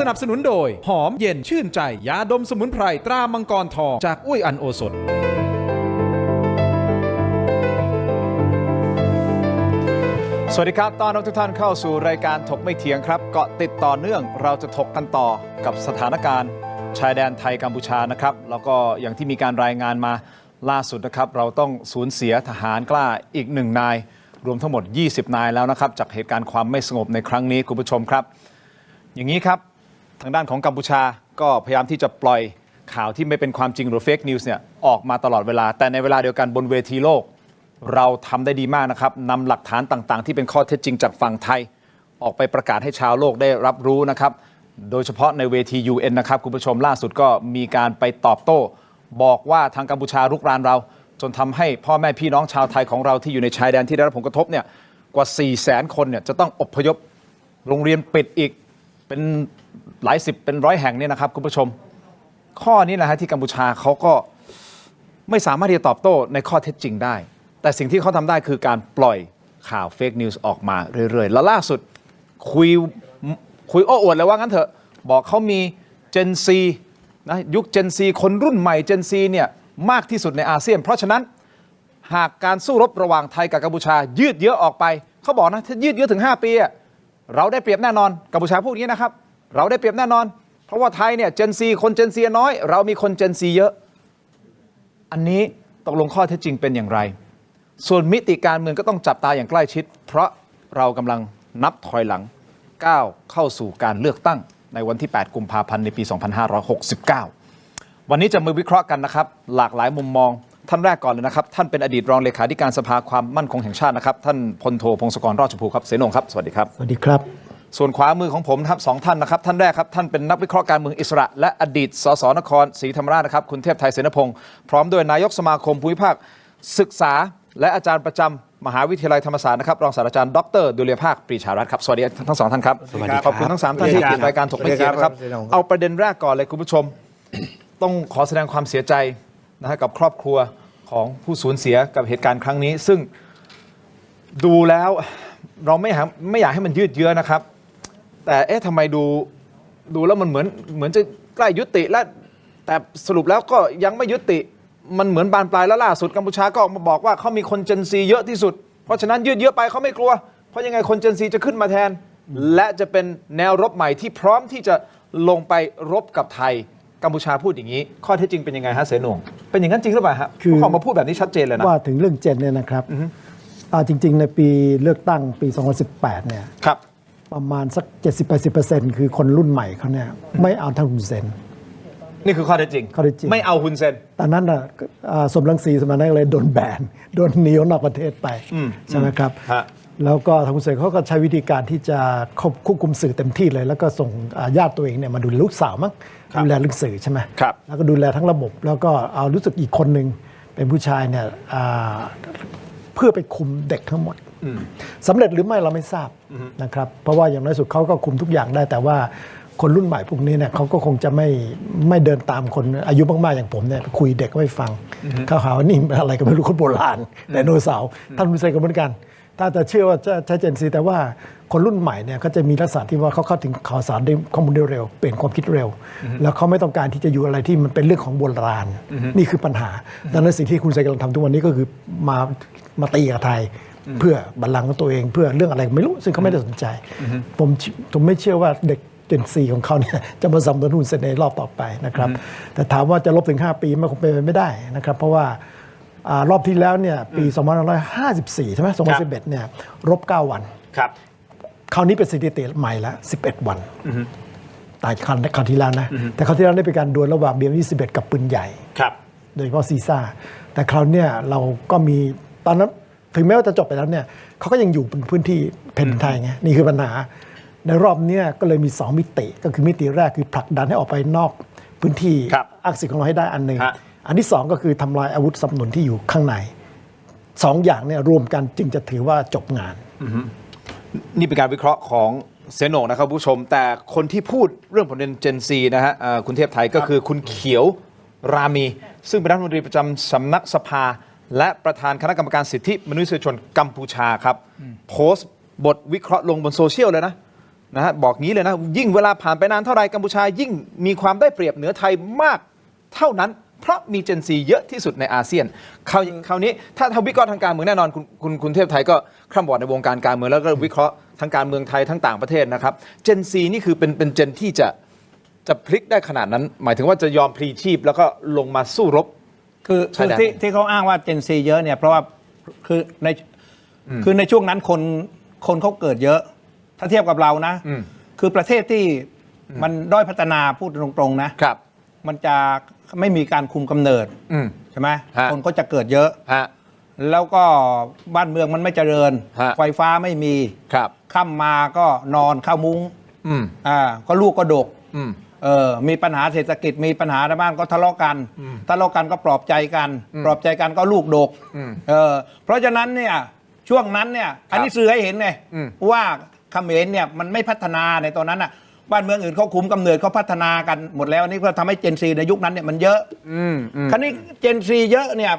นับสนุนโดยหอมเย็นชื่นใจยาดมสมุนไพรตรามังกรทองจากอุ้ยอันโอสถสวัสดีครับต้อนรับทุกท่านเข้าสู่รายการถกไม่เถียงครับเกาะติดต่อเนื่องเราจะถกกันต่อกับสถานการณ์ชายแดนไทยกัมพูชานะครับแล้วก็อย่างที่มีการรายงานมาล่าสุดนะครับเราต้องสูญเสียทหารกล้าอีก1 นายรวมทั้งหมด20 นายแล้วนะครับจากเหตุการณ์ความไม่สงบในครั้งนี้คุณผู้ชมครับอย่างนี้ครับทางด้านของกัมพูชาก็พยายามที่จะปล่อยข่าวที่ไม่เป็นความจริงหรือเฟกนิวส์เนี่ยออกมาตลอดเวลาแต่ในเวลาเดียวกันบนเวทีโลกเราทำได้ดีมากนะครับนำหลักฐานต่างๆที่เป็นข้อเท็จจริงจากฝั่งไทยออกไปประกาศให้ชาวโลกได้รับรู้นะครับโดยเฉพาะในเวที UN นะครับคุณผู้ชมล่าสุดก็มีการไปตอบโต้บอกว่าทางกัมพูชารุกรานเราจนทำให้พ่อแม่พี่น้องชาวไทยของเราที่อยู่ในชายแดนที่ได้รับผลกระทบเนี่ยกว่า 400,000 คนเนี่ยจะต้องอพยพโรงเรียนปิดอีกเป็นหลายสิบเป็น100 แห่งเนี่ยนะครับคุณผู้ชมข้อนี้แหละฮะที่กัมพูชาเขาก็ไม่สามารถที่จะตอบโต้ในข้อเท็จจริงได้แต่สิ่งที่เขาทำได้คือการปล่อยข่าวเฟกนิวส์ออกมาเรื่อยๆแล้วล่าสุดคุยโอ้อวดเลยว่างั้นเถอะบอกเขามี Gen Z นะยุค Gen Z คนรุ่นใหม่ Gen Z เนี่ยมากที่สุดในอาเซียนเพราะฉะนั้นหากการสู้รบระหว่างไทยกับกัมพูชายืดเยื้อออกไปเขาบอกนะถ้ายืดเยื้อถึง5 ปีเราได้เปรียบแน่นอนกัมพูชาพูดอย่างนี้นะครับเราได้เปรียบแน่นอนเพราะว่าไทยเนี่ย Gen Z คน Gen Z น้อยเรามีคน Gen Z เยอะอันนี้ตกลงข้อเท็จจริงเป็นอย่างไรส่วนมิติการเมืองก็ต้องจับตาอย่างใกล้ชิดเพราะเรากำลังนับถอยหลังก้าวเข้าสู่การเลือกตั้งในวันที่ 8 กุมภาพันธ์ในปี 2569 วันนี้จะมาวิเคราะห์กันนะครับหลากหลายมุมมองท่านแรกก่อนเลยนะครับท่านเป็นอดีตรองเลขาธิการสภาความมั่นคงแห่งชาตินะครับท่านพลโทพงศกรรอดชมพูครับเสนงครับสวัสดีครับสวัสดีครับส่วนขวามือของผมครับ2 ท่านนะครับท่านแรกครับท่านเป็นนักวิเคราะห์การเมืองอิสระและอดีตสสนครศรีธรรมราชนะครับคุณเทพไทยเสนพงศ์พร้อมด้วยนายกสมาคมภูมิภาคศึกษาและอาจารย์ประจำมหาวิทยาลัยธรรมศาสตร์นะครับรองศาสตราจารย์ดร.ดุลยภาคปรีชารัตน์ครับสวัสดีทั้ง2 ท่านครับขอบคุณทั้ง3 ท่านที่ติดรายการถกไม่เถียงนะครับเอาประเด็นแรกก่อนเลยคุณผู้ชมต้องขอแสดงความเสียใจนะฮะกับครอบครัวของผู้สูญเสียกับเหตุการณ์ครั้งนี้ซึ่งดูแล้วเราไม่อยากให้มันยืดเยื้อนะครับแต่ทำไมดูแล้วมันเหมือนจะใกล้ยุติแล้วแต่สรุปแล้วก็ยังไม่ยุติมันเหมือนบานปลายแล้วล่าสุดกัมพูชาก็ออกมาบอกว่าเขามีคนเจนซีเยอะที่สุดเพราะฉะนั้นยืดเยื้อไปเขาไม่กลัวเพราะยังไงคนเจนซีจะขึ้นมาแทนและจะเป็นแนวรบใหม่ที่พร้อมที่จะลงไปรบกับไทยกัมพูชาพูดอย่างนี้ข้อเท็จจริงเป็นยังไงฮะเสนงเป็นอย่างนั้นจริงหรือเปล่าฮะคือเขามาพูดแบบนี้ชัดเจนเลยนะว่าถึงเรื่องเจนเนี่ยนะครับจริงๆในปีเลือกตั้งปี 2018 เนี่ยครับประมาณสัก 70-80% คือคนรุ่นใหม่เขาเนี่ยไม่เอาท่านฮุนเซนนี่คือข้อเท็จจริงไม่เอาฮุนเซนตอนนั้นสมรังสีสมัยนั้นเลยโดนแบนโดนหนีออกนอกประเทศไปใช่ไหมครับแล้วก็ทางฮุนเซนเขาก็ใช้วิธีการที่จะควบคุมสื่อเต็มที่เลยแล้วก็ส่งญาติตัวเองเนี่ยมาดูลูกสาวมั้งดูแลเรื่องสื่อใช่ไหมแล้วก็ดูแลทั้งระบบแล้วก็เอารู้สึกอีกคนหนึ่งเป็นผู้ชายเนี่ยเพื่อไปคุมเด็กทั้งหมดสำเร็จหรือไม่เราไม่ทราบนะครับเพราะว่าอย่างน้อยสุดเขาก็คุมทุกอย่างได้แต่ว่าคนรุ่นใหม่พวกนี้เนี่ยเขาก็คงจะไม่เดินตามคนอายุมากๆอย่างผมเนี่ยคุยเด็กก็ไม่ฟังเขาหาว่านี่อะไรก็ไม่รู้คนโบราณไดโนเสาร์ท่านไม่ใช่กันเหมือนกันถ้าจะเชื่อว่าจะใช้เจนซีแต่ว่าคนรุ่นใหม่เนี่ยเขาจะมีลักษณะที่ว่าเขาเข้าถึงข่าวสารได้ข้อมูลเร็วเปลี่ยนความคิดเร็วแล้วเขาไม่ต้องการที่จะอยู่อะไรที่มันเป็นเรื่องของโบราณนี่คือปัญหาดังนั้นสิ่งที่คุณไซกำลังทำทุกวันนี้ก็คือมาตีกับไทยเพื่อบัลลังก์ของตัวเองเพื่อเรื่องอะไรไม่รู้ซึ่งเขาไม่ได้สนใจผมไม่เชื่อว่าเด็กเจนซีของเขาเนี่ยจะมาสนับสนุนฮุนเซนในรอบต่อไปนะครับแต่ถามว่าจะลบถึง5 ปีมันคงเป็นไปไม่ได้นะครับเพราะว่ารอบที่แล้วเนี่ยปี 2554 ใช่ไหม 2011 เนี่ยรบ 9 วันครับคราวนี้เป็นสถิติใหม่ละ11 วันตายคราวที่แล้วนะแต่คราวที่แล้วได้เป็นการดวลระหว่างBM-21กับปืนใหญ่ครับโดยเฉพาะซีซ่าแต่คราวนี้เราก็มีตอนนั้นถึงแม้ว่าจะจบไปแล้วเนี่ยเขาก็ยังอยู่บนพื้นที่แผ่นไทยไงนี่คือปัญหาในรอบนี้ก็เลยมี2 มิติก็คือมิติแรกคือผลักดันให้ออกไปนอกพื้นที่อักษิของเราให้ได้อันหนึ่งอันที่2ก็คือทำลายอาวุธสนับสนุนที่อยู่ข้างใน2 อย่างเนี่ยรวมกันจึงจะถือว่าจบงานนี่เป็นการวิเคราะห์ของเสนงนะครับผู้ชมแต่คนที่พูดเรื่องประเด็นเจนซีนะฮะคุณเทพไทยก็คือคุณเขียวรามีซึ่งเป็นรัฐมนตรีประจำสำนักสภาและประธานคณะกรรมการสิทธิมนุษยชนกัมพูชาครับโพสต์บทวิเคราะห์ลงบนโซเชียลเลยนะ นะฮะบอกงี้เลยนะยิ่งเวลาผ่านไปนานเท่าไรกัมพูชายิ่งมีความได้เปรียบเหนือไทยมากเท่านั้นเพราะมีเจนซีเยอะที่สุดในอาเซียนคราวนี้ถ้าวิเคราะห์ทางการเมืองแน่นอนคุณเทพไทยก็คร่ำวอดในวงการการเมืองแล้วก็วิเคราะห์ทั้งการเมืองไทยทั้งต่างประเทศนะครับเจนซีนี่คือเป็นเจนที่จะพลิกได้ขนาดนั้น หมายถึงว่าจะยอมพลีชีพแล้วก็ลงมาสู้รบ คือที่เขาอ้างว่าเจนซีเยอะเนี่ยเพราะว่าคือในช่วงนั้นคนเขาเกิดเยอะ ถ้าเทียบกับเรานะคือประเทศที่มันด้อยพัฒนาพูดตรงๆนะครับมันจะไม่มีการคุมกำเนิดใช่ไหมคนก็จะเกิดเยอะแล้วก็บ้านเมืองมันไม่เจริญไฟฟ้าไม่มีค่ำมาก็นอนเข้ามุ้งก็ลูกก็ดกมีปัญหาเศรษฐกิจมีปัญหาในบ้านก็ทะเลาะกันก็ปลอบใจกันก็ลูกดกเพราะฉะนั้นเนี่ยช่วงนั้นเนี่ยอันนี้สื่อให้เห็นไงว่าเขมรเนี่ยมันไม่พัฒนาในตอนนั้นน่ะบ้านเมืองอื่นเขาคุมกำเนิดเขาพัฒนากันหมดแล้วอันนี้ก็ทำให้เจนซีในยุคนั้นเนี่ยมันเยอะคราวนี้เจนซีเยอะเนี่ย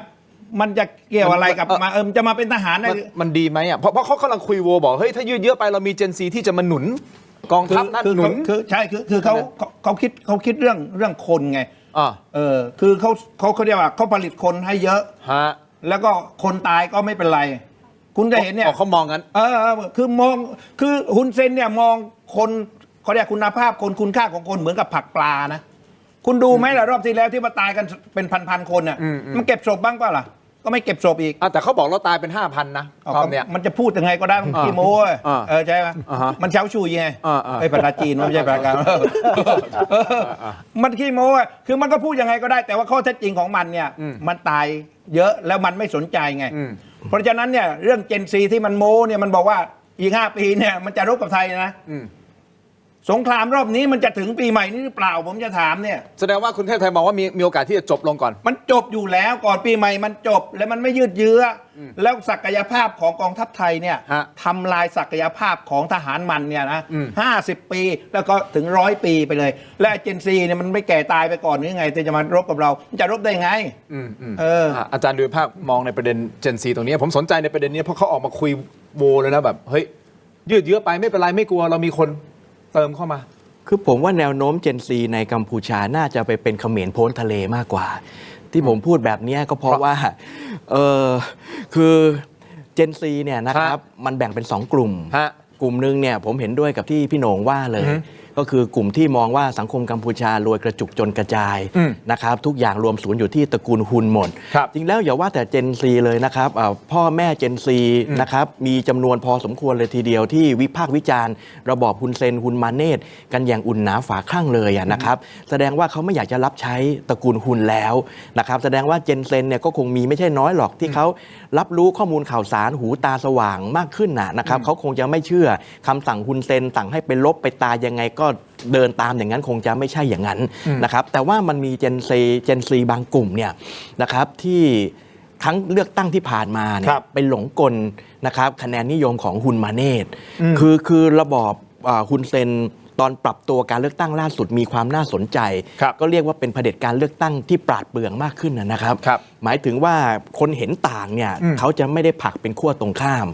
มันจะเกี่ยวอะไรกับมาจะมาเป็นทหารได้มันดีไหมอ่ะเพราะเขากำลังคุยโวบอกเฮ้ยถ้ายืดเยอะไปเรามีเจนซีที่จะมาหนุนกองทัพนั่นหนุนคือใช่คือเขาคิดเรื่องคนไงคือเขาเรียกว่าเขาผลิตคนให้เยอะแล้วก็คนตายก็ไม่เป็นไรคุณจะเห็นเนี่ยเขามองกันคือมองคือฮุนเซนเนี่ยมองคนเขาเรียกคุณภาพคนคุณค่าของคนเหมือนกับผักปลานะคุณดูไหมล่ะรอบที่แล้วที่มาตายกันเป็นพันคนอ่ะมันเก็บศพบ้างเปล่าล่ะก็ไม่เก็บศพอีกแต่เขาบอกเราตายเป็น 5,000 นะรอบเนี้ยมันจะพูดยังไงก็ได้มันขี้โม้ใช่ไหมมันเช้าชูยังไงไอ้ภาษาจีนมันไม่ใช่ภาษากลางมันขี้โม้คือมันก็พูดยังไงก็ได้แต่ว่าข้อเท็จจริงของมันเนี่ยมันตายเยอะแล้วมันไม่สนใจไงเพราะฉะนั้นเนี่ยเรื่องเจนซีที่มันโม้เนี่ยมันบอกว่าอีก5 ปีเนี่ยมันจะรบกับไทยนะสงครามรอบนี้มันจะถึงปีใหม่นี้หรือเปล่าผมจะถามเนี่ยแสดงว่าคุณเทพไทยมองว่ามีโอกาสที่จะจบลงก่อนมันจบอยู่แล้วก่อนปีใหม่มันจบแล้วมันไม่ยืดเยื้อแล้วศักยภาพของกองทัพไทยเนี่ยทำลายศักยภาพของทหารมันเนี่ยนะ50 ปีแล้วก็ถึง100 ปีไปเลยและเจนซีเนี่ยมันไม่แก่ตายไปก่อนหรือไงจะมารบกับเราจะรบได้ไงอาจารย์ดูภาพมองในประเด็นเจนซีตรงนี้ผมสนใจในประเด็นนี้เพราะเขาออกมาคุยโวเลยนะแบบเฮ้ยยืดเยื้อไปไม่เป็นไรไม่กลัวเรามีคนเติมเข้ามาคือผมว่าแนวโน้มเจนซีในกัมพูชาน่าจะไปเป็นเขมรพ้นทะเลมากกว่าที่ผมพูดแบบนี้ก็เพราะว่าคือเจนซีเนี่ยนะครับมันแบ่งเป็น2 กลุ่มกลุ่มนึงเนี่ยผมเห็นด้วยกับที่พี่โหน่งว่าเลยก็คือกลุ่มที่มองว่าสังคมกัมพูชารวยกระจุกจนกระจายนะครับทุกอย่างรวมศูนย์อยู่ที่ตระกูลฮุนหมดจริงแล้วอย่าว่าแต่เจนซีเลยนะครับพ่อแม่เจนซีนะครับมีจำนวนพอสมควรเลยทีเดียวที่วิพากษ์วิจารณ์ระบอบฮุนเซนฮุนมาเนตกันอย่างอุ่นหนาฝาข้างเลยนะครับแสดงว่าเขาไม่อยากจะรับใช้ตระกูลฮุนแล้วนะครับแสดงว่าเจนเซนเนี่ยก็คงมีไม่ใช่น้อยหรอกที่เขารับรู้ข้อมูลข่าวสารหูตาสว่างมากขึ้นนะครับเขาคงจะไม่เชื่อคำสั่งฮุนเซนสั่งให้ไปลบไปตายยังไงก็เดินตามอย่างนั้นคงจะไม่ใช่อย่างนั้นนะครับแต่ว่ามันมีเจนซีบางกลุ่มเนี่ยนะครับที่ครั้งเลือกตั้งที่ผ่านมาเนี่ยเป็นหลงกลนะครับคะแนนนิยมของฮุนมาเนตคือระบอบฮุนเซนตอนปรับตัวการเลือกตั้งล่าสุดมีความน่าสนใจก็เรียกว่าเป็นเผด็จการเลือกตั้งที่ปราดเปรื่องมากขึ้นนะครับหมายถึงว่าคนเห็นต่างเนี่ยเขาจะไม่ได้ผลักเป็นขั้วตรงข้าม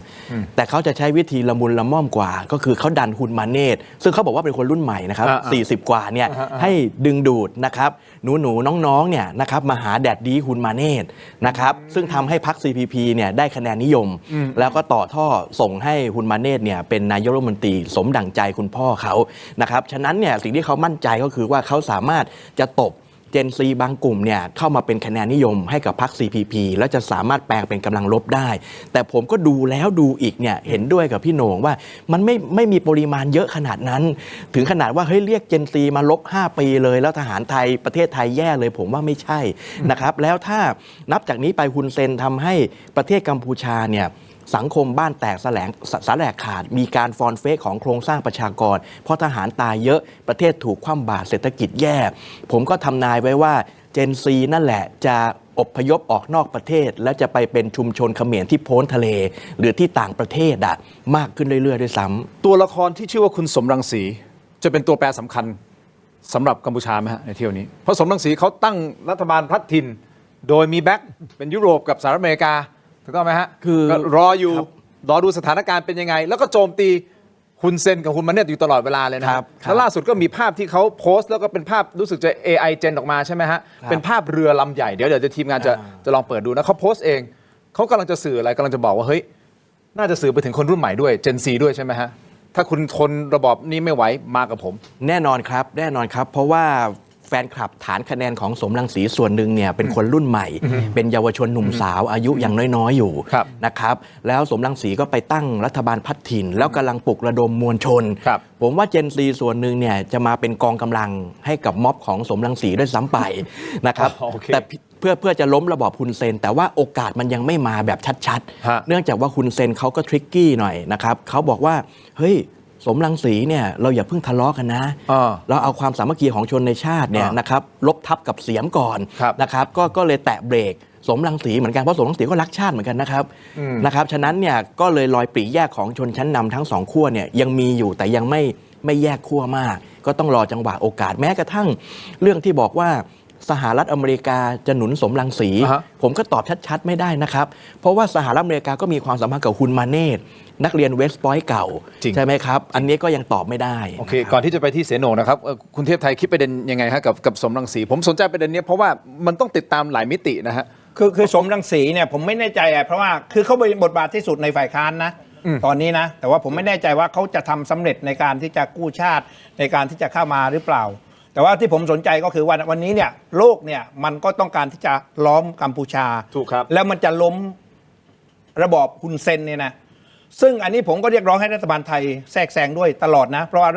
แต่เขาจะใช้วิธีละมุนละม่อมกว่าก็คือเขาดันฮุนมาเนตซึ่งเขาบอกว่าเป็นคนรุ่นใหม่นะครับ40 กว่าเนี่ยให้ดึงดูดนะครับหนูน้องๆเนี่ยนะครับมาหาแดดดีฮุนมาเนตนะครับซึ่งทำให้พรรค CPP เนี่ยได้คะแนนนิยมแล้วก็ต่อท่อส่งให้ฮุนมาเนตเนี่ยเป็นนายกรัฐมนตรีสมดั่งใจคุณพ่อเขานะครับฉะนั้นเนี่ยสิ่งที่เขามั่นใจก็คือว่าเขาสามารถจะตบเจนซีบางกลุ่มเนี่ยเข้ามาเป็นคะแนนนิยมให้กับพรรค CPP แล้วจะสามารถแปลงเป็นกำลังลบได้แต่ผมก็ดูแล้วดูอีกเนี่ยเห็นด้วยกับพี่โหน่งว่ามันไม่มีปริมาณเยอะขนาดนั้นถึงขนาดว่าเฮ้ยเรียกเจนซีมาลบ5 ปีเลยแล้วทหารไทยประเทศไทยแย่เลยผมว่าไม่ใช่นะครับแล้วถ้านับจากนี้ไปฮุนเซนทำให้ประเทศกัมพูชาเนี่ยสังคมบ้านแตกสาแหลกขาดมีการฟอนเฟกของโครงสร้างประชากรเพราะทหารตายเยอะประเทศถูกคว่ำบาตรเศรษฐกิจแย่ผมก็ทำนายไว้ว่าเจนซีนั่นแหละจะอพยพออกนอกประเทศและจะไปเป็นชุมชนเขมรที่พ้นทะเลหรือที่ต่างประเทศมากขึ้นเรื่อยๆด้วยซ้ำตัวละครที่ชื่อว่าคุณสมรังสีจะเป็นตัวแปรสำคัญสำหรับกัมพูชาไหมฮะในเที่ยวนี้เพราะสมรังสีเขาตั้งรัฐบาลพลัดถิ่นโดยมีแบ็คเป็นยุโรปกับสหรัฐอเมริกาถูกต้องไหมฮะคือรออยู่รอดูสถานการณ์เป็นยังไงแล้วก็โจมตี คุณเซนกับคุณมาเนตอยู่ตลอดเวลาเลยนะครับ แล้วล่าสุดก็มีภาพที่เขาโพสต์แล้วก็เป็นภาพรู้สึกจะ AI เจนออกมาใช่ไหมฮะ เป็นภาพเรือลำใหญ่เดี๋ยวจะทีมงานจะลองเปิดดูนะเขาโพสต์เองเขากำลังจะสื่ออะไรกำลังจะบอกว่าเฮ้ยน่าจะสื่อไปถึงคนรุ่นใหม่ด้วยเจนซีด้วยใช่ไหมฮะถ้าคุณทนระบอบนี้ไม่ไหวมากับผม แน่นอนครับแน่นอนครับ เพราะว่าแฟนคลับฐานคะแนนของสมรังสีส่วนหนึ่งเนี่ยเป็นคนรุ่นใหม่ เป็นเยาวชนหนุ่มสาวอายุยังน้อยๆอยู่นะครับแล้วสมรังสีก็ไปตั้งรัฐบาลพัฒถิ่นแล้วกำลังปลุกระดมมวลชน ผมว่าเจนซีส่วนหนึ่งเนี่ยจะมาเป็นกองกำลังให้กับม็อบของสมรังสีด้วยซ้ำไปนะครับแต่เพื่อจะล้มระบอบฮุนเซนแต่ว่าโอกาสมันยังไม่มาแบบชัดๆเนื่องจากว่าฮุนเซนเขาก็ทริกกี้หน่อยนะครับเขาบอกว่าเฮ้ยสมรังสีเนี่ยเราอย่าเพิ่งทะเลาะกันนะเราเอาความสามัคคีของชนในชาติเนี่ยนะครับลบทับกับเสียมก่อนนะครับก็เลยแตะเบรกสมรังสีเหมือนกันเพราะสมรังสีก็รักชาติเหมือนกันนะครับฉะนั้นเนี่ยก็เลยรอยปรีแยกของชนชั้นนำทั้งสองขั้วเนี่ยยังมีอยู่แต่ยังไม่แยกขั้วมากก็ต้องรอจังหวะโอกาสแม้กระทั่งเรื่องที่บอกว่าสหรัฐอเมริกาจะหนุนสมรังสีผมก็ตอบชัดๆไม่ได้นะครับเพราะว่าสหรัฐอเมริกาก็มีความสัมพันธ์กับฮุนมาเนตนักเรียนเวสต์พอยต์เก่าใช่ไหมครับอันนี้ก็ยังตอบไม่ได้โอเคก่อนที่จะไปที่เสโหนนะครับคุณเทพไทยคิดประเด็นยังไงฮะกับสมรังสีผมสนใจประเด็นนี้เพราะว่ามันต้องติดตามหลายมิตินะฮะคือสมรังสีเนี่ยผมไม่แน่ใจเพราะว่าคือเขาเป็นบทบาทที่สุดในฝ่ายค้านนะตอนนี้นะแต่ว่าผมไม่แน่ใจว่าเขาจะทำสำเร็จในการที่จะกู้ชาติในการที่จะเข้ามาหรือเปล่าแต่ว่าที่ผมสนใจก็คือวันนี้เนี่ยโลกเนี่ยมันก็ต้องการที่จะล้อมกัมพูชาถูกครับแล้วมันจะล้มระบอบฮุนเซนเนี่ยนะซึ่งอันนี้ผมก็เรียกร้องให้รัฐบาลไทยแทรกแซงด้วยตลอดนะเพราะว่า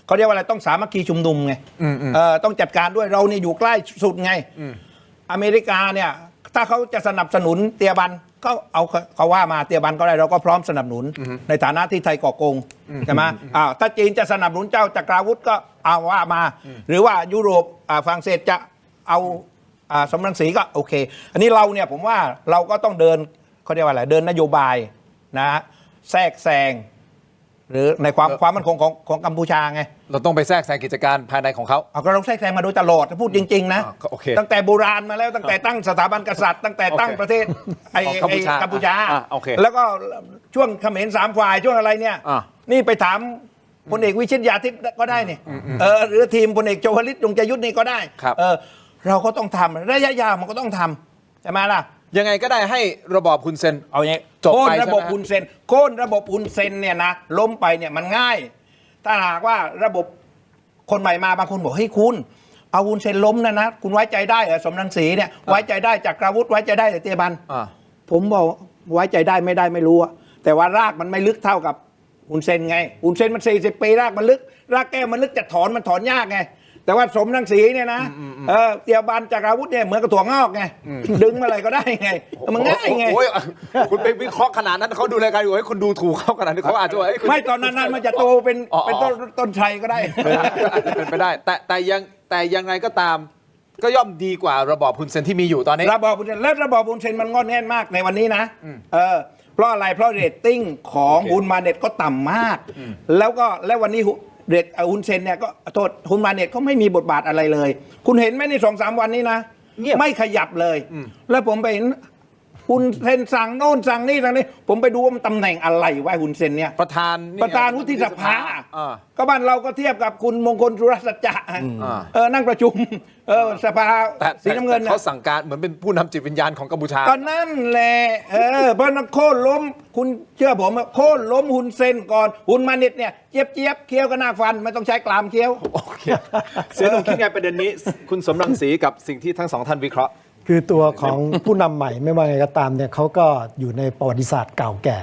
เขาเรียกว่าอะไรต้องสามัคคีชุมนุมไงต้องจัดการด้วยเราเนี่ยอยู่ใกล้สุดไงอเมริกาเนี่ยถ้าเขาจะสนับสนุนเตียบันก็เอาเขาว่ามาเตียบันก็ได้เราก็พร้อมสนับสนุนในฐานะที่ไทยก่อโกงใช่ไหมถ้าจีนจะสนับสนุนเจ้าจักราวุธก็เอาว่ามาหรือว่ายุโรปฝรั่งเศสจะเอาสมรังสีก็โอเคอันนี้เราเนี่ยผมว่าเราก็ต้องเดินเขาเรียกว่าอะไรเดินนโยบายนะแทรกแซงหรือในความมั่นคงของกัมพูชาไงเราต้องไปแทรกแซงกิจการภายในของเขาก็เราแทรกแซงมาโดยตลอดพูดจริงๆนะตั้งแต่โบราณมาแล้วตั้งแต่ตั้งสถาบันกษัตริย์ตั้งแต่ตั้งประเทศกัมพูชาแล้วก็ช่วงเขมร3 ฝ่ายช่วงอะไรเนี่ยนี่ไปถามพลเอกวิชิตยาทิพย์ก็ได้นี่หรือทีมพลเอกโจวลิตยงใจยุทธนี่ก็ได้เราก็ต้องทำระยะยาวมันก็ต้องทำใช่ไหมล่ะยังไงก็ได้ให้ระบอบฮุนเซนเอาอย่างจบไประบบฮุนเซนโค่นระบบฮุนเซนเนี่ยนะล้มไปเนี่ยมันง่ายถ้าหากว่าระบบคนใหม่มาบางคนบอกเฮ้ยคุณเอาฮุนเซนล้มนะคุณไว้ใจได้เหรอสมรังสีเนี่ยไว้ใจได้จากกราวุธไว้ใจได้แต่เตียบันผมบอกไว้ใจได้ไม่รู้แต่ว่ารากมันไม่ลึกเท่ากับฮุนเซนไงฮุนเซนมัน40 ปีรากมันลึกรากแก้วมันลึกจะถอนมันถอนยากไงแต่ว่าสมรังสีเนี่ยนะเตียบันจากอาวุธเนี่ยเหมือนกับถั่วงอกไงดึงมาอะไรก็ได้ไงมันง่ายไงคุณไปวิเคราะห์ขนาดนั้นเขาดูรายการอยู่ให้คุณดูถูกเขาขนาดนี้เขาอาจจะไม่ตอนนั้นมันจะโตเป็นต้นชัยก็ได้เป็นไปได้แต่ยังไงก็ตามก็ย่อมดีกว่าระบอบฮุนเซนที่มีอยู่ตอนนี้ระบอบฮุนเซนและระบอบฮุนเซนมันงอนแน่นมากในวันนี้นะเพราะอะไรเพราะเรตติ้งของฮุนมาเน็ตก็ต่ำมากแล้ววันนี้เด็กฮุนเซนเนี่ยก็โทษฮุนมาเน็ตเขาไม่มีบทบาทอะไรเลยคุณเห็นไหมใน2-3 วันนี้นะไม่ขยับเลยแล้วผมไปเห็นฮุนเซนสั่งโน่นสั่งนี่สั่งนี่ผมไปดูว่ามันตำแหน่งอะไรวะฮุนเซนเนี่ยประธานวุฒิสภาก็บ้านเราก็เทียบกับคุณมงคลสุรสัจจะนั่งประชุมสภาสีน้ำเงินเขาสั่งการเหมือนเป็นผู้นำจิตวิญญาณของกัมพูชาตอนนั้นแหละเพราะนักโค่นล้มคุณเชื่อผมโค่นล้มฮุนเซนก่อนฮุนมาเน็ตเนี่ยเจี๊ยบเคี้ยวก็หน้าฟันไม่ต้องใช้กรามเคี้ยวโอเคเสียหนุ่มคิดไงประเด็นนี้คุณสมรังสีกับสิ่งที่ทั้งสองท่านวิเคราะห์คือตัวของผู้นำใหม่ไม่ว่าไงก็ตามเนี่ยเขาก็อยู่ในประวัติศาสตร์เก่าแก่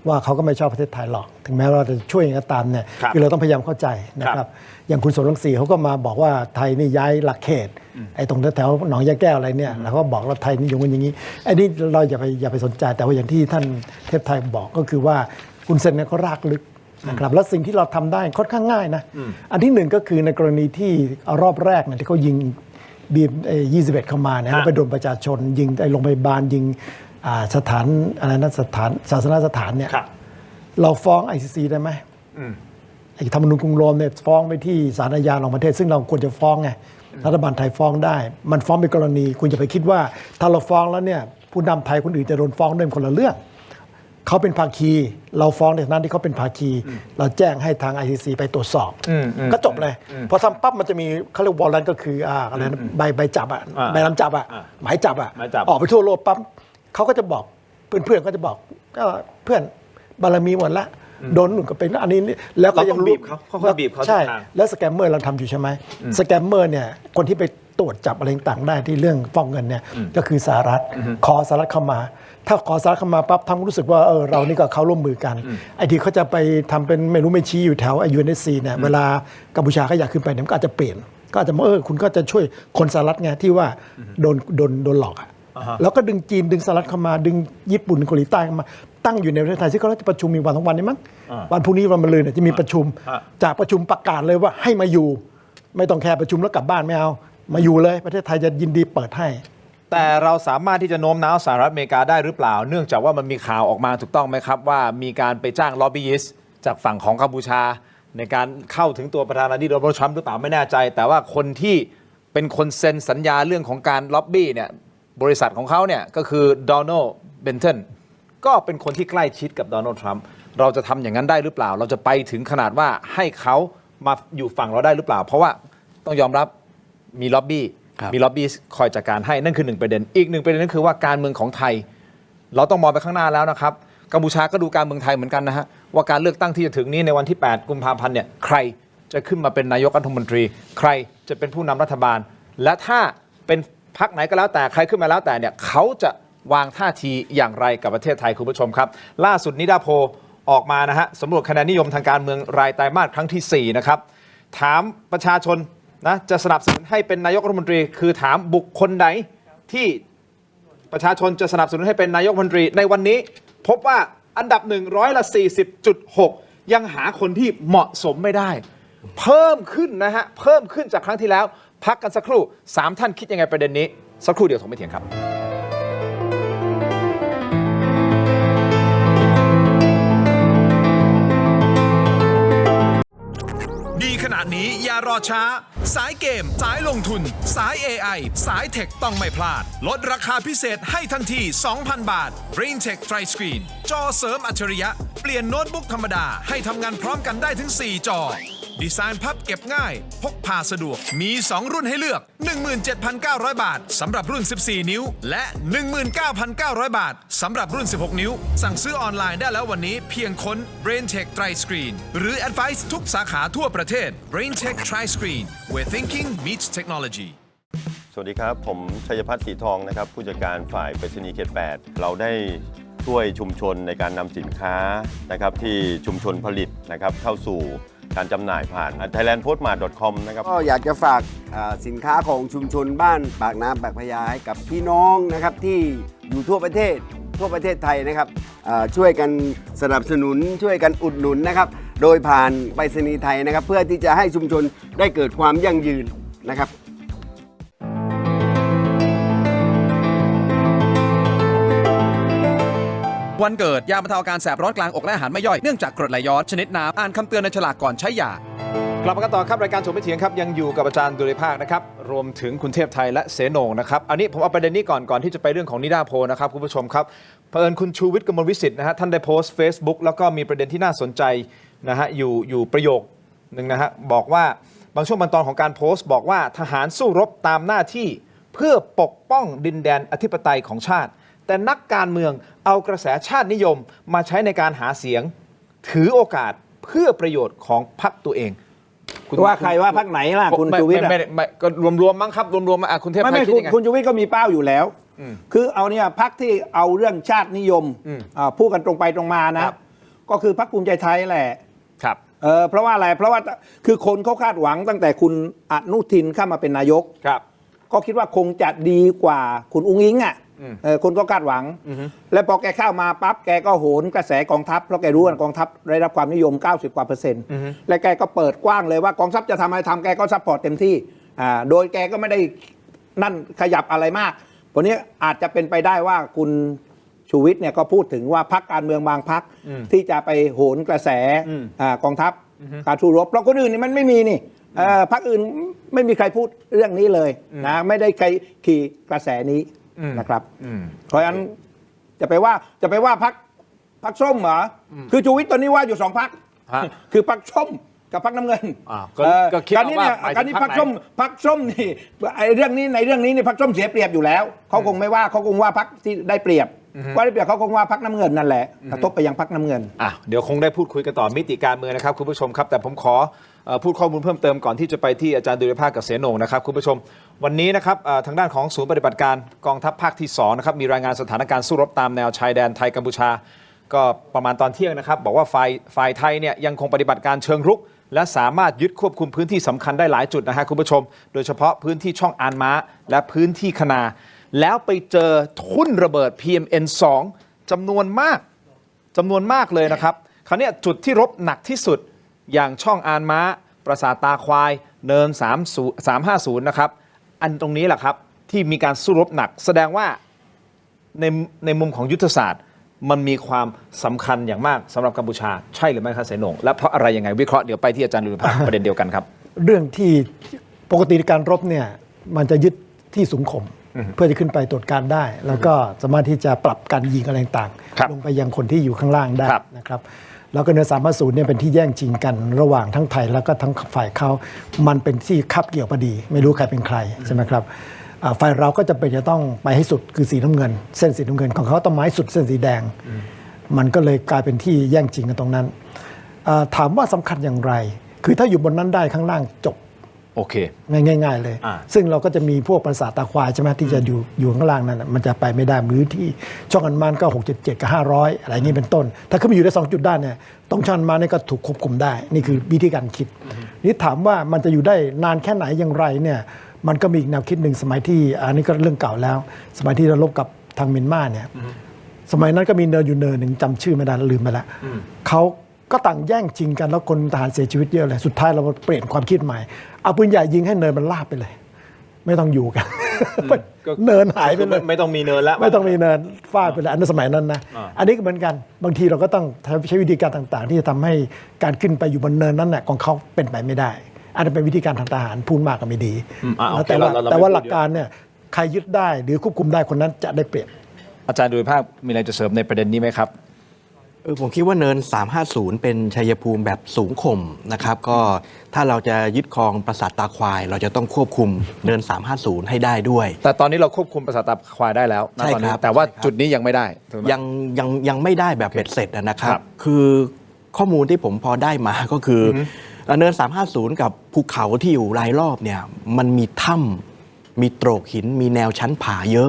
ว่าเขาก็ไม่ชอบประเทศไทยหรอกถึงแม้ว่าจะช่วยยังไงก็ตามเนี่ยคือเราต้องพยายามเข้าใจนะครับอย่างคุณสมรังสีเขาก็มาบอกว่าไทยนี่ย้ายหลักเขตไอ้ตรงแถวหนองยาแก้วอะไรเนี่ยแล้วก็บอกว่าไทยนี่อย่างนี้ไอ้นี่เราอย่าไปสนใจแต่ว่าอย่างที่ท่านเทพไทยบอกก็คือว่าคุณเซนเนี่ยเขารากลึกนะครับแล้วสิ่งที่เราทำได้ค่อนข้างง่ายนะอันที่หนึ่งก็คือในกรณีที่รอบแรกเนี่ยที่เขายิง21เข้ามาเนี่ยแล้วไปโดนประชาชนยิงไอ้โรงพยาบาลยิงสถานอะไรนะสถานศาสนสถานเนี่ยเราฟ้อง ICC ได้ไหมไอ้ธรรมนูญกรุงโรมเนี่ยฟ้องไปที่ศาลอาญาระหว่างประเทศซึ่งเราควรจะฟ้องไงรัฐบาลไทยฟ้องได้มันฟ้องเป็นกรณีคุณจะไปคิดว่าถ้าเราฟ้องแล้วเนี่ยผู้นำไทยคนอื่นจะโดนฟ้องด้วยคนละเรื่อง เขาเป็นภาคีเราฟ้องในฐานะที่เขาเป็นภาคีเราแจ้งให้ทาง ICC ไปตรวจสอบก็จบเลยพอทำปั๊บมันจะมีเขาเรียกวอลลันก็คืออะไรนะใบจับใบนำจับหมายจับออกไปทั่วโลกปั๊บเขาก็จะบอกเพื่อนๆก็จะบอกก็เพื่อนบารมีหมดละโดนหนุนก็เป็นอันนี้แล้วก็ยังบีบเขาบีบเขาใช่แล้วสแกมเมอร์เราทำอยู่ใช่ไหมสแกมเมอร์เนี่ยคนที่ไปตรวจจับอะไรต่างๆได้ที่เรื่องฟอกเงินเนี่ยก็คือสหรัฐขอสหรัฐเข้ามาถ้าขอสหรัฐเข้ามาปั๊บทำรู้สึกว่าเรานี่ก็เขาร่วมมือกันไอ้ที่เขาจะไปทำเป็นไม่รู้ไม่ชี้อยู่แถวUNSC เนี่ยเวลากัมพูชาเขาอยากขึ้นไปเนี่ยก็อาจจะเปลี่ยนก็อาจจะมาคุณก็จะช่วยคนสหรัฐไงที่ว่าโดนหลอกแล้วก็ดึงจีนดึงสหรัฐเข้ามาดึงญี่ปุ่นเกาหลีใต้เข้ามาตั้งอยู่ในประเทศไทยซึ่งเขาจะประชุมมีวัน2วันนี้มั้งวันพรุ่งนี้วันมะรืนเนี่ยจะมีประชุมจากประชุมประกาศเลยว่าให้มาอยู่ไม่ต้องแค่ประชุมแล้วกลับบ้านไม่เอามาอยู่เลยประเทศไทยจะยินดีเปิดให้แต่เราสามารถที่จะโน้มน้าวสหรัฐอเมริกาได้หรือเปล่าเนื่องจากว่ามันมีข่าวออกมาถูกต้องไหมครับว่ามีการไปจ้างล็อบบี้ยิสต์จากฝั่งของกัมพูชาในการเข้าถึงตัวประธานาธิบดีโดนัลด์ทรัมป์หรือเปล่าไม่แน่ใจแต่ว่าคนที่เป็นคนเซ็นสัญญาเรื่องของการล็อบบี้เนี่ยบริษัทของเขาเนี่ยก็คือโดนัลด์เบนเทนก็เป็นคนที่ใกล้ชิดกับโดนัลด์ทรัมป์เราจะทำอย่างนั้นได้หรือเปล่าเราจะไปถึงขนาดว่าให้เขามาอยู่ฝั่งเราได้หรือเปล่าเพราะว่าต้องยอมรับมีล็อบบี้คอยจัดการให้นั่นคือ1ประเด็นอีก1ประเด็นนั่นคือว่าการเมืองของไทยเราต้องมองไปข้างหน้าแล้วนะครับกัมพูชาก็ดูการเมืองไทยเหมือนกันนะฮะว่าการเลือกตั้งที่จะถึงนี้ในวันที่8กุมภาพันธ์เนี่ยใครจะขึ้นมาเป็นนายกรัฐมนตรีใครจะเป็นผู้นำรัฐบาลและถ้าเป็นพรรคไหนก็แล้วแต่ใครขึ้นมาแล้วแต่เนี่ยเขาจะวางท่าทีอย่างไรกับประเทศไทยคุณผู้ชมครับล่าสุดนิดาโพออกมานะฮะสำรวจคะแนนนิยมทางการเมืองรายไตรมาสครั้งที่4นะครับถามประชาชนนะจะสนับสนุนให้เป็นนายกรัฐมนตรีคือถามบุคคลไหนที่ประชาชนจะสนับสนุนให้เป็นนายกรัฐมนตรีในวันนี้พบว่าอันดับ40.6%ยังหาคนที่เหมาะสมไม่ได้เพิ่มขึ้นนะฮะเพิ่มขึ้นจากครั้งที่แล้วพักกันสักครู่3ท่านคิดยังไงประเด็นนี้สักครู่เดียวถกไม่เถียงครับดีขนาดนี้อย่ารอช้าสายเกมสายลงทุนสาย AI สายเทคต้องไม่พลาดลดราคาพิเศษให้ทันที 2,000 บาท BrainTech Tri Screen จอเสริมอัจฉริยะเปลี่ยนโน้ตบุ๊กธรรมดาให้ทำงานพร้อมกันได้ถึง4จอดีไซน์พับเก็บง่ายพกพาสะดวกมี2รุ่นให้เลือก 17,900 บาทสำหรับรุ่น14นิ้วและ 19,900 บาทสำหรับรุ่น16นิ้วสั่งซื้อออนไลน์ได้แล้ววันนี้เพียงค้น BrainTech Tri Screen หรือ Advice ทุกสาขาทั่วประเทศ BrainTech Tri Screen where thinking meets technology สวัสดีครับผมชัยพัฒน์สีทองนะครับผู้จัดการฝ่ายไปรษณีย์เขต 8เราได้ช่วยชุมชนในการนำสินค้านะครับที่ชุมชนผลิตนะครับเข้าสู่การจำหน่ายผ่าน thailandpostmart.com นะครับก็อยากจะฝากสินค้าของชุมชนบ้านปากน้ำปากพญาให้กับพี่น้องนะครับที่อยู่ทั่วประเทศไทยนะครับช่วยกันสนับสนุนช่วยกันอุดหนุนนะครับโดยผ่านไปรษณีย์ไทยนะครับเพื่อที่จะให้ชุมชนได้เกิดความยั่งยืนนะครับ วันเกิดยาบรรเทาอาการแสบร้อนกลางอกและอาหารไม่ย่อยเนื่องจากกรดไหลย้อนชนิดน้ำอ่านคำเตือนในฉลากก่อนใช้ยากลับมากันต่อครับรายการถกไม่เถียงครับยังอยู่กับอาจารย์ดุริภาคนะครับรวมถึงคุณเทพไทยและเสโหน่งนะครับอันนี้ผมเอาประเด็นนี้ก่อนที่จะไปเรื่องของนิดาโพนะครับคุณผู้ชมครับเผอิญคุณชูวิทย์กมลวิสิทธิ์นะฮะท่านได้โพสต์ Facebook แล้วก็มีประเด็นที่น่าสนใจนะฮะอยู่ประโยคนึงนะฮะบอกว่าบางช่วงบางตอนของการโพสต์บอกว่าทหารสู้รบตามหน้าที่เพื่อปกป้องดินแดนอธิปไตยของชาติแต่นักการเมืองเอากระแสชาตินิยมมาใช้ในการหาเสียงถือโอกาสเพื่อประโยชน์ของพรรคตัวเองว่าใครว่าพรรคไหนล่ะคุณชูวิทย์ไม่ก็รวมๆมั้งครับรวมๆมาคุณเทพไทยคิดยังไงคุณชูวิทย์ก็มีเป้าอยู่แล้วคือเอาเนี่ยพรรคที่เอาเรื่องชาตินิยมพูดกันตรงไปตรงมานะก็คือพรรคภูมิใจไทยแหละครับเพราะว่าอะไรเพราะว่าคือคนเขาคาดหวังตั้งแต่คุณอนุทินเข้ามาเป็นนายกครับก็คิดว่าคงจะดีกว่าคุณอุ้งอิงอ่ะคนก็คาดหวังแล้วพอแกเข้ามาปั๊บแกก็โหนกระแสกองทัพเพราะแกรู้ว่ากองทัพได้รับความนิยม90%กว่าและแกก็เปิดกว้างเลยว่ากองทัพจะทำอะไรทำแกก็ซัพพอร์ตเต็มที่โดยแกก็ไม่ได้นั่นขยับอะไรมากวันนี้อาจจะเป็นไปได้ว่าคุณชูวิทย์เนี่ยก็พูดถึงว่าพรรคการเมืองบางพรรคที่จะไปโหนกระแสกองทัพการสู้รบเพราะคนอื่นนี่มันไม่มีนี่พรรคอื่นไม่มีใครพูดเรื่องนี้เลยนะไม่ได้ใครขี่กระแสนี้นะครับเพราะฉะนั้นจะไปว่าพรรค พรรคส้มเหรอคือชูวิทย์ตอนนี้ว่าอยู่2 พรรค ฮะ คือพรรคส้มกับพรรคน้ำเงิน ก็คิด การนี้เนี่ย ว่าหมายถึง การนี้ พ พ ร ร ร ร ค ค ไหน ส้มนี่ไอ้เรื่องนี้ในเรื่องนี้เนี่ยพรรคส้มเสียเปรียบอยู่แล้วเขาคงไม่ว่าเขาคงว่าพรรคที่ได้เปรียบว่าได้เปรียบเขาคงว่าพรรคน้ำเงินนั่นแหละกระทบไปยังพรรคน้ำเงิน เดี๋ยวคงได้พูดคุยกันต่อมิติการเมืองนะครับคุณผู้ชมครับแต่ผมขอพูดข้อมูลเพิ่มเติมก่อนที่จะไปที่อาจารย์ดุลยภาคกับเสนงนะครับคุณผู้ชมวันนี้นะครับทางด้านของศูนย์ปฏิบัติการกองทัพภาคที่2นะครับมีรายงานสถานการณ์สู้รบตามแนวชายแดนไทยกัมพูชาก็ประมาณตอนเที่ยงนะครับบอกว่าฝ่ายไทยเนี่ยยังคงปฏิบัติการเชิงรุกและสามารถยึดควบคุมพื้นที่สำคัญได้หลายจุดนะฮะคุณผู้ชมโดยเฉพาะพื้นที่ช่องอานม้าและพื้นที่คณาแล้วไปเจอทุ่นระเบิด PMN2 จำนวนมากเลยนะครับคราวนี้จุดที่รบหนักที่สุดอย่างช่องอานม้าปราสาทตาควายเนิน350นะครับอันตรงนี้แหละครับที่มีการสู้รบหนักแสดงว่าในมุมของยุทธศาสตร์มันมีความสำคัญอย่างมากสำหรับกัมพูชาใช่หรือไม่ครับเสนงและเพราะอะไรยังไงวิเคราะห์เดี๋ยวไปที่อาจารย์ดุลยภาค ประเด็นเดียวกันครับ เรื่องที่ปกติการรบเนี่ยมันจะยึดที่สูงข่มเพื่อจะขึ้นไปตรวจการได้ แล้วก็สามารถที่จะปรับการยิงอะไรต่าง ครับ ๆลงไปยังคนที่อยู่ข้างล่างได้ ครับ นะครับแล้วก็เนื้อ350เนี่ยเป็นที่แย่งชิงกันระหว่างทั้งไทยแล้วก็ทั้งฝ่ายเขามันเป็นที่คับเกี่ยวพอดี ไม่รู้ใครเป็นใครใช่ไหมครับฝ่ายเราก็จะเป็นจะต้องไปให้สุดคือสีน้ำเงิน เส้นสีน้ำเงินของเขาต้องไม้สุดเส้นสีแดง มันก็เลยกลายเป็นที่แย่งชิงกันตรงนั้นถามว่าสำคัญอย่างไร คือถ้าอยู่บนนั้นได้ข้างล่างจบ โอเค ง่ายๆเลย ซึ่งเราก็จะมีพวกปราสาทตาควายใช่ไหมที่จะอยู่ข้างล่างนั้นน่ะมันจะไปไม่ได้หรือที่ช่องอันมานก็677 กับ 500 อะไรอย่างนี้เป็นต้น ถ้าขึ้นมาอยู่ได้2จุดได้เนี่ยตรงช่องอันมานนี่ก็ถูกควบคุมได้ นี่คือวิธีการคิด นี่ถามว่ามันจะอยู่ได้นานแค่ไหนอย่างไรเนี่ยมันก็มีอีกแนวคิดหนึ่งสมัยที่อันนี้ก็เรื่องเก่าแล้ว สมัยที่เรารบกับทางเมียนมาเนี่ยสมัยนั้นก็มีเนินอยู่เนินหนึ่งจำชื่อไม่ได้ลืมไปแล้วเขาก็ต่างแย่งชิงกันแล้วคนทหารเสียชีวิตเยอะเลยสุดท้ายเราเปลี่ยนความคิดใหม่เอาปืนใหญ่ยิงให้เนินมันลาบไปเลย ไม่ต้องอยู่กัน เนินหายไปเลย ไม่ต้องมีเนินแล้ว ไม่ต้องมีเนินฟาดไปเลยอันนั้นสมัยนั้นนะอันนี้ก็เหมือนกันบางทีเราก็ต้องใช้วิธีการต่างๆ ที่จะทำให้การขึ้นไปอยู่บนเนินนั้นน่ะของเขาเป็นไปไม่ได้อันนั้นเป็นวิธีการทางทหารพูดมากก็ไม่ดี โอเค แต่ว่า เราไม่พูด หลักการเนี่ยใครยึดได้หรือควบคุมได้คนนั้นจะได้เปรียบ อาจารย์ดุลยภาคมีอะไรจะเสริมในประเด็นนี้ไหมครับ ผมคิดว่าเนิน 350 เป็นชัยภูมิแบบสูงข่มนะครับก็ถ้าเราจะยึดครองปราสาทตาควาย เราจะต้องควบคุมเนิน 350 ให้ได้ด้วย แต่ตอนนี้เราควบคุมปราสาทตาควายได้แล้วณ ใช่ ตอนนี้ ครับ แต่ว่า ใช่ครับ จุดนี้ยังไม่ได้ถูกไหม ยังไม่ได้แบบเบ็ดเสร็จนะครับ ครับ คือข้อมูลที่ผมพอได้มาก็คือเนิน 350 กับภูเขาที่อยู่รายรอบเนี่ยมันมีถ้ำมีโตรกหินมีแนวชั้นผาเยอะ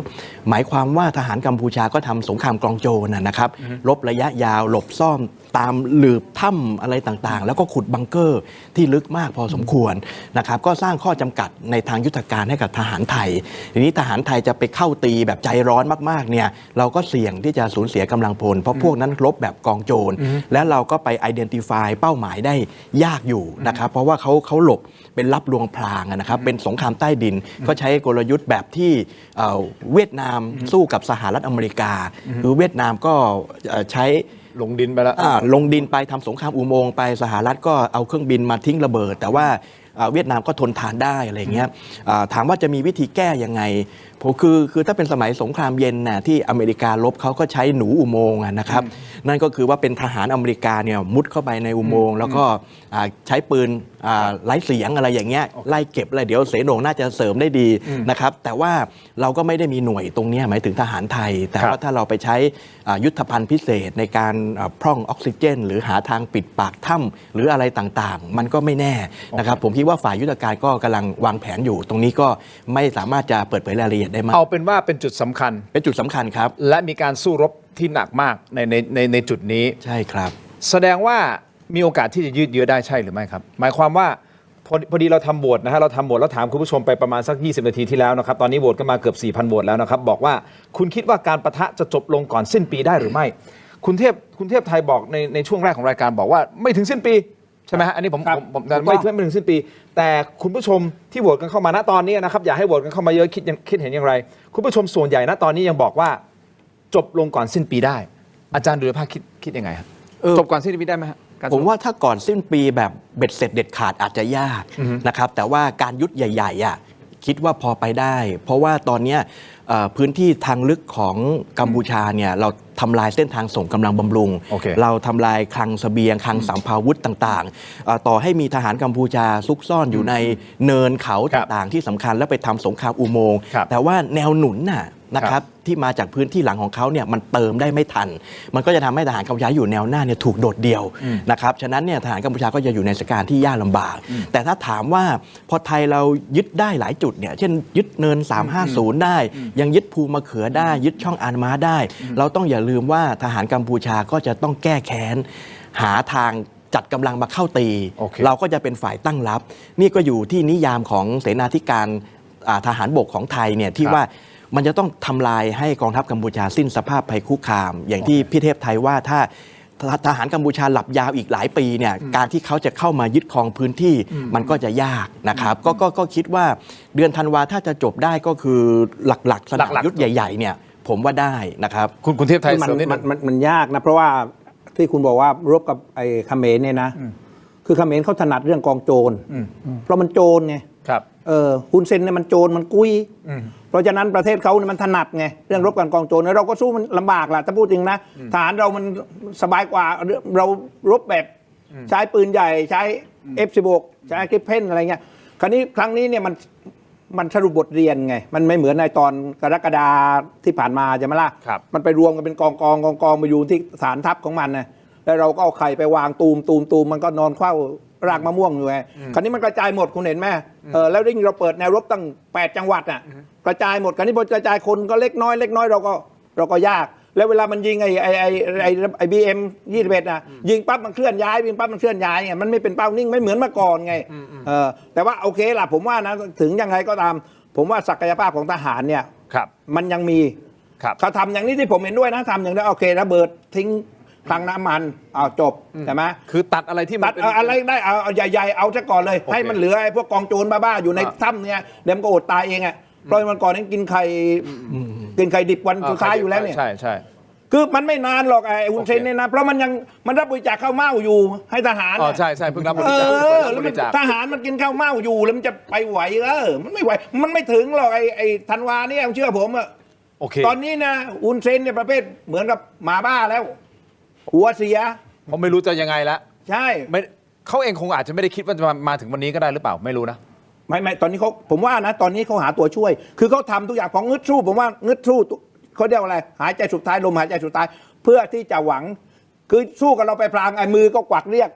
หมายความว่าทหารกัมพูชาก็ทำสงครามกลองโจรนะครับรบระยะยาวหลบซ่อนตามหลืบถ้ำอะไรต่างๆ แล้วก็ขุดบังเกอร์ที่ลึกมากพอสมควรนะครับก็สร้างข้อจำกัดในทางยุทธการให้กับทหารไทยทีนี้ทหารไทยจะไปเข้าตีแบบใจร้อนมากๆเนี่ยเราก็เสี่ยงที่จะสูญเสียกำลังพลเพราะพวกนั้นรบแบบกองโจรแล้วเราก็ไป identify เป้าหมายได้ยากอยู่นะครับเพราะว่าเขาหลบเป็นลับลวงพรางนะครับเป็นสงครามใต้ดินก็ใช้กลยุทธ์แบบที่เวียดนามสู้กับสหรัฐอเมริกาคือเวียดนามก็ใช้ลงดินไปแล้ว ลงดินไปทำสงครามอุโมงค์ไปสหรัฐก็เอาเครื่องบินมาทิ้งระเบิด แต่ว่าเวียดนามก็ทนทานได้อะไรเงี้ยถามว่าจะมีวิธีแก้ยังไงผมคือถ้าเป็นสมัยสงครามเย็นนะที่อเมริการบเขาก็ใช้หนูอุโมงค์นะครับนั่นก็คือว่าเป็นทหารอเมริกาเนี่ยมุดเข้าไปในอุโมงค์แล้วก็ใช้ปืนไร้เสียงอะไรอย่างเงี้ยไล่เก็บอะไรเดี๋ยวเสนงน่าจะเสริมได้ดีนะครับแต่ว่าเราก็ไม่ได้มีหน่วยตรงนี้หมายถึงทหารไทย แต่ว่าถ้าเราไปใช้ยุทธภัณฑ์พิเศษในการพร่องออกซิเจนหรือหาทางปิดปากถ้ำหรืออะไรต่างๆ มันก็ไม่แน่นะครับผมคิดว่าฝ่ายยุทธการก็กำลังวางแผนอยู่ ตรงนี้ก็ไม่สามารถจะเปิดเผยรายละเอียดได้มาก เอาเป็นว่าเป็นจุดสำคัญ เป็นจุดสำคัญครับ และมีการสู้รบที่หนักมากในจุดนี้ ใช่ครับ แสดงว่ามีโอกาสที่จะยืดเยื้อได้ใช่หรือไม่ครับ หมายความว่าพอดีเราทำโหวตนะฮะเราทำโหวตแล้วถามคุณผู้ชมไปประมาณสัก20 นาทีที่แล้วนะครับตอนนี้โหวตกันมาเกือบ 4,000 โหวตแล้วนะครับบอกว่าคุณคิดว่าการปะทะจะจบลงก่อนสิ้นปีได้หรือไม่ คุณเทพไทยบอกในช่วงแรกของรายการบอกว่าไม่ถึงสิ้นปีใช่ไหมฮะอันนี้ผมไม่ถึงสิ้นปี แต่คุณผู้ชมที่โหวตกันเข้ามาณตอนนี้นะครับอยากให้โหวตกันเข้ามาเยอะคิดเห็นอย่างไรคุณผู้ชมส่วนใหญ่ณตอนนี้ยังบอกว่าจบลงก่อนสิ้นปีได้อาจารย์ดุลยภาคคิดยังไงครับจบก่อนสิ้นปีได้ไหมฮะผมว่าถ้าก่อนสิ้นปีแบบเบ็ดเสร็จเด็ดขาดอาจจะยากนะครับแต่ว่าการยุทธใหญ่ๆ คิดว่าพอไปได้ เพราะว่าตอนเนี้ยพื้นที่ทางลึกของกัมพูชาเนี่ยเราทำลายเส้นทางส่งกำลังบำรุง โอเค เราทำลายคลังเสบียงคลังสัมภาวุธต่างๆต่อให้มีทหารกัมพูชาซุกซ่อนอยู่ในเนินเขาต่างๆที่สำคัญแล้วไปทำสงครามอุโมงค์ ครับ แต่ว่าแนวหนุนนะครับที่มาจากพื้นที่หลังของเขาเนี่ยมันเติมได้ไม่ทัน มันก็จะทำให้ทหารกัมพูชาอยู่แนวหน้าเนี่ยถูกโดดเดี่ยวนะครับฉะนั้นเนี่ยทหารกัมพูชาก็จะอยู่ในสถานการณ์ที่ยากลำบาก แต่ถ้าถามว่าพอไทยเรายึดได้หลายจุดเนี่ยเช่นยึดเนิน 350 ได้ ยังยึดภูมะเขือได้ ยึดช่องอานม้าได้ เราต้องอย่าลืมว่าทหารกัมพูชาก็จะต้องแก้แค้นหาทางจัดกำลังมาเข้าตี โอเค เราก็จะเป็นฝ่ายตั้งรับ นี่ก็อยู่ที่นิยามของเสนาธิการทหารบกของไทยเนี่ยที่ว่ามันจะต้องทำลายให้กองทัพกัมพูชาสิ้นสภาพภัยคุกคาม อย่างที่พี่เทพไทยว่าถ้าทหารกัมพูชาหลับยาวอีกหลายปีเนี่ยการที่เขาจะเข้ามายึดครองพื้นที่มันก็จะยากนะครับก็คิดว่าเดือนธันวาถ้าจะจบได้ก็คือหลักๆสนามยุทธใหญ่ๆเนี่ยผมว่าได้นะครับ คุณเทพไทย มัน เสริมนิดนึง มันยากนะเพราะว่าที่คุณบอกว่ารบกับไอ้เขมรเนี่ยนะคือเขมรเขาถนัดเรื่องกองโจรเพราะมันโจรไง ครับ ฮุนเซนเนี่ยมันโจรมันกุ้ยเพราะฉะนั้นประเทศเขาเนี่ยมันถนัดไงเรื่องรบกันกองโจรเราก็สู้มันลำบากแหละถ้าพูดจริงนะทหารเรามันสบายกว่าเรารบแบบใช้ปืนใหญ่ใช้ F16 ใช้กริปเพนอะไรเงี้ยครั้งนี้เนี่ยมันสรุปบทเรียนไงมันไม่เหมือนในตอนกรกฎาที่ผ่านมาใช่ไหมล่ะ ครับ มันไปรวมกันเป็นกองมาอยู่ที่ฐานทัพของมันนะแล้วเราก็เอาไข่ไปวางตูมมันก็นอนเฝ้ารากมะม่วงอยู่ไงคราวนี้มันกระจายหมดคุณเห็นไหมแล้วยิ่งเราเปิดแนวรบตั้ง8จังหวัดอ่ะกระจายหมดคราวนี้พอกระจายคนก็เล็กน้อยเราก็ยากแล้วเวลามันยิงไอ้BM 21ยิงปั๊บมันเคลื่อนย้ายยิงปั๊บมันเคลื่อนย้ายไงมันไม่เป็นเป้านิ่งไม่เหมือนเมื่อก่อนไงแต่ว่าโอเคล่ะผมว่านะถึงยังไงก็ตามผมว่าศักยภาพของทหารเนี่ย ครับ มันยังมี ครับ เขาทำอย่างนี้ที่ผมเห็นด้วยนะทำอย่างนี้โอเคระเบิดทิ้งคลังน้ำมันเอาจบใช่ไหม คือตัดอะไรที่มั ตั น ด เป็น อะไรได้เอาใหญ่ๆเอาซะก่อนเลย โอเค ให้มันเหลือไอ้พวกกองโจรบ้าๆอยู่ใน ครับ ถ้ำเนี่ยเดี๋ยวมันก็อดตายเองอ่ะเพราะมันก่อนนั้นกินไข่ดิบวันสุดท้ายอยู่แล้วเนี่ย ใช่ คือมันไม่นานหรอกไอ้ฮุนเซนเนี่ยนะเพราะมันรับบริจาคข้าวเม่าอยู่ให้ทหาร อ๋อ น่ะ ใช่เพิ่งรับบริ เอ จาค อ รั แล้ บ ว บ มัน ริจาค ทหารมันกินข้าวเม่าอยู่แล้วมันจะไปไหวมันไม่ไหวมันไม่ถึงหรอกไอ้ธันวาเนี่ยเชื่อผมอะ โอเค ตอนนี้นะฮุนเซนเนี่ยประเภทเหมือนกับหมาบ้าแล้ว หัวเสีย ผมไม่รู้จะยังไงแล้ว ใช่ ไม่เขาเองคงอาจจะไม่ได้คิดว่าจะมาถึงวันนี้ก็ได้หรือเปล่าไม่รู้นะ ไม่ตอนนี้ผมว่านะตอนนี้เขาหาตัวช่วย คือเขาทำทุกอย่างของงึดสู้ผมว่างึดสู้เขาเรียกว่าอะไรหายใจสุดท้ายลมหายใจสุดท้าย เพื่อที่จะหวังคือสู้กับเราไปพลางไอ้มือก็กวักเรียก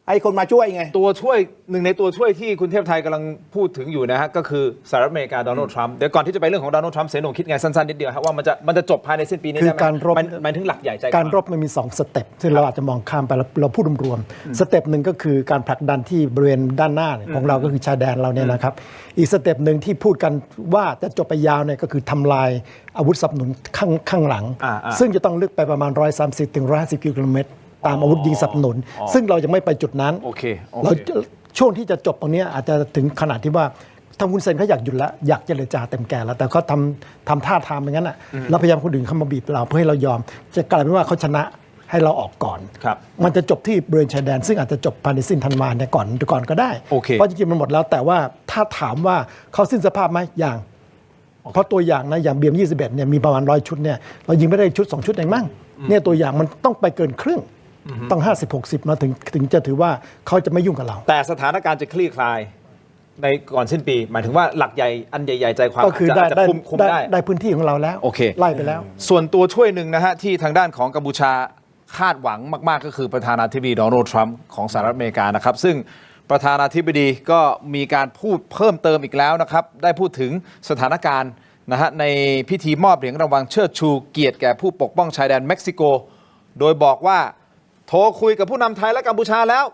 ให้คนมาช่วยไง ตัวช่วยหนึ่งในตัวช่วยที่คุณเทพไทยกำลังพูดถึงอยู่นะฮะก็คือสหรัฐอเมริกาโดนัลด์ทรัมป์เดี๋ยวก่อนที่จะไปเรื่องของโดนัลด์ทรัมป์เสนงคิดไงสั้นๆนิดเดียวครับว่ามันจะจบภายในสิ้นปีนี้ คือ ได้ไหม การรบ หมายถึงหลักใหญ่ใจความ การรบมันมี2สเต็ปซึ่งเราอาจจะมองข้ามไปเราพูดรวมๆสเต็ปหนึ่งก็คือการผลักดันที่บริเวณด้านหน้าเนี่ยของเราก็คือชายแดนเราเนี่ยนะครับอีกสเต็ปหนึ่งที่พูดกันว่าจะจบไปยาวเนี่ยก็คือทำลายอาวุธสนับสนุนข้างหลัง ซึ่งจะต้องลึกไปประมาณ130ถึง150กิโลเมตรตามอาวุธยิงสนับสนุน ซึ่งเรายังไม่ไปจุดนั้น โอเค เราช่วงที่จะจบตรงนี้อาจจะถึงขนาดที่ว่าทางคุณเซนเขาอยากหยุดแล้วอยากเจรจาเต็มแก่แล้วแต่เขาทำท่าทางอย่างนั้นอ่ะแล้วพยายามคนอื่นเข้ามาบีบเราเพื่อให้เรายอม จะกลายเป็นว่าเขาชนะให้เราออกก่อน ครับ มันจะจบที่บริเวณชายแดน ซึ่งอาจจะจบภายในสิ้นธันวาเนี่ยก่อนก็ได้ โอเค เพราะจริงๆมันหมดแล้วแต่ว่าถ้าถามว่าเขาสิ้นสภาพไหมอย่างเพราะตัวอย่างนะอย่างเบียม21เนี่ยมีประมาณ100 ชุดเนี่ยเรายิงไม่ได้ชุด2 ชุดเองมั้งเนี่ยตัวอย่างมันต้องไปเกินครึ่งต้อง50-60มาถึงจะถือว่าเขาจะไม่ยุ่งกับเรา แต่สถานการณ์จะคลี่คลายในก่อนสิ้นปี หมายถึงว่าหลักใหญ่อันใหญ่ๆใจความ ก็คือ อาจจะคุมได้ ได้พื้นที่ของเราแล้ว โอเค ไล่ไปแล้ว ส่วนตัวช่วยหนึ่งนะฮะที่ทางด้านของกัมพูชาคาดหวังมากๆก็คือประธานาธิบดีโดนัลด์ทรัมป์ของสหรัฐอเมริกานะครับซึ่งประธานาธิบดีก็มีการพูดเพิ่มเติมอีกแล้วนะครับได้พูดถึงสถานการณ์นะฮะในพิธีมอบเหรียญรางวัลเชิดชูเกียรติแก่ผู้ปกป้องชายแดนเม็กซิโกโดยบอกว่าโทรคุยกับผู้นำไทยและกัมพูชาแล้ว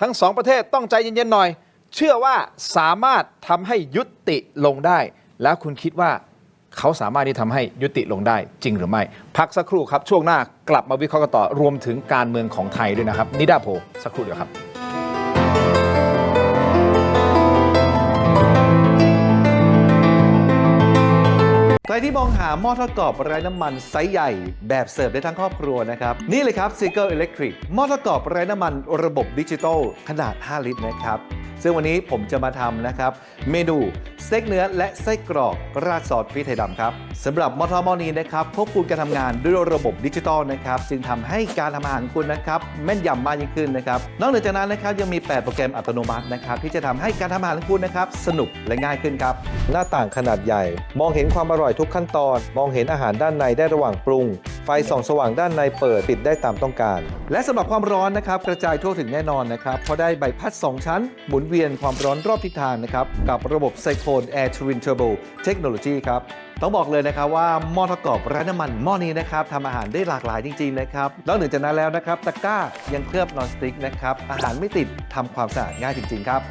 ทั้งสองประเทศต้องใจเย็นๆหน่อยเชื่อว่าสามารถทำให้ยุติลงได้ แล้วคุณคิดว่าเขาสามารถที่ทำให้ยุติลงได้จริงหรือไม่พักสักครู่ครับช่วงหน้ากลับมาวิเคราะห์กันต่อรวมถึงการเมืองของไทยด้วยนะครับนิดาโพลสักครู่เดียวครับ ใครที่มองหาหม้อทอดกรอบไร้น้ำมันไซส์ใหญ่แบบเสิร์ฟได้ทั้งครอบครัวนะครับนี่เลยครับ Seagull Electric หม้อทอดกรอบไร้น้ำมันระบบดิจิตอลขนาด 5 ลิตรนะครับซึ่งวันนี้ผมจะมาทำนะครับเมนูสเต็กเนื้อและไส้กรอกราดซอสพริกไทยดำครับสำหรับหม้อทอดหม้อนี้นะครับควบคุมการทำงานด้วยระบบดิจิตอลนะครับจึงทำให้การทำอาหารของคุณนะครับแม่นยำมากยิ่งขึ้นนะครับนอกจากนั้นนะครับยังมี8โปรแกรมอัตโนมัตินะครับที่จะทำให้การทำอาหารของคุณนะครับสนุกและง่ายขึ้นครับหน้าต่างขนาดใหญ่มองเห็นความอร่อยทุกขั้นตอนมองเห็นอาหารด้านในได้ระหว่างปรุงไฟส่องสว่างด้านในเปิดปิดได้ตามต้องการและสำหรับความร้อนนะครับกระจายทั่วถึงแน่นอนนะครับเพราะได้ใบพัด2ชั้นหมุนเวียนความร้อนรอบทิศทางนะครับกับระบบ Cyclone Air Twin Turbo Technology ครับต้องบอกเลยนะครับว่าหม้อทอดกรอบไร้น้ำมันหม้อนี้นะครับทำอาหารได้หลากหลายจริงๆนะครับนอกจากนั้นแล้วนะครับตะกร้ายังเคลือบนอนสติ๊กนะครับอาหารไม่ติดทำความสะอาดง่ายจริงๆครับ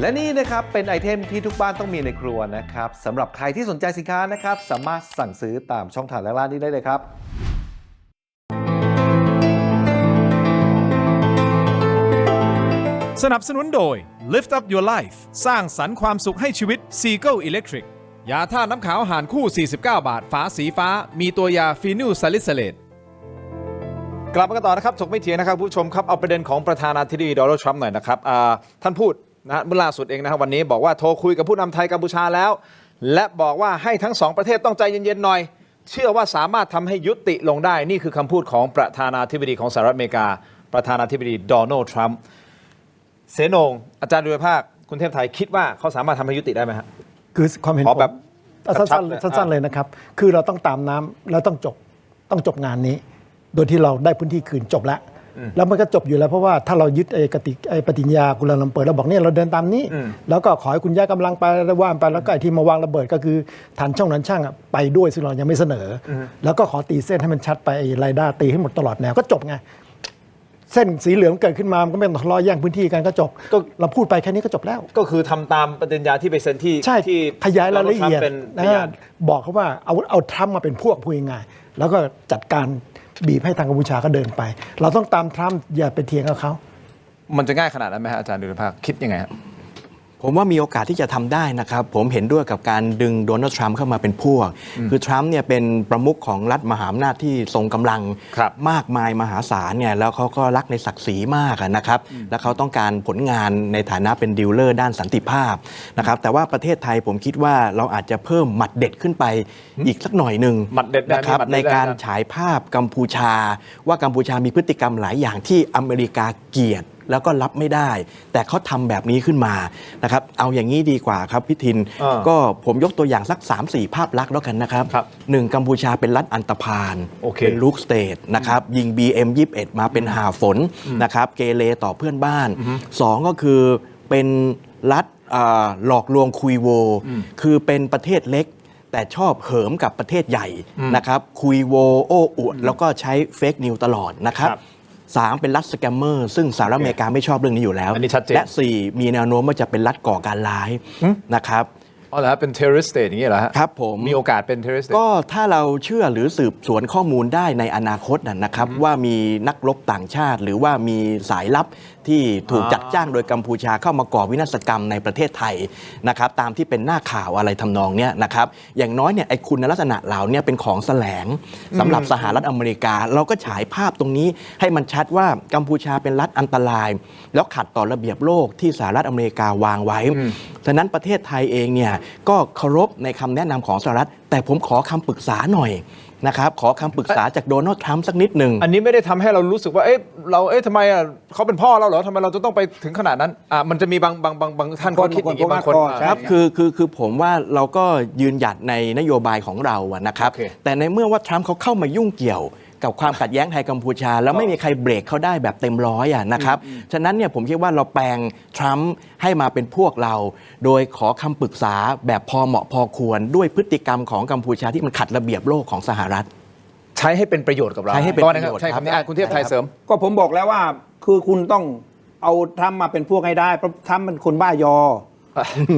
และนี่นะครับเป็นไอเทมที่ทุกบ้านต้องมีในครัวนะครับสำหรับใครที่สนใจสินค้านะครับสามารถสั่งซื้อตามช่องทางด้านล่างนี้ได้เลยครับ สนับสนุนโดย Lift Up Your Life สร้างสรรค์ความสุขให้ชีวิต Seagull Electric ยาท่าน้ำขาวหารคู่ 49 บาทฝาสีฟ้ามีตัวยาฟีนิลซาลิซิเลตกลับมากันต่อนะครับถกไม่เถียงนะครับผู้ชมครับเอาประเด็นของประธานาธิบดีโดนัลด์ทรัมป์หน่อยนะครับท่านพูดนะฮะเมื่อล่าสุดเองนะครับวันนี้บอกว่าโทรคุยกับผู้นำไทยกัมพูชาแล้วและบอกว่าให้ทั้งสองประเทศต้องใจเย็นๆหน่อยเชื่อว่าสามารถทำให้ยุติลงได้นี่คือคำพูดของประธานาธิบดีของสหรัฐอเมริกาประธานาธิบดีโดนัลด์ทรัมป์เสนงอาจารย์ดุลภาคคุณเทพไทยคิดว่าเขาสามารถทำให้ยุติได้ไหมฮะ คือความเห็น ขอแบบ สั้นๆเลยนะครับคือเราต้องตามน้ำแล้วต้องจบงานนี้ โดยที่เราได้พื้นที่คืนจบแล้วแล้วมันก็จบอยู่แล้วเพราะว่าถ้าเรายึดปฏิญญากุลาลัมเปอร์เราบอกเนี่ยเราเดินตามนี้แล้วก็ขอให้คุณย้ายกำลังไปแล้วว่านไปแล้วก็ไอ้ที่มาวางระเบิดก็คือฐานช่องนั้นช่างไปด้วยซึ่งเรายังไม่เสนอแล้วก็ขอตีเส้นให้มันชัดไปไอ้ไรด้าตีให้หมดตลอดแนวก็จบไงเส้นสีเหลืองเกิดขึ้นมามันก็ไม่ต้องทะเลาะแย่งพื้นที่กันก็จบก็เราพูดไปแค่นี้ก็จบแล้ว ก็คือทำตามปฏิญญาที่ไปเซ็นที่ ใช่ ที่ ขยายรายละเอียด เป็นพยาน บอกเขาว่าเอาทรัมป์มาเป็นพวกพูดง่ายๆแล้วก็จัดการบีบให้ทางกัมพูชาก็เดินไปเราต้องตามทรัมป์อย่าไปเถียงกับเขา มันจะง่ายขนาดนั้นไหมฮะอาจารย์ดุลภาคคิดยังไงฮะ ผมว่ามีโอกาสที่จะทำได้นะครับผมเห็นด้วยกับการดึงโดนัลด์ทรัมป์เข้ามาเป็นพวกคือทรัมป์เนี่ยเป็นประมุขของรัฐมหาอำนาจที่ทรงกำลังมากมายมหาศาลเนี่ยแล้วเขาก็รักในศักดิ์ศรีมากนะครับแล้วเขาต้องการผลงานในฐานะเป็นดีลเลอร์ด้านสันติภาพนะครับแต่ว่าประเทศไทยผมคิดว่าเราอาจจะเพิ่มหมัดเด็ดขึ้นไปอีกสักหน่อยหนึ่ง หมัดเด็ด นะครับในการฉายภาพกัมพูชาว่ากัมพูชามีพฤติกรรมหลายอย่างที่อเมริกาเกลียดแล้วก็รับไม่ได้ แต่เขาทำแบบนี้ขึ้นมานะครับเอาอย่างนี้ดีกว่าครับพี่ทินก็ผมยกตัวอย่างสัก 3-4 ภาพลักษณ์แล้วกันนะครับหนึ่งกัมพูชาเป็นรัฐอันตพาลเป็นลูกสเตทนะครับยิง BM-21 มาเป็นหาฝนนะครับเกเรต่อเพื่อนบ้าน2ก็คือเป็นรัฐหลอกลวงคุยโวคือเป็นประเทศเล็กแต่ชอบเหิมกับประเทศใหญ่นะครับคุยโวโอ้อวดแล้วก็ใช้เฟกนิวตลอดนะครับ3เป็นรัฐสแกมเมอร์ซึ่งสหรัฐอเมริกาไม่ชอบเรื่องนี้อยู่แล้วและ4มีแนวโน้มว่าจะเป็นรัฐก่อการร้ายนะครับอ๋อเหรอเป็น terrorist state อย่างนี้เหรอฮะครับผมมีโอกาสเป็น terrorist state ก็ถ้าเราเชื่อหรือสืบสวนข้อมูลได้ในอนาคตนะครับว่ามีนักรบต่างชาติหรือว่ามีสายลับที่ถูกจัดจ้างโดยกัมพูชาเข้ามาก่อวินาศกรรมในประเทศไทยนะครับตามที่เป็นหน้าข่าวอะไรทำนองเนี้ยนะครับอย่างน้อยเนี่ยไอ้คุณลักษณะเหล่านี้เป็นของแสลงสำหรับสหรัฐอเมริกาเราก็ฉายภาพตรงนี้ให้มันชัดว่ากัมพูชาเป็นรัฐอันตรายแล้วขัดต่อระเบียบโลกที่สหรัฐอเมริกาวางไว้ฉะนั้นประเทศไทยเองเนี่ยก็เคารพในคำแนะนำของสหรัฐแต่ผมขอคำปรึกษาหน่อยนะครับขอคำปรึกษาจากโดนัลด์ทรัมป์สักนิดหนึ่งอันนี้ไม่ได้ทำให้เรารู้สึกว่าทำไมเขาเป็นพ่อเราเหรอทำไมเราจะต้องไปถึงขนาดนั้นมันจะมีบางท่านก็คิดอย่างนี้บางคนครับคือผมว่าเราก็ยืนหยัดในนโยบายของเราอะนะครับแต่ในเมื่อว่าทรัมป์เขาเข้ามายุ่งเกี่ยวกับความขัดแย้งไทยกัมพูชาแล้วไม่มีใครเบรกเขาได้แบบเต็มร้อยอะนะครับฉะนั้นเนี่ยผมคิดว่าเราแปลงทรัมป์ให้มาเป็นพวกเราโดยขอคำปรึกษาแบบพอเหมาะพอควรด้วยพฤติกรรมของกัมพูชาที่มันขัดระเบียบโลกของสหรัฐใช้ให้เป็นประโยชน์กับเราใช้ให้เป็นประโยชน์ใช่คำนี้คุณเทพไทยเสริมก็ผมบอกแล้วว่าคือคุณต้องเอาทรัมป์มาเป็นพวกให้ได้เพราะทรัมป์เป็นคนบ้ายอ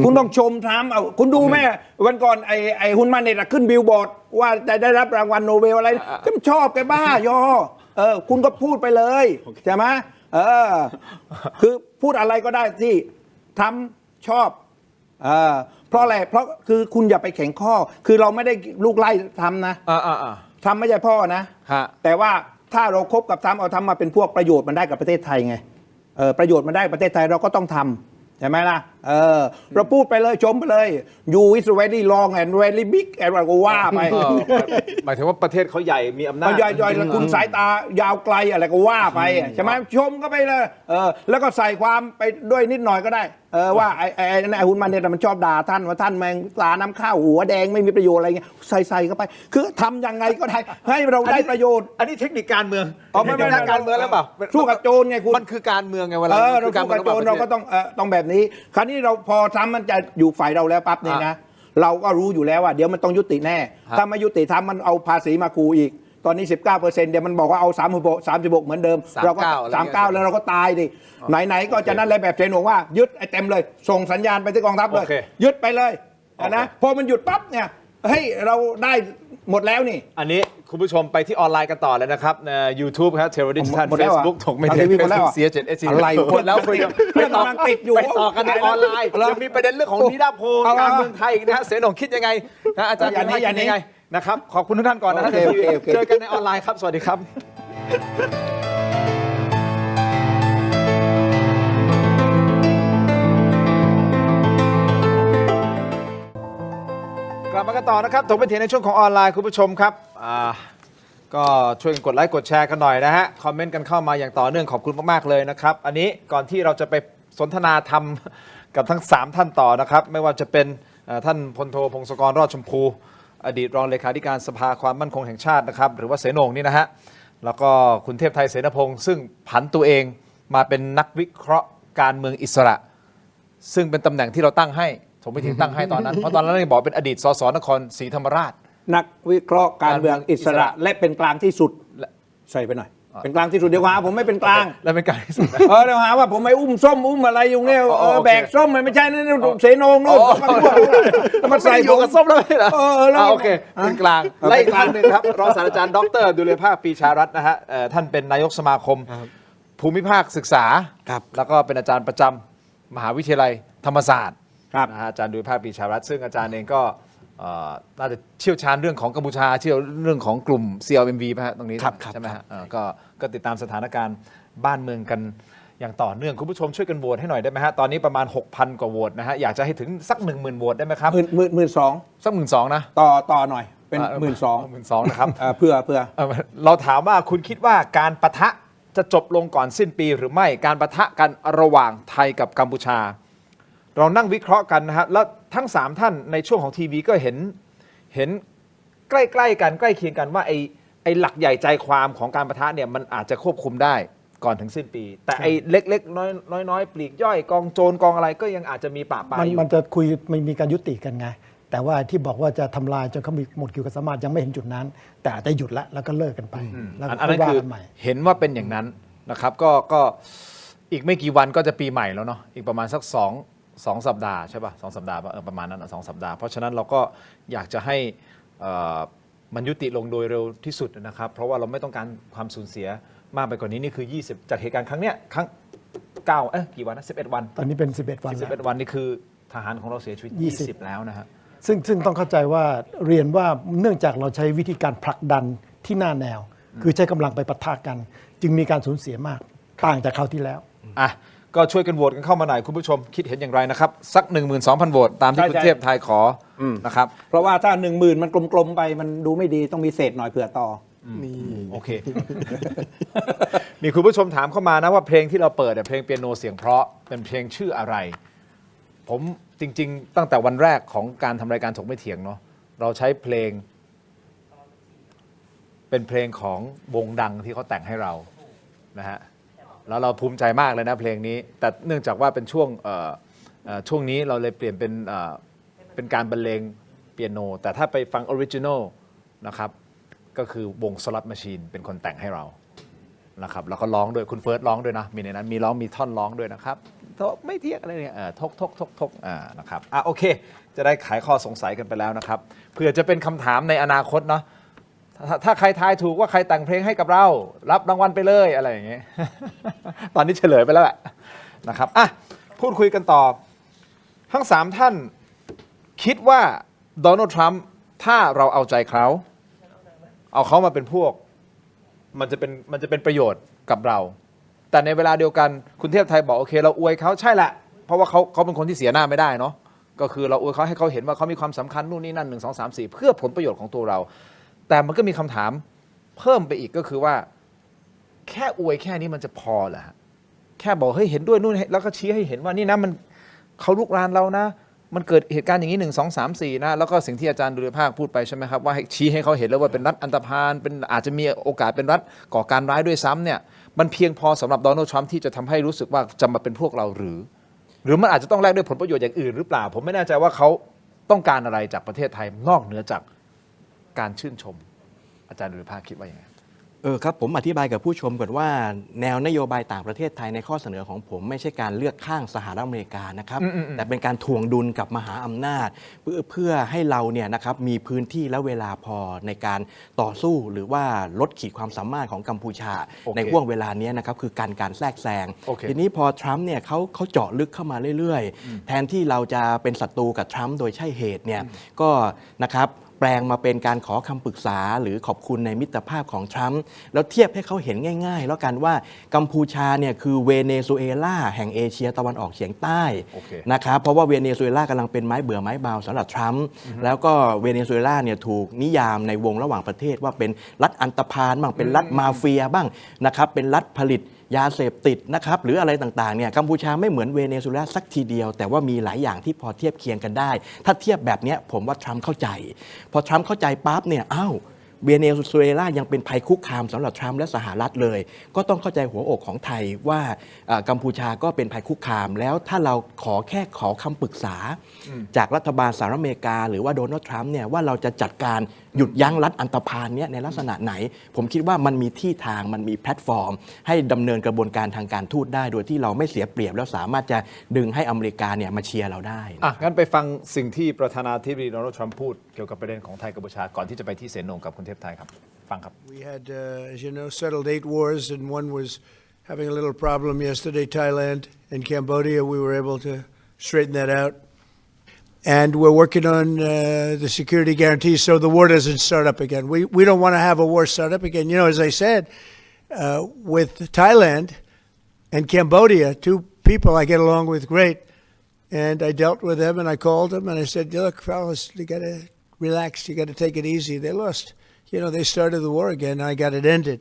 คุณต้องชมทรัมป์เอาคุณดูแม่วันก่อนไอ้ฮุนมาเน็ตขึ้นบิลบอร์ดว่าจะได้รับรางวัลโนเบลอะไรก็ชอบแกบ้ายอคุณก็พูดไปเลยใช่ไหมคือพูดอะไรก็ได้ที่ทรัมป์ชอบ เพราะอะไรเพราะคือคุณอย่าไปแข่งข้อ คือเราไม่ได้ลูกไล่ทำนะทำไม่ใช่พ่อนะแต่ว่าถ้าเราคบกับทำเอาทำมาเป็นพวกประโยชน์มันได้กับประเทศไทยไงประโยชน์มันได้ประเทศไทยเราก็ต้องทำใช่ไหมล่ะเราพูดไปเลยชมไปเลย you is very long and very big อะไรก็ว่าไป หมายถึงว่าประเทศเขาใหญ่มีอำนาจ มันย่อยๆคุณสายตายาวไกลอะไรก็ว่าไปใช่ไหมชมก็ไปเลยแล้วก็ใส่ความไปด้วยนิดหน่อยก็ได้ว่าไอ้หุ่นมันเนี่ยมันชอบด่าท่านว่าท่านแมงตาน้ำข้าวหัวแดงไม่มีประโยชน์อะไรเงี้ยใส่เข้าไปคือทำยังไงก็ได้ให้เราได้ประโยชน์ อันนี้เทคนิคการเมือง ไม่ การเมืองแล้วเปล่า สู้กับโจรไงคุณมันคือการเมืองไงเวลา เราสู้กับโจรเราก็ต้องแบบนี้คราวนี้เราพอทำมันจะอยู่ฝ่ายเราแล้วปั๊บเนี่ยนะเราก็รู้อยู่แล้วว่าเดี๋ยวมันต้องยุติแน่ถ้าไม่ยุติทำมันเอาภาษีมาคูอีกตอนนี้ 19%เดี๋ยวมันบอกว่าเอา36เหมือนเดิมเราก็39แล้วเราก็ตายดิไหนๆก็จะนั่นเลยแบบเจนบอกว่ายึดไอ้เต็มเลยส่งสัญญาณไปที่กองทัพเลยยึดไปเลยนะพอมันหยุดปั๊บเนี่ยเฮ้ยเราได้หมดแล้วนี่อันนี้คุณผู้ชมไปที่ออนไลน์กันต่อเลยนะครับใน YouTube ครับเทเลวิชั่น เฟซ บุ๊กถกไม่ได้ Facebook เสีย7 อะไร หมดแล้วคุยกัน เรื่องกำลังติดอยู่ ไปต่อกันในออนไลน์ยังมีประเด็นเรื่องของนิดาโพลการเมืองไทยอีกนะฮะเสนงคิดยังไงนะอาจารย์คิดยังไงนะครับขอบคุณทุกท่านก่อนนะฮะเจอกันในออนไลน์ครับสวัสดีครับกลับมากันต่อนะครับถกเป็นเถียงในช่วงของออนไลน์คุณผู้ชมครับก็ช่วยกันกดไลค์กดแชร์กันหน่อยนะฮะคอมเมนต์กันเข้ามาอย่างต่อเนื่องขอบคุณมากๆเลยนะครับอันนี้ก่อนที่เราจะไปสนทนาธรรมกับทั้ง3ท่านต่อนะครับไม่ว่าจะเป็นท่านพลโทพงศกรรอดชมพูอดีตรองเลขาธิการสภาความมั่นคงแห่งชาตินะครับหรือว่าเสนงนี่นะฮะแล้วก็คุณเทพไทยเสนพงศ์ซึ่งผันตัวเองมาเป็นนักวิเคราะห์การเมืองอิสระซึ่งเป็นตำแหน่งที่เราตั้งให้ผมไม่ถึงตั้งให้ตอนนั้น เพราะตอนนั้นเราบอกเป็นอดีตสสนครศรีธรรมราชนักวิเคราะห์การเมืองอิสระและเป็นกลางที่สุดใส่ไปหน่อยเป็นกลางที่สุดเดี๋ยวหาผมไม่เป็นกลางและเป็นกลางที่สุดเดี๋ยวหาว่าผมไม่อุ้มส้มอุ้มอะไรอยู่เนี่ยแบกส้มมันไม่ใช่นั่นเสนงนู่นมันใส่อยู่กับส้มแล้วไม่เหรอโอเคเป็นกลางไล่อีกท่านหนึ่งครับรองศาสตราจารย์ดร.ดุลยภาคปีชารัตน์นะฮะท่านเป็นนายกสมาคมภูมิภาคศึกษาแล้วก็เป็นอาจารย์ประจำมหาวิทยาลัยธรรมศาสตร์อาจารย์ดุลยภาคปีชารัตน์ซึ่งอาจารย์เองก็น่าจะเชี่ยวชาญเรื่องของกัมพูชาเชี่ยวเรื่องของกลุ่ม CLMV ป่ะฮะตรงนี้ใช่ไหมฮะก็ติดตามสถานการณ์บ้านเมืองกันอย่างต่อเนื่องคุณผู้ชมช่วยกันโหวตให้หน่อยได้ไหมฮะตอนนี้ประมาณ 6,000 กว่าโหวตนะฮะอยากจะให้ถึงสัก 10,000 โหวตได้ไหมครับ12,000สัก 12,000 นะต่อหน่อยเป็น 12,000 นะครับเพื่อเราถามว่าคุณคิดว่าการปะทะจะจบลงก่อนสิ้นปีหรือไม่การปะทะกันระหว่างไทยกับกัมพูชาเรานั่งวิเคราะห์กันนะฮะแล้วทั้ง3ท่านในช่วงของทีวีก็เห็นใกล้ๆกันใกล้เคียงกันว่าไอ้หลักใหญ่ใจความของการปะทะเนี่ยมันอาจจะควบคุมได้ก่อนถึงสิ้นปีแต่ไอ้เล็กๆน้อยๆปลีกย่อยกองโจรกองอะไรก็ยังอาจจะมีปะปายอยู่มันจะคุยไม่มีการยุติกันไงแต่ว่าที่บอกว่าจะทำลายจนเขามีหมดกิจการสามารถยังไม่เห็นจุดนั้นแต่อาจจะหยุดแล้วก็เลิกกันไปแล้วก็ว่ากันใหม่เห็นว่าเป็นอย่างนั้นนะครับก็อีกไม่กี่วันก็จะปีใหม่แล้วเนาะอีกประมาณสัก2 สัปดาห์ใช่ป่ะ2 สัปดาห์ประมาณนั้น2 สัปดาห์เพราะฉะนั้นเราก็อยากจะให้มันยุติลงโดยเร็วที่สุดนะครับเพราะว่าเราไม่ต้องการความสูญเสียมากไปกว่านี้นี่คือ20จากเหตุการณ์ครั้งเนี้ยครั้ง9กี่วันนะ11 วันตอนนี้เป็น11 วัน11 วันนี่คือทหารของเราเสียชีวิต20แล้วนะฮะซึ่งต้องเข้าใจว่าเรียนว่าเนื่องจากเราใช้วิธีการผลักดันที่หน้าแนวคือใช้กำลังไปปะทะกันจึงมีการสูญเสียมากต่างจากคราวที่แล้วก็ช่วยกันโหวตกันเข้ามาหน่อยคุณผู้ชมคิดเห็นอย่างไรนะครับสัก 12,000 โหวตตามที่คุณเทพไทยขอนะครับเพราะว่าถ้า 10,000 มันกลมๆไปมันดูไม่ดีต้องมีเศษหน่อยเผื่อต่อนี่โอเค มีคุณผู้ชมถามเข้ามานะว่าเพลงที่เราเปิดเพลงเปียโนเสียงเพราะเป็นเพลงชื่ออะไรผมจริงๆตั้งแต่วันแรกของการทำรายการถกไม่เถียงเนาะเราใช้เพลงเป็นเพลงของวงดังที่เขาแต่งให้เรานะฮะแล้วเราภูมิใจมากเลยนะเพลงนี้แต่เนื่องจากว่าเป็นช่วงนี้เราเลยเปลี่ยนเป็นการบรรเลงเปียโนแต่ถ้าไปฟังออริจินอลนะครับก็คือวง Slot Machine เป็นคนแต่งให้เรานะครับแล้วก็ร้องด้วยคุณเฟิร์สร้องด้วยนะมีในนั้นมีท่อนร้องด้วยนะครับไม่เทียกอะไรเนี่ยทกนะครับโอเคจะได้ขายข้อสงสัยกันไปแล้วนะครับเผื่อจะเป็นคำถามในอนาคตเนาะถ้าใครทายถูกว่าใครแต่งเพลงให้กับเรารับรางวัลไปเลยอะไรอย่างเงี้ย ตอนนี้เฉลยไปแล้วแหละนะครับพูดคุยกันต่อ ทั้ง 3 ท่านคิดว่าโดนัลด์ทรัมป์ถ้าเราเอาใจเขาเอาเขามาเป็นพวกมันจะเป็นประโยชน์กับเรา แต่ในเวลาเดียวกันคุณเทพไทยบอกโอเคเราอวยเขาใช่แหละเพราะว่าเขาเป็นคนที่เสียหน้าไม่ได้เนาะก็คือเราอวยเขาให้เขาเห็นว่าเขามีความสำคัญนู่นนี่นั่น1 2 3 4เพื่อผลประโยชน์ของตัวเรา แต่มันก็มีคำถามเพิ่มไปอีกก็คือว่าแค่อวยแค่นี้มันจะพอเหรอฮะแค่บอกเฮ้ยเห็นด้วยนู่นแล้วก็ชี้ให้เห็นว่านี่นะมันเขาลุกรานเรานะมันเกิดเหตุการณ์อย่างนี้1 2 3 4นะแล้วก็สิ่งที่อาจารย์ดุลยภาคพูดไปใช่ไหมครับว่าให้ชี้ให้เขาเห็นแล้วว่าเป็นรัฐอันธพาลเป็นอาจจะมีโอกาสเป็นรัฐก่อการร้ายด้วยซ้ำเนี่ยมันเพียงพอสำหรับโดนัลด์ทรัมป์ที่จะทำให้รู้สึกว่าจะมาเป็นพวกเราหรือมันอาจจะต้องแลกด้วยผลประโยชน์อย่างอื่นหรือเปล่าผมไม่แน่ใจว่าเขาต้องการอะไรจากประเทศไทยนอกเหนือจากการชื่นชมอาจารย์ดุลยภาคคิดว่าอย่างไรครับผมอธิบายกับผู้ชมก่อนว่าแนวนโยบายต่างประเทศไทยในข้อเสนอของผมไม่ใช่การเลือกข้างสหรัฐอเมริกานะครับแต่เป็นการถ่วงดุลกับมหาอำนาจเพื่อให้เราเนี่ยนะครับมีพื้นที่และเวลาพอในการต่อสู้หรือว่าลดขีดความสามารถของกัมพูชาในห่วงเวลานี้นะครับคือการแทรกแซงทีนี้พอทรัมป์เนี่ยเขาเจาะลึกเข้ามาเรื่อยๆแทนที่เราจะเป็นศัตรูกับทรัมป์โดยใช่เหตุเนี่ยก็นะครับแปลงมาเป็นการขอคำปรึกษาหรือขอบคุณในมิตรภาพของทรัมป์แล้วเทียบให้เขาเห็นง่ายๆแล้วกันว่ากัมพูชาเนี่ยคือเวเนซุเอลาแห่งเอเชียตะวันออกเฉียงใต้นะครับเพราะว่าเวเนซุเอลากำลังเป็นไม้เบื่อไม้เบาสำหรับทรัมป์แล้วก็เวเนซุเอลาเนี่ยถูกนิยามในวงระหว่างประเทศว่าเป็นรัฐอันธพาลบ้างเป็นรัฐมาเฟียบ้างนะครับเป็นรัฐผลิตยาเสพติดนะครับหรืออะไรต่างๆเนี่ยกัมพูชาไม่เหมือนเวเนซุเอลาสักทีเดียวแต่ว่ามีหลายอย่างที่พอเทียบเคียงกันได้ถ้าเทียบแบบนี้ผมว่าทรัมป์เข้าใจพอทรัมป์เข้าใจปั๊บเนี่ยเวเนซุเอลายังเป็นภัยคุกคามสำหรับทรัมป์และสหรัฐเลยก็ต้องเข้าใจหัวอกของไทยว่ากัมพูชาก็เป็นภัยคุกคามแล้วถ้าเราขอคำปรึกษาจากรัฐบาลสหรัฐอเมริกาหรือว่าโดนัลด์ทรัมป์เนี่ยว่าเราจะจัดการหยุดยั้งรัฐอันธพาลเนี่ยในลักษณะไหนผมคิดว่ามันมีที่ทางมันมีแพลตฟอร์มให้ดำเนินกระบวนการทางการทูตได้โดยที่เราไม่เสียเปรียบแล้วสามารถจะดึงให้อเมริกาเนี่ยมาเชียร์เราได้งั้นไปฟังสิ่งที่ประธานาธิบดีโดนัลด์ทรัมป์พูดเกี่ยวกับประเด็นของไทยกัมพูชาก่อนที่จะไปที่เสนงกับคุณเทพไทยครับฟังครับ We had, as you know, settled 8 wars, and one was having a little problem yesterday. Thailand and Cambodia, we were able to straighten that out, and we're working on the security guarantees so the war doesn't start up again. We don't want to have a war start up again. You know, as I said, with Thailand and Cambodia, two people I get along with great, and I dealt with them, and I called them, and I said, "Look, fellas, you got to relax. You got to take it easy. They lost.You know, they started the war again. I got it ended.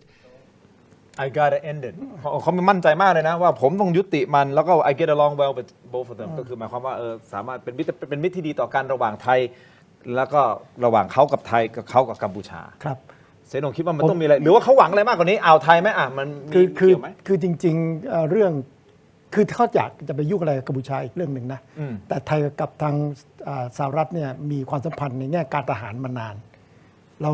I got it ended. เขามั่นใจมากเลยนะว่าผมต้องยุติมันแล้วก็ I get along well with both of them ก็คือหมายความว่าสามารถเป็นมิตรที่ดีต่อกันระหว่างไทยแล้วก็ระหว่างเขากับไทยกับเขากับกัมพูชาครับเสนงคิดว่ามันต้องมีอะไรหรือว่าเขาหวังอะไรมากกว่านี้อ่าวไทยไหมมันมีเกี่ยวไหมคือจริงๆเรื่องคือเขาอยากจะไปยุ่งอะไรกับกัมพูชาอีกเรื่องหนึ่งนะแต่ไทยกับทางสหรัฐเนี่ยมีความสัมพันธ์ในแง่การทหารมานานเรา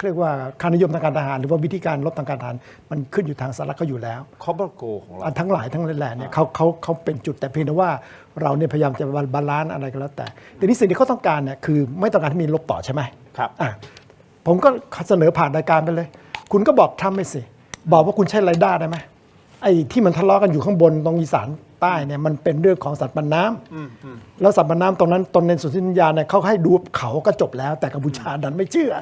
เรียกว่าค่านิยมทางการทหารหรือว่าวิธีการรบทางการทหารมันขึ้นอยู่ทางสหรัฐเขาอยู่แล้วคอปเปอร์โกของเราทั้งหลายทั้งแหล่เนี่ยเขาเป็นจุดแต่เพียงแต่ว่าเราเนี่ยพยายามจะบาลานซ์อะไรก็แล้วแต่ทีนี้สิ่งที่เขาต้องการเนี่ยคือไม่ต้องการให้มีรบต่อใช่ไหมครับผมก็เสนอผ่านรายการไปเลยคุณก็บอกทำไปสิบอกว่าคุณใช้ไรด้าได้ไหมไอ้ที่มันทะเลาะกันอยู่ข้างบนตรงอีสานใต้เนี่ยมันเป็นเรื่องของสัตว์ปันน้ำแล้วสัตว์ปันน้ำตรงนั้นตนในสนธิสัญญาเนี่ยเขาให้ดูเขาก็จบแล้วแต่กัมพูชาดันไม่เชื่อ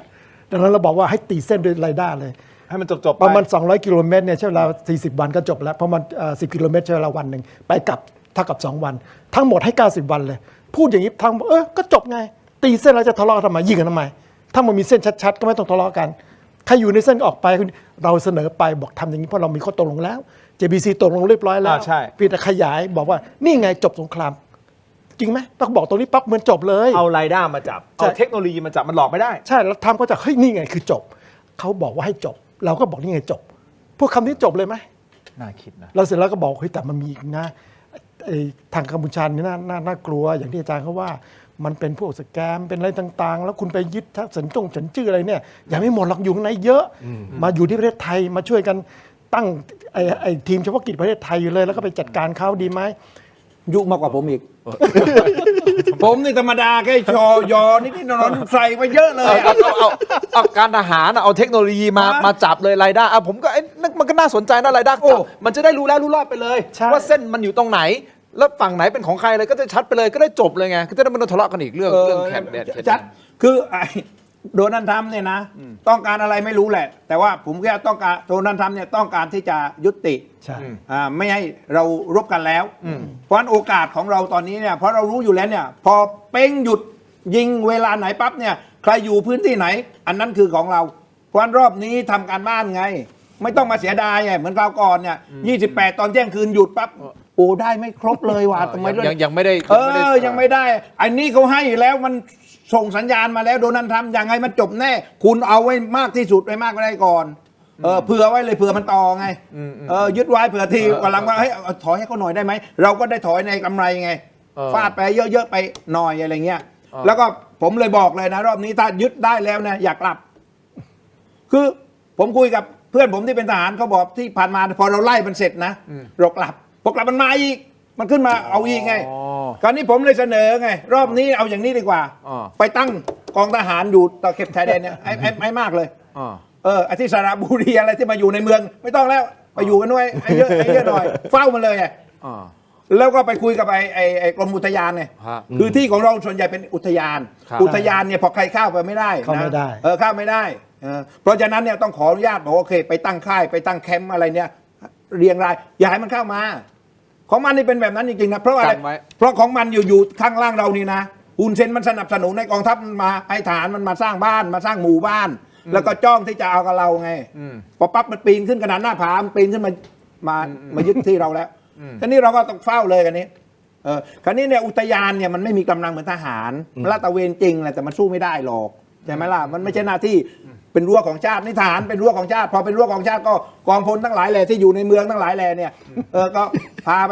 ดังนั้นเราบอกว่าให้ตีเส้นด้วยไรด้าเลยให้มันจบประมาณ200กิโลเมตรเนี่ยใช้เวลา40วันก็จบแล้วเพราะมัน10กิโลเมตรใช้เวลาวันหนึ่งไปกลับเท่ากับ2วันทั้งหมดให้90วันเลยพูดอย่างนี้ทางก็จบไงตีเส้นแล้วจะทะเลาะทำไมยิงกันทำไมถ้ามันมีเส้นชัดๆก็ไม่ต้องทะเลาะกันใครอยู่ในเส้นออกไปเราเสนอไปบอกทำอย่างนี้เพราะเรามีข้อตกลงแล้ว JBC ตกลงเรียบร้อยแล้วเพียงแต่ขยายบอกว่านี่ไงจบสงครามจริงไหมต้องบอกตรงนี้ปั๊บเหมือนจบเลยเอาไรด้ามาจับเอาเทคโนโลยีมาจับมันหลอกไม่ได้ใช่แล้วทำก็จะเฮ้ยนี่ไงคือจบเขาบอกว่าให้จบเราก็บอกนี่ไงจบพวกคำนี้จบเลยไหมน่าคิดนะเราเสร็จแล้วก็บอกเฮ้ยแต่มันมีอีกนะทางกัมพูชานี่น่ากลัวอย่างที่อาจารย์เขาว่ามันเป็นพวกสแกมเป็นอะไรต่างๆแล้วคุณไปยึดทักษิณฉันชื่ออะไรเนี่ยยังไม่หมดหรอกอยู่ในเยอะมาอยู่ที่ประเทศไทยมาช่วยกันตั้งไอ้ทีมเฉพาะกิจประเทศไทยอยู่เลยแล้วก็ไปจัดการเขาดีไหมยุมากกว่าผมอีก ผมนี่ธรรมดาแค่ยอนิดๆหน่อยๆใส่ไปเยอะเลยเอาการทหารเอาเทคโนโลยีมาจับเลยไรด้าผมก็มันก็น่าสนใจนะไรด้ามันจะได้รู้แล้วรู้รอดไปเลยว่าเส้นมันอยู่ตรงไหน แล้วฝั่งไหนเป็นของใครเลยก็จะชัดไปเลยก็ได้จบเลยไงก็จะได้ไม่ต้องทะเลาะกันอีกเรื่องแคมป์แดน ชัดคือไอ้โดนัลด์ทรัมป์เนี่ยนะต้องการอะไรไม่รู้แหละ แต่ว่าผมแค่ต้องการโดนัลด์ทรัมป์เนี่ยต้องการที่จะยุติ ใช่ ไม่ให้เรารบกันแล้ว เพราะฉะนั้นโอกาสของเราตอนนี้เนี่ยเพราะเรารู้อยู่แล้วเนี่ยพอเป้งหยุดยิงเวลาไหนปั๊บเนี่ยใครอยู่พื้นที่ไหน อันนั้นคือของเราเพราะฉะนั้นรอบนี้ทำการบ้านไง ไม่ต้องมาเสียดายไงเหมือนคราวก่อนเนี่ย28 ตอนเที่ยงคืนหยุดปั๊บโอ้ได้ไม่ครบเลยว่ะทำไมด้วย ยังไม่ได้ ยังไม่ได้อันนี้เขาให้แล้วมันส่งสัญญาณมาแล้วโดนัลด์ทรัมป์ยังไงมันจบแน่ คุณเอาไว้มากที่สุดไว้มากไว้ได้ก่อนเผื่อไว้เลยเผื่อมันต่อไงยึดไว้เผื่อทีวันหลังว่าเฮ้ยถอยให้เขาหน่อยได้ไหมเราก็ได้ถอยในกำไรไงฟาดไปเยอะๆไปหน่อยอะไรเงี้ยแล้วก็ผมเลยบอกเลยนะรอบนี้ถ้ายึดได้แล้วนะอยากกลับ คือผมคุยกับเพื่อนผมที่เป็นทหารเขาบอกที่ผ่านมาพอเราไล่มันเสร็จนะเรากลับพอกลับมันมาอีกมันขึ้นมาเอาอีกไงคราวนี้ผมเลยเสนอไงรอบนี้เอาอย่างนี้ดีกว่าไปตั้งกองทหารอยู่ตะเข็บชายแดนเนี่ยให้มากเลยไอ้ที่สระบุรีอะไรที่มาอยู่ในเมืองไม่ต้องแล้วไปอยู่กันด้วยไอ้เยอะหน่อยเฝ้ามันเลยไงแล้วก็ไปคุยกับไอ้กรมอุทยานเนี่ยคือที่ของเราส่วนใหญ่เป็นอุทยานเนี่ยพอใครเข้าไปไม่ได้นะเข้าไม่ได้เพราะฉะนั้นเนี่ยต้องขออนุญาตบอกโอเคไปตั้งค่ายไปตั้งแคมป์อะไรเนี่ยเรียงรายอย่าให้มันเข้ามาของมันนี่เป็นแบบนั้นจริงๆนะเพราะอะไรเพราะของมันอยู่ข้างล่างเรานี่นะฮุนเซนมันสนับสนุนในกองทัพมาไอ้ฐานมันมาสร้างบ้านมาสร้างหมู่บ้านแล้วก็จ้องที่จะเอากับเราไงพอปั๊บมันปีนขึ้นขนาดหน้าผามันปีนขึ้นมายึดที่เราแล้วทีนี้เราก็ต้องเฝ้าเลยกันนี้คราวนี้เนี่ยอุทยานเนี่ยมันไม่มีกำลังเหมือนทหารลาดตระเวนจริงแหละแต่มันสู้ไม่ได้หรอกใช่ไหมล่ะมันไม่ใช่หน้าที่เป็นรั้วของชาตินิทหารเป็นรั้วของชาติพอเป็นรั้วของชาติก็กองพลทั้งหลายแหล่ที่อยู่ในเมืองทั้งหลายแหล่เนี่ยก็พาไป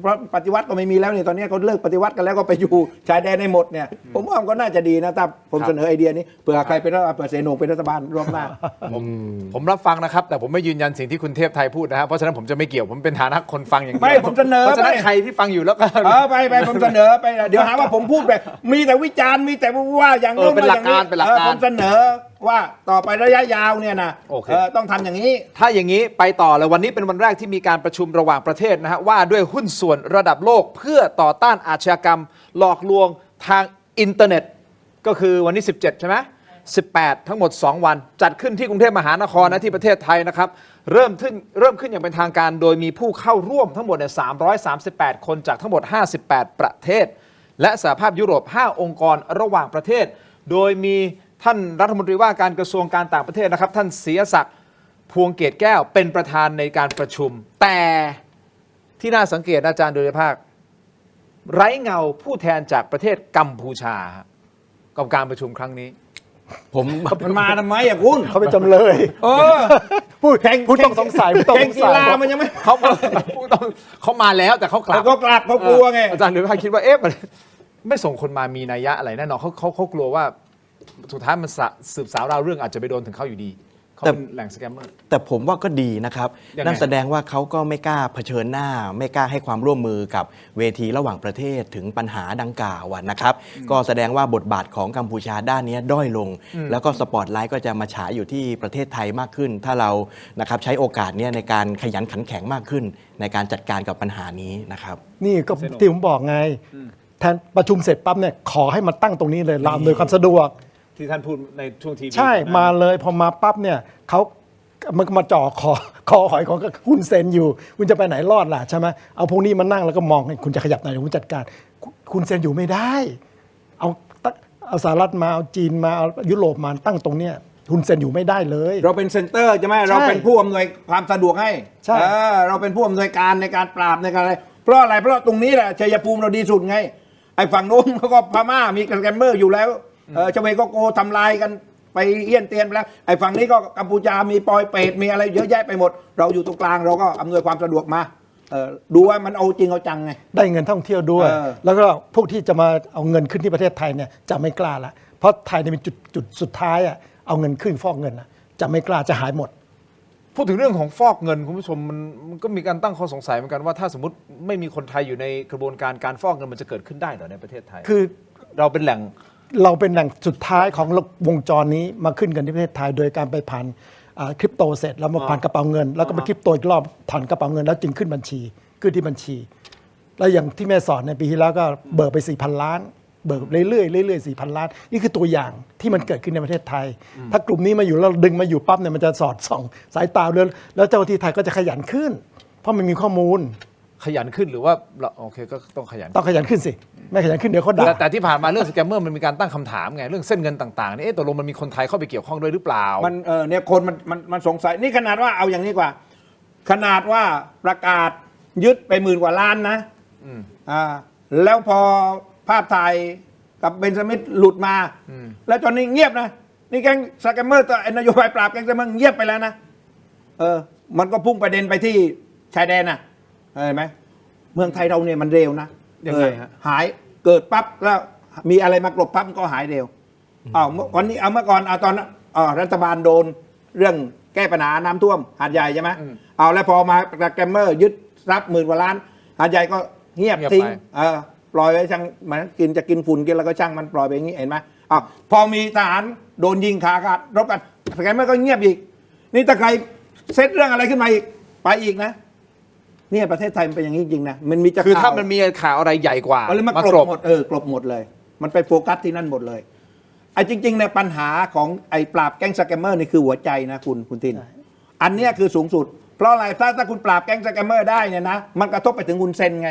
เพราะปฏิวัติก็ไม่มีแล้วนี่ตอนนี้เขาเลิกปฏิวัติกันแล้วก็ไปอยู่ชายแดนในหมดเนี่ยผมว่ามันก็น่าจะดีนะถ้าผมเสนอไอเดียนี้เผื่อใครเป็นรัฐบาลเผื่อเสนงเป็นรัฐบาลรอบหน้าผมรับฟังนะครับแต่ผมไม่ยืนยันสิ่งที่คุณเทพไทยพูดนะครับเพราะฉะนั้นผมจะไม่เกี่ยวผมเป็นฐานะคนฟังอย่างเดียวไม่ผมเสนอเพราะฉะนั้นใครที่ฟังอยู่แล้วก็ไปผมเสนอไปเดี๋ยวหาว่าผมพูดไปมีแต่วิจารณ์มีแต่ว่าอย่างนู้นเป็นหลักการผมเสนอว่าต่อไประยะยาวเนี่ยนะต้องทำอย่างนี้ถ้าอย่างนี้ไปต่อเลยวันนี้เป็นวันแรกที่มีการประชุมระหว่างประเทศนะฮะว่าด้วยหุ้นส่วนระดับโลกเพื่อต่อต้านอาชญากรรมหลอกลวงทางอินเทอร์เน็ตก็คือวันนี้17ใช่ไหม18ทั้งหมด2วันจัดขึ้นที่กรุงเทพมหานครนะที่ประเทศไทยนะครับเริ่มขึ้นอย่างเป็นทางการโดยมีผู้เข้าร่วมทั้งหมด338คนจากทั้งหมด58ประเทศและสหภาพยุโรป5องค์กรระหว่างประเทศโดยมีท่านรัฐมนตรีว่าการกระทรวงการต่างประเทศนะครับท่านเสียศักดิ์พวงเกตแก้วเป็นประธานในการประชุมแต่ที่น่าสังเกตอาจารย์โดยภาคไร้เงาผู้แทนจากประเทศกัมพูชากับการประชุมครั้งนี้มันมาทำไมอ่ะคุณเขาเป็นจำเลยผู้ต้องสงสัยแข่งกีฬามันยังไม่เขามาแล้วแต่เขากลับเขากลัวไงอาจารย์โดยภาคคิดว่าเอ๊ะมันไม่ส่งคนมามีนัยยะอะไรแน่นอนเขากลัวว่าสุดท้ายมันสืบสาวราวเรื่องอาจจะไปโดนถึงเขาอยู่ดีเขาเป็นแหล่งสแกมเมอร์แต่ผมว่าก็ดีนะครับนั่นแสดงว่าเขาก็ไม่กล้าเผชิญหน้าไม่กล้าให้ความร่วมมือกับเวทีระหว่างประเทศถึงปัญหาดังกล่าวนะครับก็แสดงว่าบทบาทของกัมพูชาด้านนี้ด้อยลงแล้วก็สปอตไลท์ก็จะมาฉายอยู่ที่ประเทศไทยมากขึ้นถ้าเรานะครับใช้โอกาสนี้ในการขยันขันแข็งมากขึ้นในการจัดการกับปัญหานี้นะครับนี่ก็ที่ผมบอกไงแทนประชุมเสร็จปั๊บเนี่ยขอให้มาตั้งตรงนี้เลยอำนวยความสะดวกที่ท่านพูดในช่วงทีวีใช่มาเลยพอมาปั๊บเนี่ยเขามันมาจ่อคอหอยของคุณเซนอยู่คุณจะไปไหนรอดล่ะใช่ไหมเอาพวกนี้มานั่งแล้วก็มองคุณจะขยับไหนคุณจัดการคุณเซนอยู่ไม่ได้เอาสหรัฐมาเอาจีนมาเอายุโรปมาตั้งตรงเนี้ยคุณเซนอยู่ไม่ได้เลยเราเป็นเซ็นเตอร์ใช่ไหมเราเป็นผู้อำนวยความสะดวกให้ใช่เราเป็นผู้อำนวยการในการปราบในการอะไรเพราะอะไรเพราะตรงนี้แหละชัยภูมิเราดีสุดไงไอ้ฝั่งโน้นเขาก็พม่ามีสแกมเมอร์อยู่แล้วชเวก็โกทำลายกันไปเอี้ยนเตียนไปแล้วไอ้ฝั่งนี้ก็กัมพูชามีปอยเปรตมีอะไรเยอะแยะไปหมดเราอยู่ตรงกลางเราก็อำนวยความสะดวกมาดูว่ามันเอาจริงเอาจังไงได้เงินท่องเที่ยวด้วยแล้วก็พวกที่จะมาเอาเงินขึ้นที่ประเทศไทยเนี่ยจะไม่กล้าละเพราะไทยเนี่ยเป็นจุดสุดท้ายอ่ะเอาเงินขึ้นฟอกเงินจะไม่กล้าจะหายหมดพูดถึงเรื่องของฟอกเงินคุณผู้ชมมันก็มีการตั้งข้อสงสัยเหมือนกันว่าถ้าสมมติไม่มีคนไทยอยู่ในกระบวนการการฟอกเงินมันจะเกิดขึ้นได้เหรอในประเทศไทยคือเราเป็นแหล่งสุดท้ายของวงจรนี้มาขึ้นกันที่ประเทศไทยโดยการไปผ่านคริปโตเสร็จแล้วมาผ่านกระเป๋าเงินแล้วก็ไปคริปโตอีกรอบผ่านกระเป๋าเงินแล้วจึงขึ้นบัญชีขึ้นที่บัญชี แล้วอย่างที่แม่สอนในปีที่แล้วก็เบิกไป 4,000 ล้าน เบิกเรื่อยๆ 4,000 ล้าน นี่คือตัวอย่างที่มันเกิดขึ้นในประเทศไทย ถ้ากลุ่มนี้มาอยู่แล้วดึงมาอยู่ปั๊บเนี่ยมันจะสอดส่องสายตาแล้วเจ้าหน้าที่ไทยก็จะขยันขึ้น เพราะมันมีข้อมูล ขยันขึ้นหรือว่าโอเคก็ต้องขยัน ต้องขยันขึ้นสิไม่ขยันขึ้นเดี๋ยวเขาด่า แต่ที่ผ่านมาเรื่องสแกมเมอร์มันมีการตั้งคำถามไงเรื่องเส้นเงินต่างๆนี่ตกลงมันมีคนไทยเข้าไปเกี่ยวข้องด้วยหรือเปล่า มันเนี่ยคนมันสงสัยนี่ขนาดว่าเอาอย่างนี้กว่า ขนาดว่าประกาศยึดไป10,000 กว่าล้านนะแล้วพอภาพถ่ายกับเบนจามินหลุดมาแล้วตอนนี้เงียบนะนี่แก๊งสแกมเมอร์ตัวนโยบายปราบแก๊งสแกมเมอร์เงียบไปแล้วนะมันก็พุ่งประเด็นไปที่ชายแดนนะเห็นไหมเมืองไทยเราเนี่ยมันเร็วนะ ยังไงฮะ หายเกิดปั๊บแล้วมีอะไรมากลบปั๊บก็หายเร็ววันนี้เอาเมื่อก่อนตอนรัฐบาลโดนเรื่องแก้ปัญหาน้ำท่วมหาดใหญ่ใช่ไหมเอาแล้วพอมาสแกมเมอร์ยึดรับ10,000 กว่าล้านหาดใหญ่ก็เงียบทิ้งปล่อยไว้ช่างมันจะกินฝุ่นกินแล้วก็ช่างมันปล่อยไปอย่างนี้เห็นไหมพอมีทหารโดนยิงขาขาดรบกันสแกมเมอร์ก็เงียบอีกนี่ถ้าใครเซตเรื่องอะไรขึ้นมาอีกไปอีกนะเนี่ยประเทศไทยมันเป็นอย่างนี้จริงๆนะมันมีจะ คือถ้ามันมีข่าวอะไรใหญ่กว่า เลยมากลบหมดกลบหมดเลยมันไปโฟกัสที่นั่นหมดเลยไอ้จริงๆเนี่ยปัญหาของไอ้ปราบแก๊งสแกมเมอร์นี่คือหัวใจนะคุณทินอันเนี้ยคือสูงสุดเพราะอะไรถ้าคุณปราบแก๊งสแกมเมอร์ได้เนี่ยนะมันกระทบไปถึงฮุนเซนไง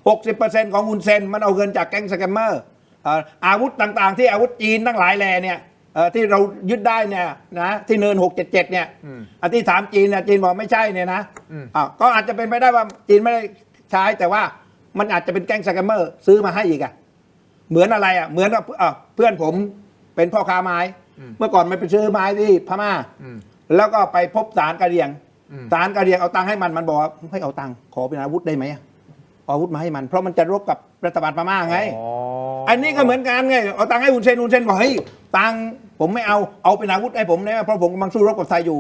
60% ของฮุนเซนมันเอาเงินจากแก๊งสแกมเมอร์อาวุธต่างๆที่อาวุธจีนทั้งหลายแหล่เนี่ยที่เรายึดได้เนี่ยนะที่เนิน677เนี่ยอันที่ถามจีนเนี่ยจีนบอกไม่ใช่เนี่ยนะก็อาจจะเป็นไปได้ว่าจีนไม่ได้ใช้แต่ว่ามันอาจจะเป็นแก๊งสแกมเมอร์ซื้อมาให้อีกเหมือนอะไรเหมือนเพื่อนผมเป็นพ่อค้าไม้เมื่อก่อนมันไปซื้อไม้ที่พม่าแล้วก็ไปพบศาลกะเหรี่ยงศาลกะเหรี่ยงเอาตังค์ให้มันบอกว่าให้เอาตังค์ขอเป็นอาวุธได้ไหมเอาอาวุธมาให้มันเพราะมันจะรบกับรัฐบาลพม่าไงอันนี้ก็เหมือนกันไงเอาตังค์ให้ฮุนเซนบอกเฮ้ยตังค์ผมไม่เอาเป็นอาวุธให้ผมนะเพราะผมกำลังสู้รบกับไทยอยู่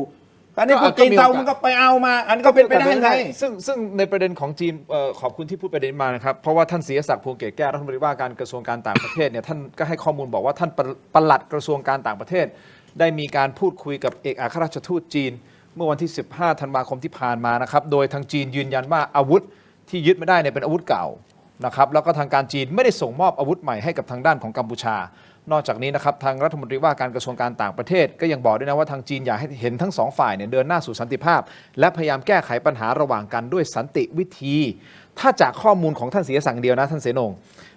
อันนี้พวกจีนเตามันก็ไปเอามาอันนี้ก็เป็นไปได้ไงซึ่งในประเด็นของจีนขอบคุณที่พูดประเด็นมานะครับเพราะว่าท่านศรีศักดิ์พวงเกตแก้วรัฐมนตรีว่าการกระทรวงการต่างประเทศเนี่ยท่านก็ให้ข้อมูลบอกว่าท่านปลัดกระทรวงการต่างประเทศได้มีการพูดคุยกับเอกอัครราชทูตจีนเมื่อวันที่15 ธันวาคมที่ผ่านมานะครับโดยทางจีนยืนยันว่าอาวุธที่ยึดไม่ได้เนี่ยเป็นอาวุธเก่านะครับแล้วก็ทางการจีนไม่ได้ส่งมอบอาวุธใหม่ให้กับทางด้านของกัมพูชานอกจากนี้นะครับทางรัฐมนตรีว่าการกระทรวงการต่างประเทศก็ยังบอกด้วยนะว่าทางจีนอยากให้เห็นทั้งสองฝ่ายเนี่ยเดินหน้าสู่สันติภาพและพยายามแก้ไขปัญหาระหว่างกันด้วยสันติวิธีถ้าจากข้อมูลของท่านศรีศักดิ์เดียวนะท่านเสนง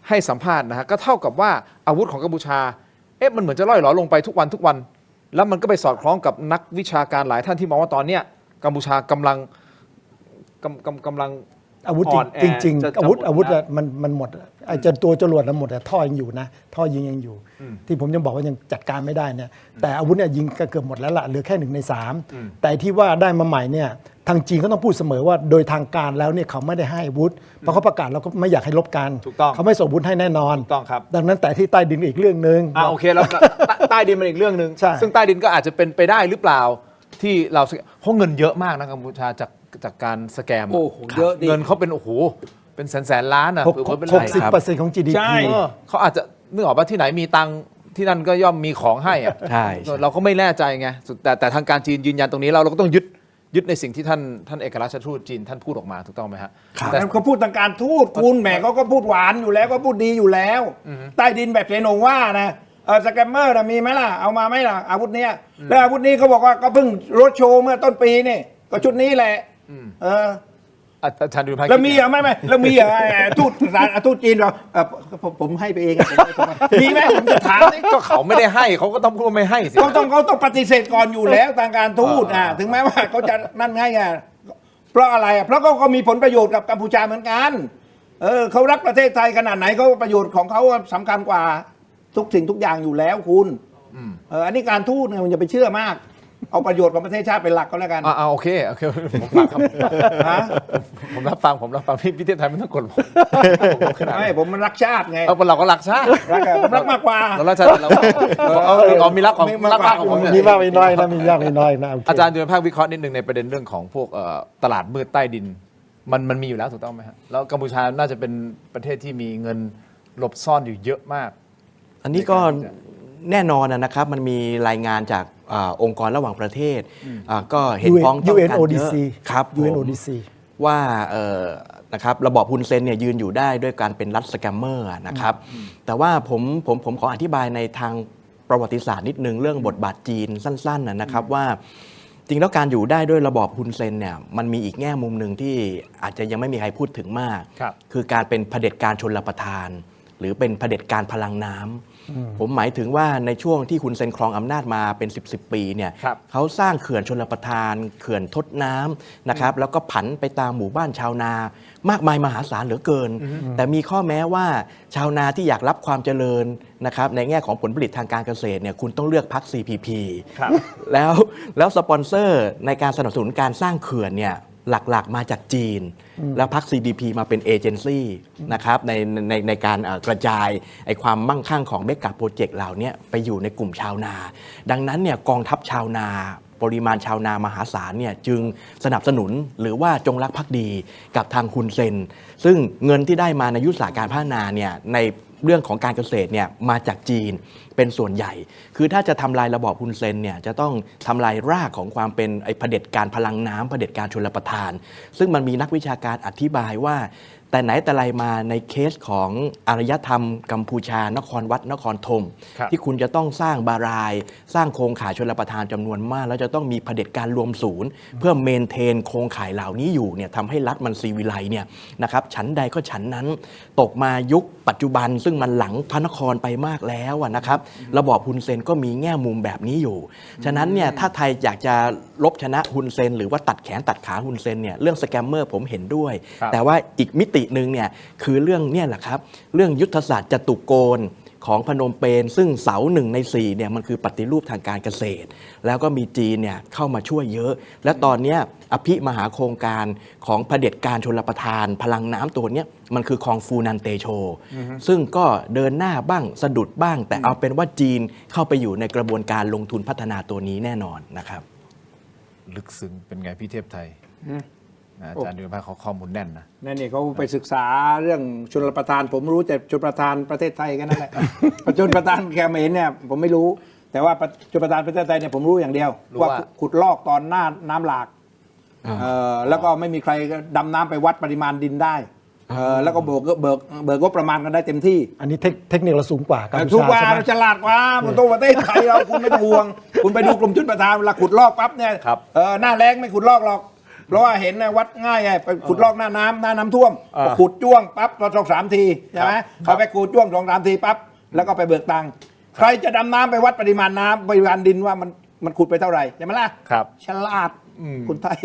ให้สัมภาษณ์นะฮะก็เท่ากับว่าอาวุธของกัมพูชามันเหมือนจะล่อยหลอลงไปทุกวันแล้วมันก็ไปสอดคล้องกับนักวิชาการหลายท่านที่มองว่าตอนเนี้ยกัมพูชากำลังอาวุธจริงๆอาวุธมันหมดไอ้ตัวจรวดมันหมดแต่ท่อยังอยู่นะท่อยิงยังอยู่ที่ผมยังบอกว่ายังจัดการไม่ได้เนี่ยแต่อาวุธเนี่ยยิงก็เกือบหมดแล้วล่ะเหลือแค่1 ใน 3แต่ที่ว่าได้มาใหม่เนี่ยทางจีนก็ต้องพูดเสมอว่าโดยทางการแล้วเนี่ยเขาไม่ได้ให้อาวุธเพราะเขาประกาศเราก็ไม่อยากให้ลบกันเขาไม่ส่งอาวุธให้แน่นอนถูกต้องครับดังนั้นแต่ที่ใต้ดินอีกเรื่องนึงโอเคแล้วใต้ดินมันอีกเรื่องนึงซึ่งใต้ดินก็อาจจะเป็นไปได้หรือเปล่าที่เราเพราะเงินเยอะมากนะกัมพูชาจากการสแกมเยอะเงินเขาเป็นเป็นแสนล้านอ่ะ60% ของ GDP ใช่เขาอาจจะนึกออกว่าที่ไหนมีตังที่นั่นก็ย่อมมีของให้อ่ะใช่เราก็ไม่แน่ใจไงแต่ทางการจีนยืนยันตรงนี้เราก็ต้องยึดในสิ่งที่ท่านเอกอัครราชทูตจีนท่านพูดออกมาถูกต้องไหมฮะแต่เขาพูดทางการทูตคุณแหมเขาก็พูดหวานอยู่แล้วก็พูดดีอยู่แล้วใต้ดินแบบเสนงว่านะสแกมเมอร์มีไหมล่ะเอามาไหมล่ะอาวุธเนี้ยแล้วอาวุธนี้เขาบอกว่าก็เพิ่งรถโชว์เมื่อต้นปีนี่ก็ชุดนี้แหละอาจารย์ดูภาพแล้วมีไม่แล้วมีทูตจีนเราผมให้ไปเองมีไหมผมจะถามก็เขาไม่ได้ให้เขาก็ต้องพูดไม่ให้สิเขาต้องปฏิเสธก่อนอยู่แล้วทางการทูตถึงแม้ว่าเขาจะนั่นไงเพราะอะไรเพราะเขามีผลประโยชน์กับกัมพูชาเหมือนกันเขารักประเทศไทยขนาดไหนเขาประโยชน์ของเขาสำคัญกว่าทุกสิ่งทุกอย่างอยู่แล้วคุณอันนี้การทูตเนี่ยมันจะไปเชื่อมากเอาประโยชน์ของประเทศชาติเป็นหลักก็แล้วกันโอเคผมฟังครับผมรับฟังพี่เทพไทยไม่ต้องกดไม่ผมมันรักชาติไงเราก็รักชาติผมรักมากกว่าเรารักชาติเรามีรักของผมมีมากไม่น้อยนะมียากไม่น้อยนะอาจารย์ดูภาควิเคราะห์นิดนึงในประเด็นเรื่องของพวกตลาดมืดใต้ดินมันมีอยู่แล้วถูกต้องไหมฮะแล้วกัมพูชาน่าจะเป็นประเทศที่มีเงินหลบซ่อนอยู่เยอะมากอันนี้ก็แน่นอนนะครับมันมีรายงานจากองค์กรระหว่างประเทศก็เห็นพ้องต้องกันเยอะครับUNODC ว่า นะครับระบอบฮุนเซนเนี่ยยืนอยู่ได้ด้วยการเป็นรัฐสแกมเมอร์นะครับแต่ว่าผมขออธิบายในทางประวัติศาสตร์นิดนึงเรื่องบทบาทจีนสั้นๆนะครับว่าจริงแล้วการอยู่ได้ด้วยระบอบฮุนเซนเนี่ยมันมีอีกแง่มุมหนึ่งที่อาจจะยังไม่มีใครพูดถึงมาก คือการเป็นเผด็จการชนรับประทาน หรือเป็นเผด็จการพลังน้ำผมหมายถึงว่าในช่วงที่ฮุนเซนครองอำนาจมาเป็น10 ปีเนี่ยเขาสร้างเขื่อนชลประทานเขื่อนทดน้ำนะครับแล้วก็ผันไปตามหมู่บ้านชาวนามากมายมหาศาลเหลือเกิน แต่มีข้อแม้ว่าชาวนาที่อยากรับความเจริญนะครับในแง่ของผลผลิตทางการเกษตรเนี่ยคุณต้องเลือกพรรค CPP แล้วสปอนเซอร์ในการสนับสนุนการสร้างเขื่อนเนี่ยหลักๆมาจากจีน แล้วพรรค CDP มาเป็นเอเจนซี่นะครับในการกระจายไอ้ความมั่งคั่งของเมกะโปรเจกต์เหล่านี้ไปอยู่ในกลุ่มชาวนา ดังนั้นเนี่ยกองทัพชาวนาปริมาณชาวนามหาศาลเนี่ยจึงสนับสนุนหรือว่าจงรักภักดีกับทางฮุนเซนซึ่งเงินที่ได้มาในยุทธศาสตร์การพัฒนาเนี่ยในเรื่องของการเกษตรเนี่ยมาจากจีนเป็นส่วนใหญ่คือถ้าจะทำลายระบอบฮุนเซนเนี่ยจะต้องทำลายรากของความเป็นไอ้เผด็จการพลังน้ำเผด็จการชลประทานซึ่งมันมีนักวิชาการอธิบายว่าแต่ไหนแต่ไรมาในเคสของอารยธรรมกัมพูชานครวัดนครธมที่คุณจะต้องสร้างบารายสร้างโครงข่ายชลประทานจำนวนมากแล้วจะต้องมีเผด็จการรวมศูนย์เพื่อเมนเทนโครงข่ายเหล่านี้อยู่เนี่ยทำให้รัฐมันซีวิไลเนี่ยนะครับฉันใดก็ฉันนั้นตกมายุคปัจจุบันซึ่งมันหลังพระนครไปมากแล้วนะครับระบอบฮุนเซนก็มีแง่มุมแบบนี้อยู่ฉะนั้นเนี่ยถ้าไทยอยากจะลบชนะฮุนเซนหรือว่าตัดแขนตัดขาฮุนเซนเนี่ยเรื่องสแกมเมอร์ผมเห็นด้วยแต่ว่าอีกมิติหนึ่งเนี่ยคือเรื่องเนี่ยแหละครับเรื่องยุทธศาสตร์จตุโกณของพนมเปญซึ่งเสา1 ใน 4เนี่ยมันคือปฏิรูปทางการเกษตรแล้วก็มีจีนเนี่ยเข้ามาช่วยเยอะและตอนนี้อภิมหาโครงการของเผด็จการชลประทานพลังน้ำตัวนี้มันคือคลองฟูนันเตโชซึ่งก็เดินหน้าบ้างสะดุดบ้างแต่เอาเป็นว่าจีนเข้าไปอยู่ในกระบวนการลงทุนพัฒนาตัวนี้แน่นอนนะครับ ลึกซึ้งเป็นไงพี่เทพไทยอาจารย์ดุลภาเขาข้อมูลแน่นนะนั่นนี่เขาไปศึกษาเรื่องชลประทานผมรู้แต่ชลประทานประเทศไทยกันนั่นแหละ ชลประทานแคมเมนเนี่ยผมไม่รู้แต่ว่าชลประทานประเทศไทยเนี่ยผมรู้อย่างเดียวว่าขุดลอกตอนหน้าน้ำหลากแล้วก็ไม่มีใครดำน้ำไปวัดปริมาณดินได้แล้วก็เบิกงบประมาณกันได้เต็มที่อันนี้เทคนิคเราสูงกว่ากัมพูชา สูงกว่า ใช่ไหม ฉลาดกว่าบนตัวประเทศไทยเราคุณไม่ต้องห่วงคุณไปดูกรมชลประทานเวลาขุดลอกปั๊บเนี่ยหน้าแล้งไม่ขุดลอกหรอกเพราะว่าเห็นนะวัดง่ายไงไปขุดลอกหน้าน้ำท่วมขุดจ้วงปั๊บเรา2-3 ทีใช่ไหมเขาไปขุดจ้วง2-3 ทีปั๊บแล้วก็ไปเบิกตังค์ใครจะดำน้ำไปวัดปริมาณน้ำปริมาณดินว่ามันขุดไปเท่าไหร่ใช่ไหมล่ะฉลาดคุณไทย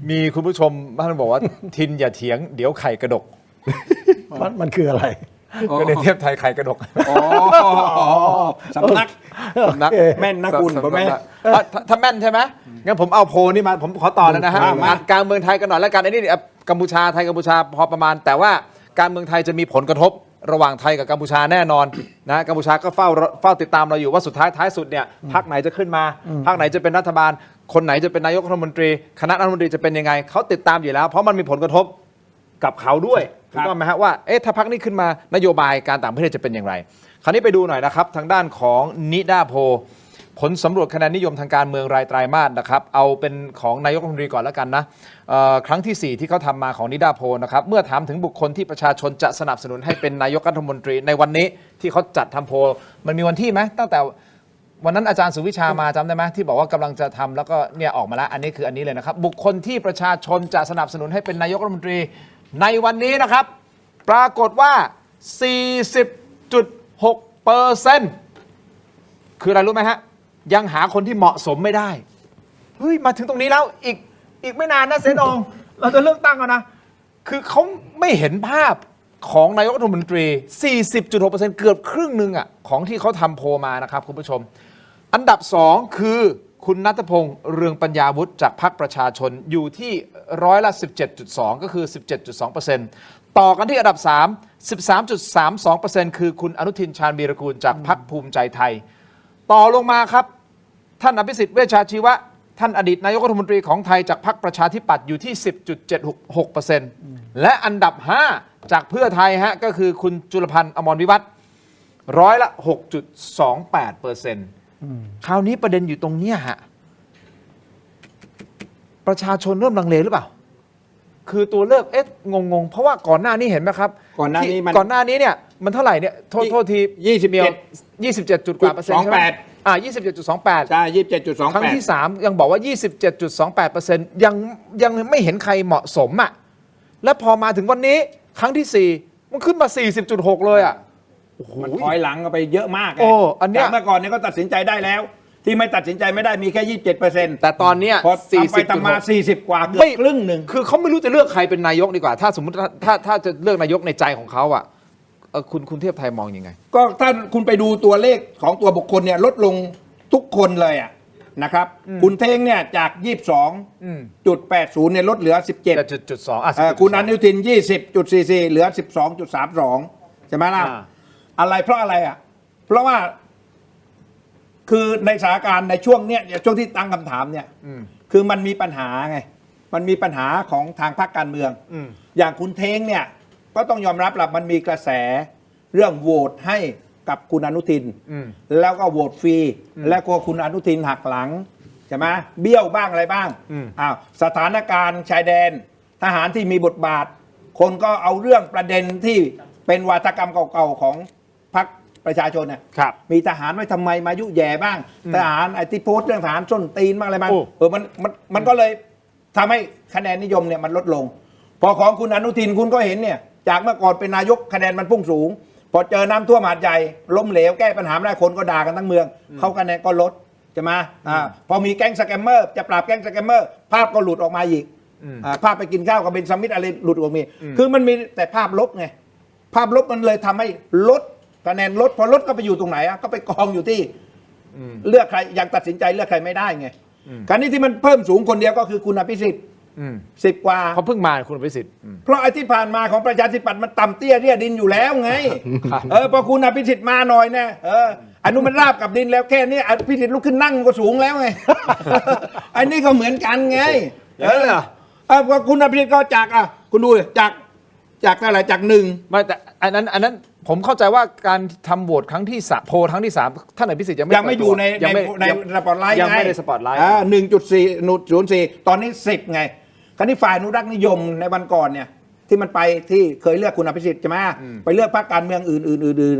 มีคุณผู้ชมท่านบอกว่า ทินอย่าเถียงเดี๋ยวไข่กระดกมันคืออะไรก็ในเทพไทยไข่กระดกสำนักแม่นนะคุณผมแม่ถ้าแม่นใช่ไหมงั้นผมเอาโพลนี่มาผมขอต่อแล้วนะฮะการเมืองไทยกันหน่อยแล้วกันไอ้นี่กัมพูชาไทยกัมพูชาพอประมาณแต่ว่าการเมืองไทยจะมีผลกระทบระหว่างไทยกับกัมพูชาแน่นอนนะกัมพูชาก็เฝ้าติดตามเราอยู่ว่าสุดท้ายสุดเนี่ยพรรคไหนจะขึ้นมาพรรคไหนจะเป็นรัฐบาลคนไหนจะเป็นนายกรัฐมนตรีคณะรัฐมนตรีจะเป็นยังไงเขาติดตามอยู่แล้วเพราะมันมีผลกระทบกับเขาด้วยถูกต้องไหมฮะว่าถ้าพรรคนี้ขึ้นมานโยบายการต่างประเทศจะเป็นอย่างไรคราวนี้ไปดูหน่อยนะครับทางด้านของนิดาโพผลสำรวจคะแนนนิยมทางการเมืองรายไตรมาสนะครับเอาเป็นของนายกรัฐมนตรีก่อนแล้วกันนะครั้งที่ 4ที่เขาทำมาของนิดาโพนะครับเมื่อถามถึงบุคคลที่ประชาชนจะสนับสนุนให้เป็นนายกรัฐมนตรีในวันนี้ที่เขาจัดทำโพมันมีวันที่ไหมตั้งแต่วันนั้นอาจารย์สุวิชามาจำได้ไหมที่บอกว่ากำลังจะทำแล้วก็เนี่ยออกมาแล้วอันนี้คืออันนี้เลยนะครับบุคคลที่ประชาชนจะสนับสนุนให้เป็นนายกรัฐมนตรีในวันนี้นะครับปรากฏว่า 40.6% คืออะไรรู้ไหมฮะยังหาคนที่เหมาะสมไม่ได้เฮ้ยมาถึงตรงนี้แล้วอีกไม่นานนะเซนองเราจะเลือกตั้งแล้วนะคือเขาไม่เห็นภาพของนายกรัฐมนตรี 40.6% เกือบครึ่งหนึ่งอ่ะของที่เขาทำโพลมานะครับคุณผู้ชมอันดับ2คือคุณณัฐพงษ์เรืองปัญญาวุฒิจากพรรคประชาชนอยู่ที่17.2%ก็คือ 17.2%ต่อกันที่อันดับ3 13.32% คือคุณอนุทินชาญวีรกูลจากพรรคภูมิใจไทยต่อลงมาครับท่านอภิสิทธิ์เวชชาชีวะท่านอดีตนายกรัฐมนตรีของไทยจากพรรคประชาธิปัตย์อยู่ที่ 10.76% และอันดับ5จากเพื่อไทยฮะก็คือคุณจุลพันธ์อมรวิวัฒน์6.28%คราวนี้ประเด็นอยู่ตรงเนี้ยฮะประชาชนเริ่มลังเลหรือเปล่า คือตัวเลือกงงเพราะว่าก่อนหน้านี้เห็นไหมครับ ก่อนหน้านี้มัน ก่อนหน้านี้เนี่ยมันเท่าไหร่เนี่ยโทษที 27 จุดกว่าเปอร์เซ็นต์ใช่ไหม27.28 ใช่27.28 ครั้งที่ 3 ยังบอกว่า 27.28% ยังไม่เห็นใครเหมาะสมอ่ะและพอมาถึงวันนี้ครั้งที่ 4 มันขึ้นมา 40.6 เลยอ่ะโอ้โห มันถอยหลังกันไปเยอะมากไง โอ้อันเนี้ย จากเมื่อก่อนเนี่ยก็ตัดสินใจได้แล้ว ที่ไม่ตัดสินใจไม่ได้มีแค่ 27% แต่ตอนเนี้ย พอทำไปทำมา 40.6 40 กว่าเกือบครึ่งหนึ่ง คือเขาไม่รู้จะเลือกใครเป็นนายกดีกว่า ถ้าสมมติถ้าจะเลือกนายกในใจของเขาอ่ะคุณเทพไทยมองยังไง ก็ถ้าคุณไปดูตัวเลขของตัวบุคคลเนี่ยลดลงทุกคนเลยอ่ะนะครับคุณเท่งเนี่ยจาก 22.80 เนี่ยลดเหลือ 17 7.2 คุณอนุทิน 20.44 เหลือ 12.32 ใช่ไหมล่ะ อะไรเพราะอะไรอ่ะ เพราะว่าคือในสถานการณ์ในช่วงเนี้ยช่วงที่ตั้งคำถามเนี่ยคือมันมีปัญหาไง มันมีปัญหาของทางพรรคการเมือง อย่างคุณเท้งเนี่ยก็ต้องยอมรับแหละมันมีกระแสเรื่องโหวตให้กับคุณอนุทิน แล้วก็โหวตฟรีแล้วก็คุณอนุทินหักหลังใช่ไหมเบี้ยวบ้างอะไรบ้างอ้าวสถานการณ์ชายแดนทหารที่มีบทบาท คนก็เอาเรื่องประเด็นที่เป็นวาทกรรมเก่าๆของพรรคประชาชนเนี่ยมีทหารไว้ทำไมมายุแย่บ้างทหารไอ้ที่โพสต์เรื่องทหารส้นตีนบ้างอะไรบ้างมันก็เลยทำให้คะแนนนิยมเนี่ยมันลดลง พอของคุณอนุทินคุณก็เห็นเนี่ยจากเมื่อก่อนเป็นนายกคะแนนมันพุ่งสูง พอเจอน้ำท่วมหาดใหญ่ล้มเหลวแก้ปัญหาไม่ได้คนก็ด่ากันทั้งเมืองเขาคะแนนก็ลดใช่ไหมพอมีแก๊งสแกมเมอร์จะปราบแก๊งสแกมเมอร์ภาพก็หลุดออกมาอีกภาพไปกินข้าวกับเบนซามิดอะไรหลุดออกมาคือมันมีแต่ภาพลบไงภาพลบมันเลยทำให้ลดคะแนนลดพอลดก็ไปอยู่ตรงไหนก็ไปกองอยู่ที่เลือกใครยังตัดสินใจเลือกใครไม่ได้ไงคราวนี้ที่มันเพิ่มสูงคนเดียวก็คือคุณอภิสิทธิ์10 กว่า เขาเพิ่งมาคุณอภิสิทธิ์ เพราะไอ้ที่ผ่านมาของประชาธิปัตย์มันต่ำเตี้ยเรียดินอยู่แล้วไงพอคุณอภิสิทธิ์มาหน่อยนะอันนู้นมันราบกับดินแล้วแค่นี้อภิสิทธิ์ลุกขึ้นนั่งก็สูงแล้วไงอันนี้ก็เหมือนกันไงพอคุณอภิสิทธิ์ก็จากคุณดูจากอะไรจากหนึ่ง ไม่แต่อันนั้นผมเข้าใจว่าการทำโหวตครั้งที่3โพลครั้งที่ 3ท่านอภิสิทธิ์ยังไม่อยู่ในสปอตไลท์ยังไม่ได้สปอตไลท์1.4 ตอนนี้10ไงคราวนี้ฝ่ายอนุรักษ์นิยมในวันก่อนเนี่ยที่มันไปที่เคยเลือกคุณอภิสิทธิ์ใช่ไหมไปเลือกพรรคการเมืองอื่น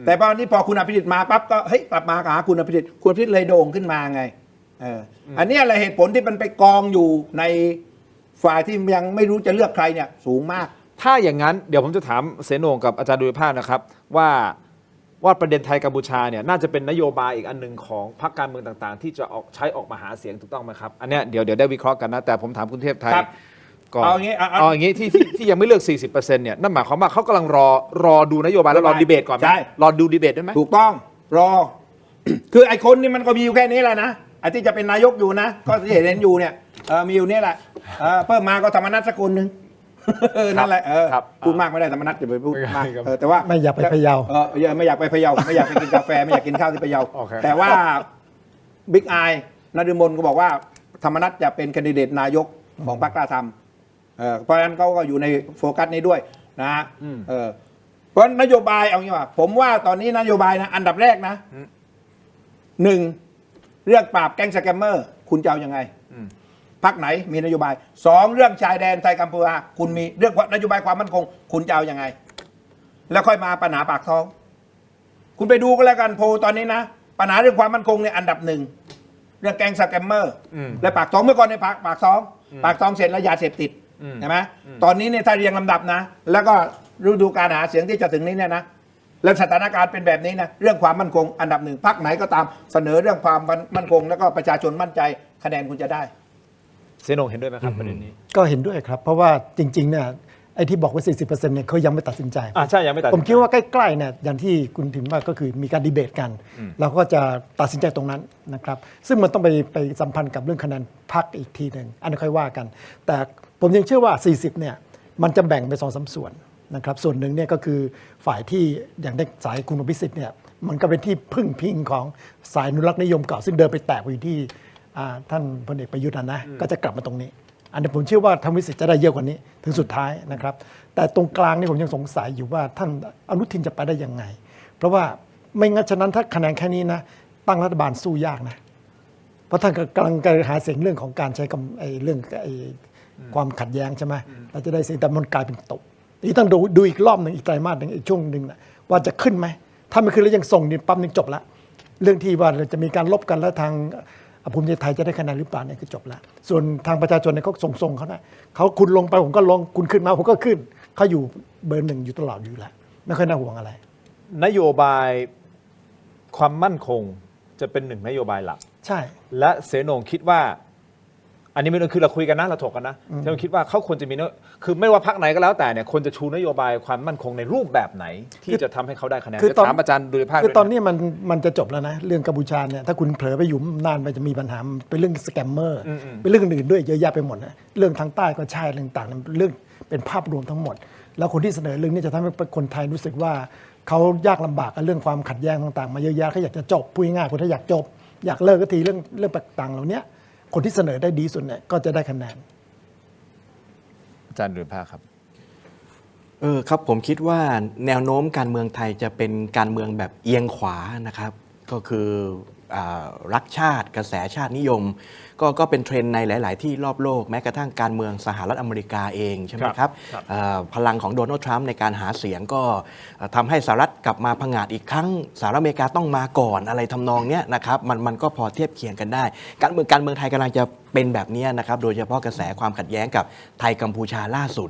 แต่ตอนนี้พอคุณอภิสิทธิ์มาปั๊บก็เฮ้ยกลับมาหาคุณอภิสิทธิ์คุณอภิสิทธิ์เลยโด่งขึ้นมาไงอันนี้อะไรเหตุผลที่มันไปกองอยู่ในฝ่ายที่ยังไม่รู้จะเลือกใครเนี่ยสูงมากถ้าอย่างนั้นเดี๋ยวผมจะถามเสนงกับอาจารย์ดุลยภาคนะครับว่าประเด็นไทยกัมพูชาเนี่ยน่าจะเป็นนโยบายอีกอันหนึ่งของพรรคการเมืองต่างๆที่จะใช้ออกมาหาเสียงถูกต้องไหมครับอันเนี้ยเดี๋ยวได้วิเคราะห์กันนะแต่ผมถามคุณเทพไทยก่อนเอาอย่างนี้ที่ยังไม่เลือก 40% เนี่ยนั่นหมายความว่าเขากำลังรอดูนโยบายแล้วรอดีเบตก่อนไหมรอดูดีเบตได้ไหมถูกต้องรอ คือไอ้คนนี่มันก็มีอยู่แค่นี้แหละนะไอ้ที่จะเป็นนายกอยู่นะก็ที่เห็นอยู่เนี่ยมีอยู่นี่แหละเพิ่มมาก็ธรรมนัสสักคนหนึ่งนั่นแหละพูดมากไม่ได้ธรรมนัสจะไปพูดมากแต่ว่าไม่อยากไปพะเยาไม่อยากไปพะเยาไม่อยากไปกินกาแฟไม่อยากกินข้าวที่พะเยาแต่ว่าบิ๊กไอนฤมลก็บอกว่าธรรมนัสจะเป็นแคนดิเดตนายกของพรรคกล้าทำเพราะฉะนั้นเขาก็อยู่ในโฟกัสนี้ด้วยนะฮะเพราะนโยบายเอางี้ว่าผมว่าตอนนี้นโยบายนะอันดับแรกนะ1เรื่องปราบแก๊งสแกมเมอร์คุณจะเอายังไงพรรคไหนมีนโยบาย2เรื่องชายแดนไทยกัมพูชาคุณมีเรื่องนโยบายความมั่นคงคุณจะเอายังไงแล้วค่อยมาปัญหาปากท้องคุณไปดูก็แล้วกันโพลตอนนี้นะปัญหาเรื่องความมั่นคงเนี่ยอันดับ1เรื่องแก๊งสแกมเมอร์และปากท้องเมื่อก่อนในปากท้องเสร็จแล้วยาเสพติดใช่ไหมตอนนี้เนี่ยถ้าเรียงลำดับนะแล้วก็ฤดูการหาเสียงที่จะถึงนี้เนี่ยนะแล้วสถานการณ์เป็นแบบนี้นะเรื่องความมั่นคงอันดับ1พรรคไหนก็ตามเสนอเรื่องความมั่นคงแล้วก็ประชาชนมั่นใจคะแนนคุณจะได้เสนงเห็นด้วยไหมครับประเด็นนี้ก็เห็นด้วยครับเพราะว่าจริงๆเนี่ยไอ้ที่บอกว่า 40% เนี่ยเขายังไม่ตัดสินใจใช่ยังไม่ตัดผมคิดว่าใกล้ๆเนี่ยอย่างที่คุณถึงว่าก็คือมีการดีเบตกันเราก็จะตัดสินใจตรงนั้นนะครับซึ่งมันต้องไปสัมพันธ์กับเรื่องคะแนนพรรคอีกทีหนึ่งอันนี้ค่อยว่ากันแต่ผมยังเชื่อว่า 40 เนี่ยมันจะแบ่งเป็น 2-3 ส่วนนะครับส่วนหนึ่งเนี่ยก็คือฝ่ายที่อย่างในสายคุณอภิสิทธิ์เนี่ยมันก็เป็นที่พึ่งพิงของสายอนุรักษ์นิยมเก่าซึ่งเดินไปแตกอยู่ที่ท่านพลเอกประยุทธ์นะก็จะกลับมาตรงนี้อันนี้ผมเชื่อว่าทางวิสิทธิ์จะได้เยอะกว่านี้ถึงสุดท้ายนะครับแต่ตรงกลางนี่ผมยังสงสัยอยู่ว่าท่านอนุทินจะไปได้ยังไงเพราะว่าไม่งั้นฉะนั้นถ้าคะแนนแค่นี้นะตั้งรัฐบาลสู้ยากนะเพราะท่านกำลังหาเสียงเรื่องของการใช้เรื่อง ความขัดแย้งใช่ไหมเราจะได้เสียงแต่มันกลายเป็นตกนี่ต้องดูอีกรอบหนึ่งอีกไตรมาสหนึ่งอีกช่วงหนึ่งนะว่าจะขึ้นไหมถ้าไม่ขึ้นแล้วยังส่งนี่ปั๊มนึงจบละเรื่องที่ว่าจะมีการลบกันแล้วทางภูมิใจไทยจะได้คะแนนหรือเปล่าเนี่ยคือจบละส่วนทางประชาชนเนี่ยเขาส่งเขานะเขาคุณลงไปผมก็ลงคุณขึ้นมาผมก็ขึ้นเขาอยู่เบอร์หนึ่งอยู่ตลอดอยู่แล้วไม่ค่อยน่าห่วงอะไรนโยบายความมั่นคงจะเป็นหนึ่งนโยบายหลัก ใช่และเสนงคิดว่าอันนี้ไม่ต้องคือเราคุยกันนะเราถกกันนะเสนงคิดว่าเขาควรจะมีคือไม่ว่าพรรคไหนก็แล้วแต่เนี่ยควรจะชูนโยบายความมั่นคงในรูปแบบไหนที่จะทำให้เขาได้คะแนนคือถามอาจารย์ดูภาพคือตอนนี้มันจะจบแล้วนะเรื่องกัมพูชาเนี่ยถ้าคุณเผลอไปอยู่นานไปจะมีปัญหาเป็นเรื่องสแกมเมอร์เป็นเรื่องอื่นด้วยเยอะแยะไปหมดนะเรื่องทางใต้ก็ใช่เรื่องต่างเรื่องเป็นภาพรวมทั้งหมดแล้วคนที่เสนอเรื่องนี้จะทำให้คนไทยรู้สึกว่าเขายากลำบากกับเรื่องความขัดแย้งต่างๆมาเยอะแยะเขาอยากจะจบพูดง่ายๆคนถ้าอยากจบอยากเลิกก็ทีเรื่องต่างๆเหล่านี้คนที่เสนอได้ดีสุดเนี่ยก็จะได้คะแนนอาจารย์ดูภาพครับครับผมคิดว่าแนวโน้มการเมืองไทยจะเป็นการเมืองแบบเอียงขวานะครับก็คือรักชาติกระแสชาตินิยมก็เป็นเทรนด์ในหลาย ๆ ที่รอบโลกแม้กระทั่งการเมืองสหรัฐอเมริกาเองใช่ไหมครับพลังของโดนัลด์ทรัมป์ในการหาเสียงก็ทำให้สหรัฐกลับมาผงาดอีกครั้งสหรัฐอเมริกาต้องมาก่อนอะไรทำนองเนี้ยนะครับมันก็พอเทียบเคียงกันได้การเมืองไทยกำลังจะเป็นแบบนี้นะครับโดยเฉพาะกระแสความขัดแย้งกับไทยกัมพูชาล่าสุด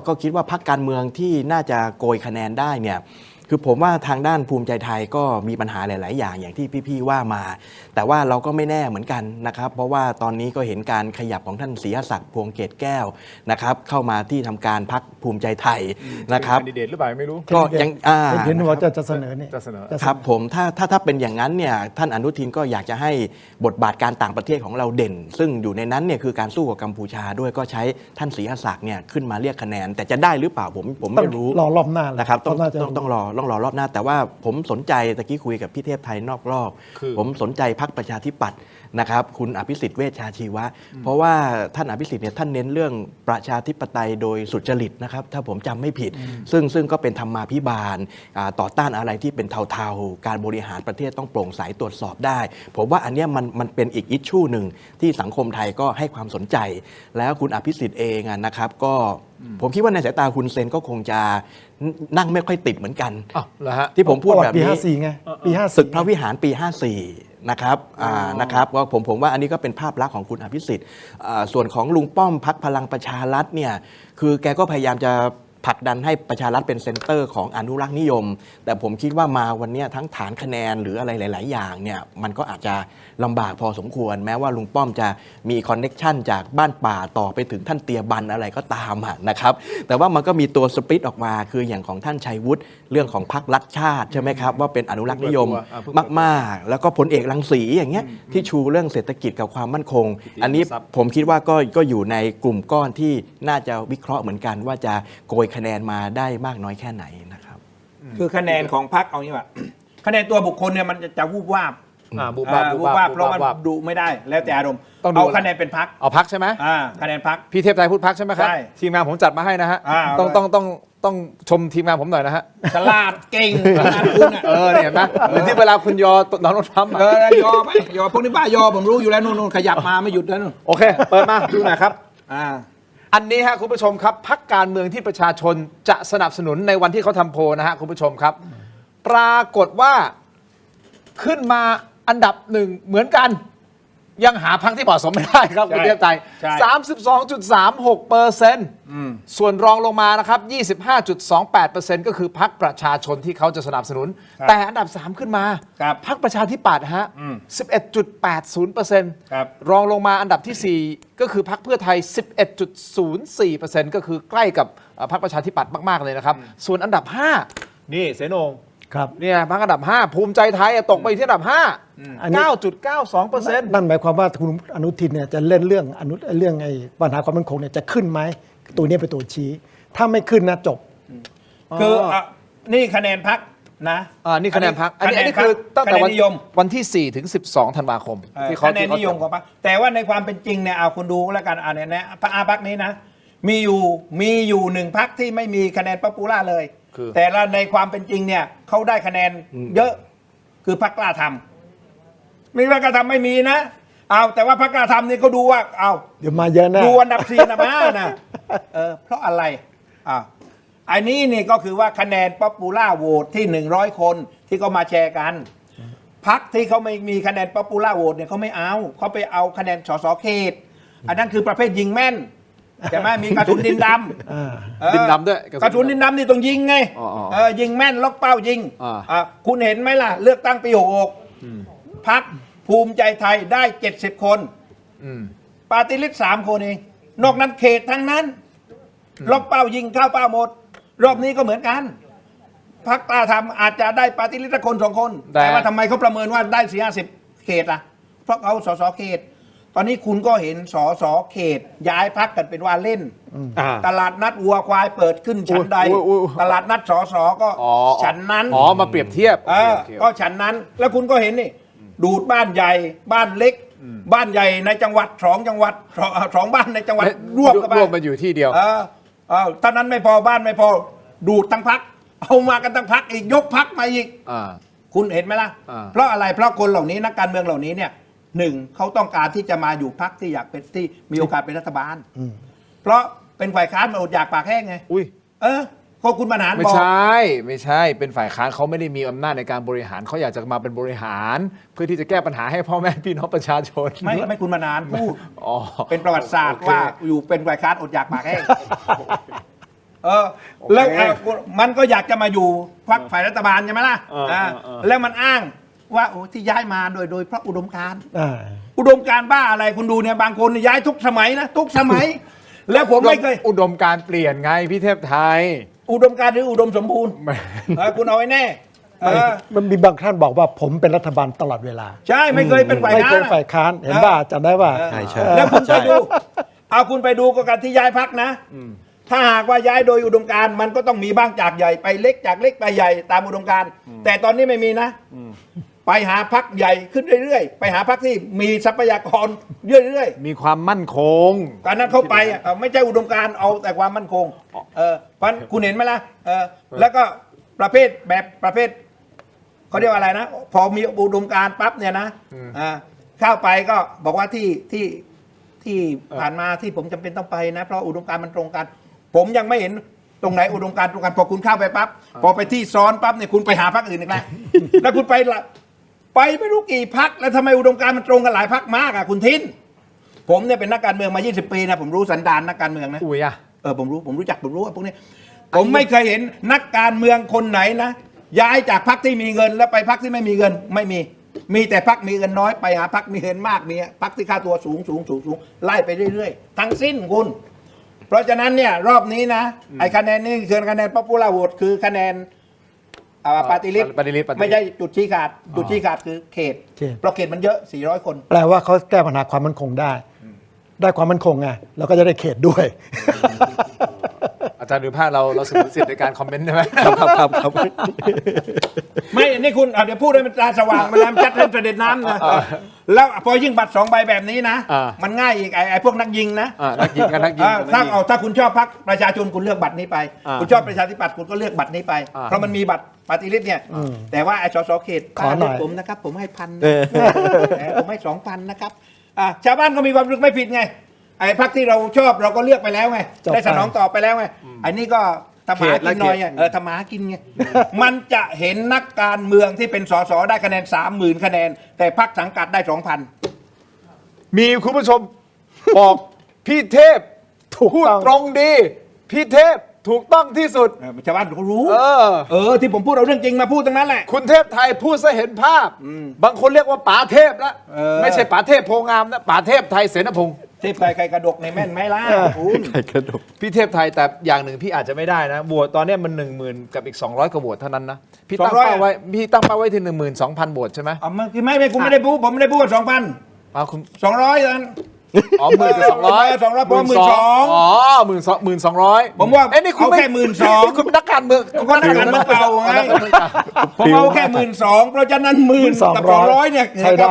ก็คิดว่าพรรคการเมืองที่น่าจะโกยคะแนนได้เนี่ยคือผมว่าทางด้านภูมิใจไทยก็มีปัญหาหลาย ๆ อย่างที่พี่ ๆ ว่ามาแต่ว่าเราก็ไม่แน่เหมือนกันนะครับเพราะว่าตอนนี้ก็เห็นการขยับของท่านศรีศักดิ์พวงเกตแก้วนะครับเข้ามาที่ทำการพรรคภูมิใจไทยนะครับแคนดิเดตหรือเปล่าไม่รู้ก็ยังเห็นว่าจะเสนอเนี่ยครับผมถ้าเป็นอย่างนั้นเนี่ยท่านอนุทินก็อยากจะให้บทบาทการต่างประเทศของเราเด่นซึ่งอยู่ในนั้นเนี่ยคือการสู้กับกัมพูชาด้วยก็ใช้ท่านศรีศักดิ์เนี่ยขึ้นมาเรียกคะแนนแต่จะได้หรือเปล่าผมไม่รู้รอรอบหน้านะครับต้องรอรอบหน้าแต่ว่าผมสนใจตะกี้คุยกับพี่เทพไทยนอกรอบผมสนใจพรรคประชาธิปัตย์นะครับคุณอภิสิทธิ์เวชชาชีวะเพราะว่าท่านอภิสิทธิ์เนี่ยท่านเน้นเรื่องประชาธิปไตยโดยสุจริตนะครับถ้าผมจำไม่ผิดซึ่งก็เป็นธรรมาภิบาลต่อต้านอะไรที่เป็นเทาๆการบริหารประเทศต้องโปร่งใสตรวจสอบได้ผมว่าอันนี้มันเป็นอีกอิชชูหนึ่งที่สังคมไทยก็ให้ความสนใจแล้วคุณอภิสิทธิ์เองนะครับก็ผมคิดว่าในสายตาคุณเซนก็คงจะนั่งไม่ค่อยติดเหมือนกันที่ผมพูดแบบนี้ปี 54ไงปี54ศึกพระวิหารปี 54นะครับนะครับว่าผมว่าอันนี้ก็เป็นภาพลักษณ์ของคุณอภิสิทธิ์ส่วนของลุงป้อมพรรคพลังประชารัฐเนี่ยคือแกก็พยายามจะผลักดันให้ประชารัฐเป็นเซ็นเตอร์ของอนุรักษ์นิยมแต่ผมคิดว่ามาวันนี้ทั้งฐานคะแนนหรืออะไรหลาย ๆ อย่างเนี่ยมันก็อาจจะลำบากพอสมควรแม้ว่าลุงป้อมจะมีคอนเน็กชันจากบ้านป่าต่อไปถึงท่านเตียบันอะไรก็ตามนะครับแต่ว่ามันก็มีตัวสปริตออกมาคืออย่างของท่านชัยวุฒิเรื่องของพรรครัฐชาติใช่ไหมครับว่าเป็นอนุรักษ์นิยมมาก ๆ แล้วก็พลเอกรังสีอย่างเงี้ยที่ชูเรื่องเศรษฐกิจกับความมั่นคงอันนี้ผมคิดว่าก็อยู่ในกลุ่มก้อนที่น่าจะวิเคราะห์เหมือนกันว่าจะโกยคะแนนมาได้มากน้อยแค่ไหนนะครับคือคะแนนของพรรคเอางี้ว่าคะแนนตัวบุคคลเนี่ยมันจะวูบวาบบูบวาบเพราะมันดูไม่ได้แล้วแต่อารมณ์เอาคะแนนเป็นพรรคเอาพรรคใช่ไหมคะแนนพรรคพี่เทพไทยพูดพรรคใช่ไหมครับทีมงานผมจัดมาให้นะฮะต้องชมทีมงานผมหน่อยนะฮะฉลาดเก่งงานคุณเนี่ยเห็นไหมหรือที่เวลาคุณยอโดนัลด์ทรัมป์ยอไปยอพวกนี้บ้ายอผมรู้อยู่แล้วนู่นขยับมาไม่หยุดแล้วนู่นโอเคเปิดมาดูหน่อยครับอันนี้ฮะคุณผู้ชมครับพรรคการเมืองที่ประชาชนจะสนับสนุนในวันที่เขาทำโพลนะฮะคุณผู้ชมครับปรากฏว่าขึ้นมาอันดับหนึ่งเหมือนกันยังหาพรรคที่เหมาะสมไม่ได้ครับคุณเทพไทย 32.36% ส่วนรองลงมานะครับ 25.28% ก็คือพรรคประชาชนที่เขาจะสนับสนุนแต่อันดับ3ขึ้นมาพรรคประชาธิปัตย์ฮะ 11.80% รองลงมาอันดับที่4ก็คือพรรคเพื่อไทย 11.04% ก็คือใกล้กับพรรคประชาธิปัตย์มากๆเลยนะครับส่วนอันดับ5นี่เสนงเนี่ยพรรคอันดับ5ภูมิใจไทยตกไปที่อันดับ5 9.92% นั่นหมายความว่าคุณอนุทินเนี่ยจะเล่นเรื่องไอ้ปัญหาความมั่นคงเนี่ยจะขึ้นไหมตัวนี้เป็นตัวชี้ถ้าไม่ขึ้นนะจบคือนี่คะแนนพรรคนะนี่คะแนนพรรคอันนี้คือตั้งแต่วันที่4ถึง12ธันวาคมที่คะแนนนิยมของพรรคแต่ว่าในความเป็นจริงเนี่ยเอาคุณดูแล้วกันเนี่ยพรรคนี้นะมีอยู่หนึ่งพรรคที่ไม่มีคะแนนป๊อปปูล่าเลยแต่ละในความเป็นจริงเนี่ยเขาได้คะแนนเยอะคือพรรคกล้าทำมีพรรคกล้าทำไม่มีนะ เอาแต่ว่าพรรคกล้าทำนี่เขาดูว่าเอา เดี๋ยวมาเยอะแน่ ดูอันดับ4อันดับ5นะเพราะอะไรอันนี้นี่ก็คือว่าคะแนนป๊อปปูล่าโหวตที่100 คนที่เขามาแชร์กันพรรคที่เขาไม่มีคะแนนป๊อปปูล่าโหวตเนี่ยเขาไม่เอาเขาไปเอาคะแนนสสเขตอันนั้นคือประเภทยิงแม่นใช่ไหมมีกระสุนดินดำ ดินดำด้วย กระสุนดินดำนี่ต้องยิงไงยิงแม่นล็อกเป้ายิงคุณเห็นไหมล่ะเลือกตั้งปี66พรรคภูมิใจไทยได้70 คนปาร์ตี้ลิสต์3 คนเองนอกนั้นเขตทั้งนั้นล็อกเป้ายิงเข้าเป้าหมดรอบนี้ก็เหมือนกันพรรคกล้าทำอาจจะได้ปาร์ตี้ลิสต์คน2 คน แต่ว่าทำไมเขาประเมินว่าได้40 เขตล่ะเพราะเอาสสเขตตอนนี้คุณก็เห็นสสเขตย้ายพรรคกันเป็นว่าเล่นตลาดนัดวัวควายเปิดขึ้นชั้นใดตลาดนัดสสก็ชั้นนั้นมาเปรียบเทียบ ก็ชั้นนั้นแล้วคุณก็เห็นนี่ดูดบ้านใหญ่บ้านเล็กบ้านใหญ่ในจังหวัด2 จังหวัด2 บ้านในจังหวัดรวมมาอยู่ที่เดียวเท่านั้นไม่พอบ้านไม่พอดูดทั้งพรรคเอามากันทั้งพรรคอีกยกพรรคมาอีกคุณเห็นไหมล่ะเพราะอะไรเพราะคนเหล่านี้นักการเมืองเหล่านี้เนี่ย1เขาต้องการที่จะมาอยู่พรรคที่อยากเป็นที่มีโอกาสเป็นรัฐบาลเพราะเป็นฝ่ายค้านมาอดอยากปากแห้งไงก็คุณบรรหารบอกไม่ใช่เป็นฝ่ายค้านเขาไม่ได้มีอำนาจในการบริหารเขาอยากจะมาเป็นบริหารเพื่อที่จะแก้ปัญหาให้พ่อแม่พี่น้องประชาชนไม่คุณบรรหารพูดเป็นประวัติศาสตร์ว่าอยู่เป็นฝ่ายค้านอดอยากปากแห้งแล้วมันก็อยากจะมาอยู่พรรคฝ่ายรัฐบาลใช่ไหมล่ะแล้วมันอ้างว่าที่ย้ายมาโดยเพราะอุดมการณ์อุดมการณ์บ้าอะไรคุณดูเนี่ยบางคนย้ายทุกสมัยนะทุกสมัยแล้วผมไม่เคยอุดมการณ์เปลี่ยนไงพี่เทพไทยอุดมการณ์หรืออุดมสมบูรณ์คุณเอาไว้แน่มันมีบางท่านบอกว่าผมเป็นรัฐบาลตลอดเวลาใช่ไม่เคยเป็นฝ่ายค้านไม่เคยฝ่ายค้านเห็นว่าจำได้ว่าแล้วคุณไปดูคุณไปดูกับการที่ย้ายพรรคนะถ้าหากว่าย้ายโดยอุดมการณ์มันก็ต้องมีบ้างจากใหญ่ไปเล็กจากเล็กไปใหญ่ตามอุดมการณ์แต่ตอนนี้ไม่มีนะไปหาพรรคใหญ่ขึ้นเรื่อยๆไปหาพรรคที่มีทรัพยากรเรื่อยๆมีความมั่นคงการนั้นเข้าไปไม่ใช่อุดมการณ์เอาแต่ความมั่นคงเพราะคุณเห็นไหมล่ะแล้วก็ประเภทเขาเรียกว่าอะไรนะพอมีอุดมการณ์ปั๊บเนี่ยนะเข้าไปก็บอกว่าที่ผ่านมาที่ผมจำเป็นต้องไปนะเพราะอุดมการณ์มันตรงกันผมยังไม่เห็นตรงไหนอุดมการณ์ตรงกันพอคุณเข้าไปปั๊บพอไปที่ซ้อนปั๊บเนี่ยคุณไปหาพรรคอื่นอีกแล้วแล้วคุณไปไม่รู้กี่พรรคแล้วทำไมอุดมการณ์มันตรงกันหลายพรรคมากคุณทินผมเนี่ยเป็นนักการเมืองมา20 ปีนะผมรู้สันดานนักการเมืองนะผมรู้จักผมรู้ว่าพวกนี้ผมไม่เคยเห็นนักการเมืองคนไหนนะย้ายจากพรรคที่มีเงินแล้วไปพรรคที่ไม่มีเงินไม่มีแต่พรรคมีเงินน้อยไปหาพรรคมีเงินมากมีพรรคที่ค่าตัวสูงไล่ไปเรื่อยๆทั้งสิ้นคุณเพราะฉะนั้นเนี่ยรอบนี้นะไอ้คะแนนนี่คือคะแนนป๊อปปูล่าโหวตคือคะแนนปาร์ตี้ลิสต์ไม่ใช่จุดชี้ขาดคือเขตเพราะเขตมันเยอะ400 คนแปลว่าเขาแก้ปัญหาความมั่นคงได้ความมั่นคงไงเราก็จะได้เขตด้วยอาจารย์ดูภาพเราสมุนสิทธิ์ในการคอมเมนต์ใช่ไหมครับไม่นี่คุณเดี๋ยวพูดให้มันตาสว่างมาแล้วจัดให้เสด็จน้ำนะแล้วพอยิ่งบัตร2 ใบแบบนี้นะมันง่ายอีกไอ้พวกนักยิงนะนักยิงถ้าคุณชอบพรรคประชาชนคุณเลือกบัตรนี้ไปคุณชอบประชาธิปัตย์คุณก็เลือกบัตรนี้ไปเพราะมันมีบัตรปฏิริษีเนี่ยแต่ว่าไอ้สสเขตขอหน่อยผมนะครับผมให้1,000ผมให้2,000นะครับชาวบ้านก็มีความรู้สึกไม่ผิดไงไอ้พรรคที่เราชอบเราก็เลือกไปแล้วไงได้สนองตอบไปแล้วไงอันนี้ก็ทำมากินหน่อยทำมากินไงมันจะเห็นนักการเมืองที่เป็นสสได้คะแนน 30,000 คะแนนแต่พรรคสังกัดได้ 2,000มีคุณผู้ชมบอกพี่เทพพูดตรงดีพี่เทพถูกต้องที่สุดชาวบ้านเขารู้ที่ผมพูดเอาเรื่องจริงมาพูดตรงนั้นแหละคุณเทพไทยพูดซะเห็นภาพบางคนเรียกว่าป๋าเทพแล้วไม่ใช่ป๋าเทพโพงามนะป๋าเทพไทยเสนพงศ์เทพไทยใครกระดกในแม่นไหมล่ะใครกระดกพี่เทพไทยแต่อย่างหนึ่งพี่อาจจะไม่ได้นะบวชตอนนี้มัน10,000กับอีก200กว่าบวชเท่านั้นนะพี่ตั้งเป้าไว้ที่12,000 บวชใช่ไหมไม่คุณไม่ได้พูดผมไม่ได้พูดว่า2,000คุณ200นั้น10,000กับ200ผม12,000ผมว่านี่คุณแค่12,000คุณเป็นนักการเมืองก็นักการเมืองเก่าไงผมเอาแค่12,000เพราะฉะนั้น10,000กับ200เนี่ยใช่ได้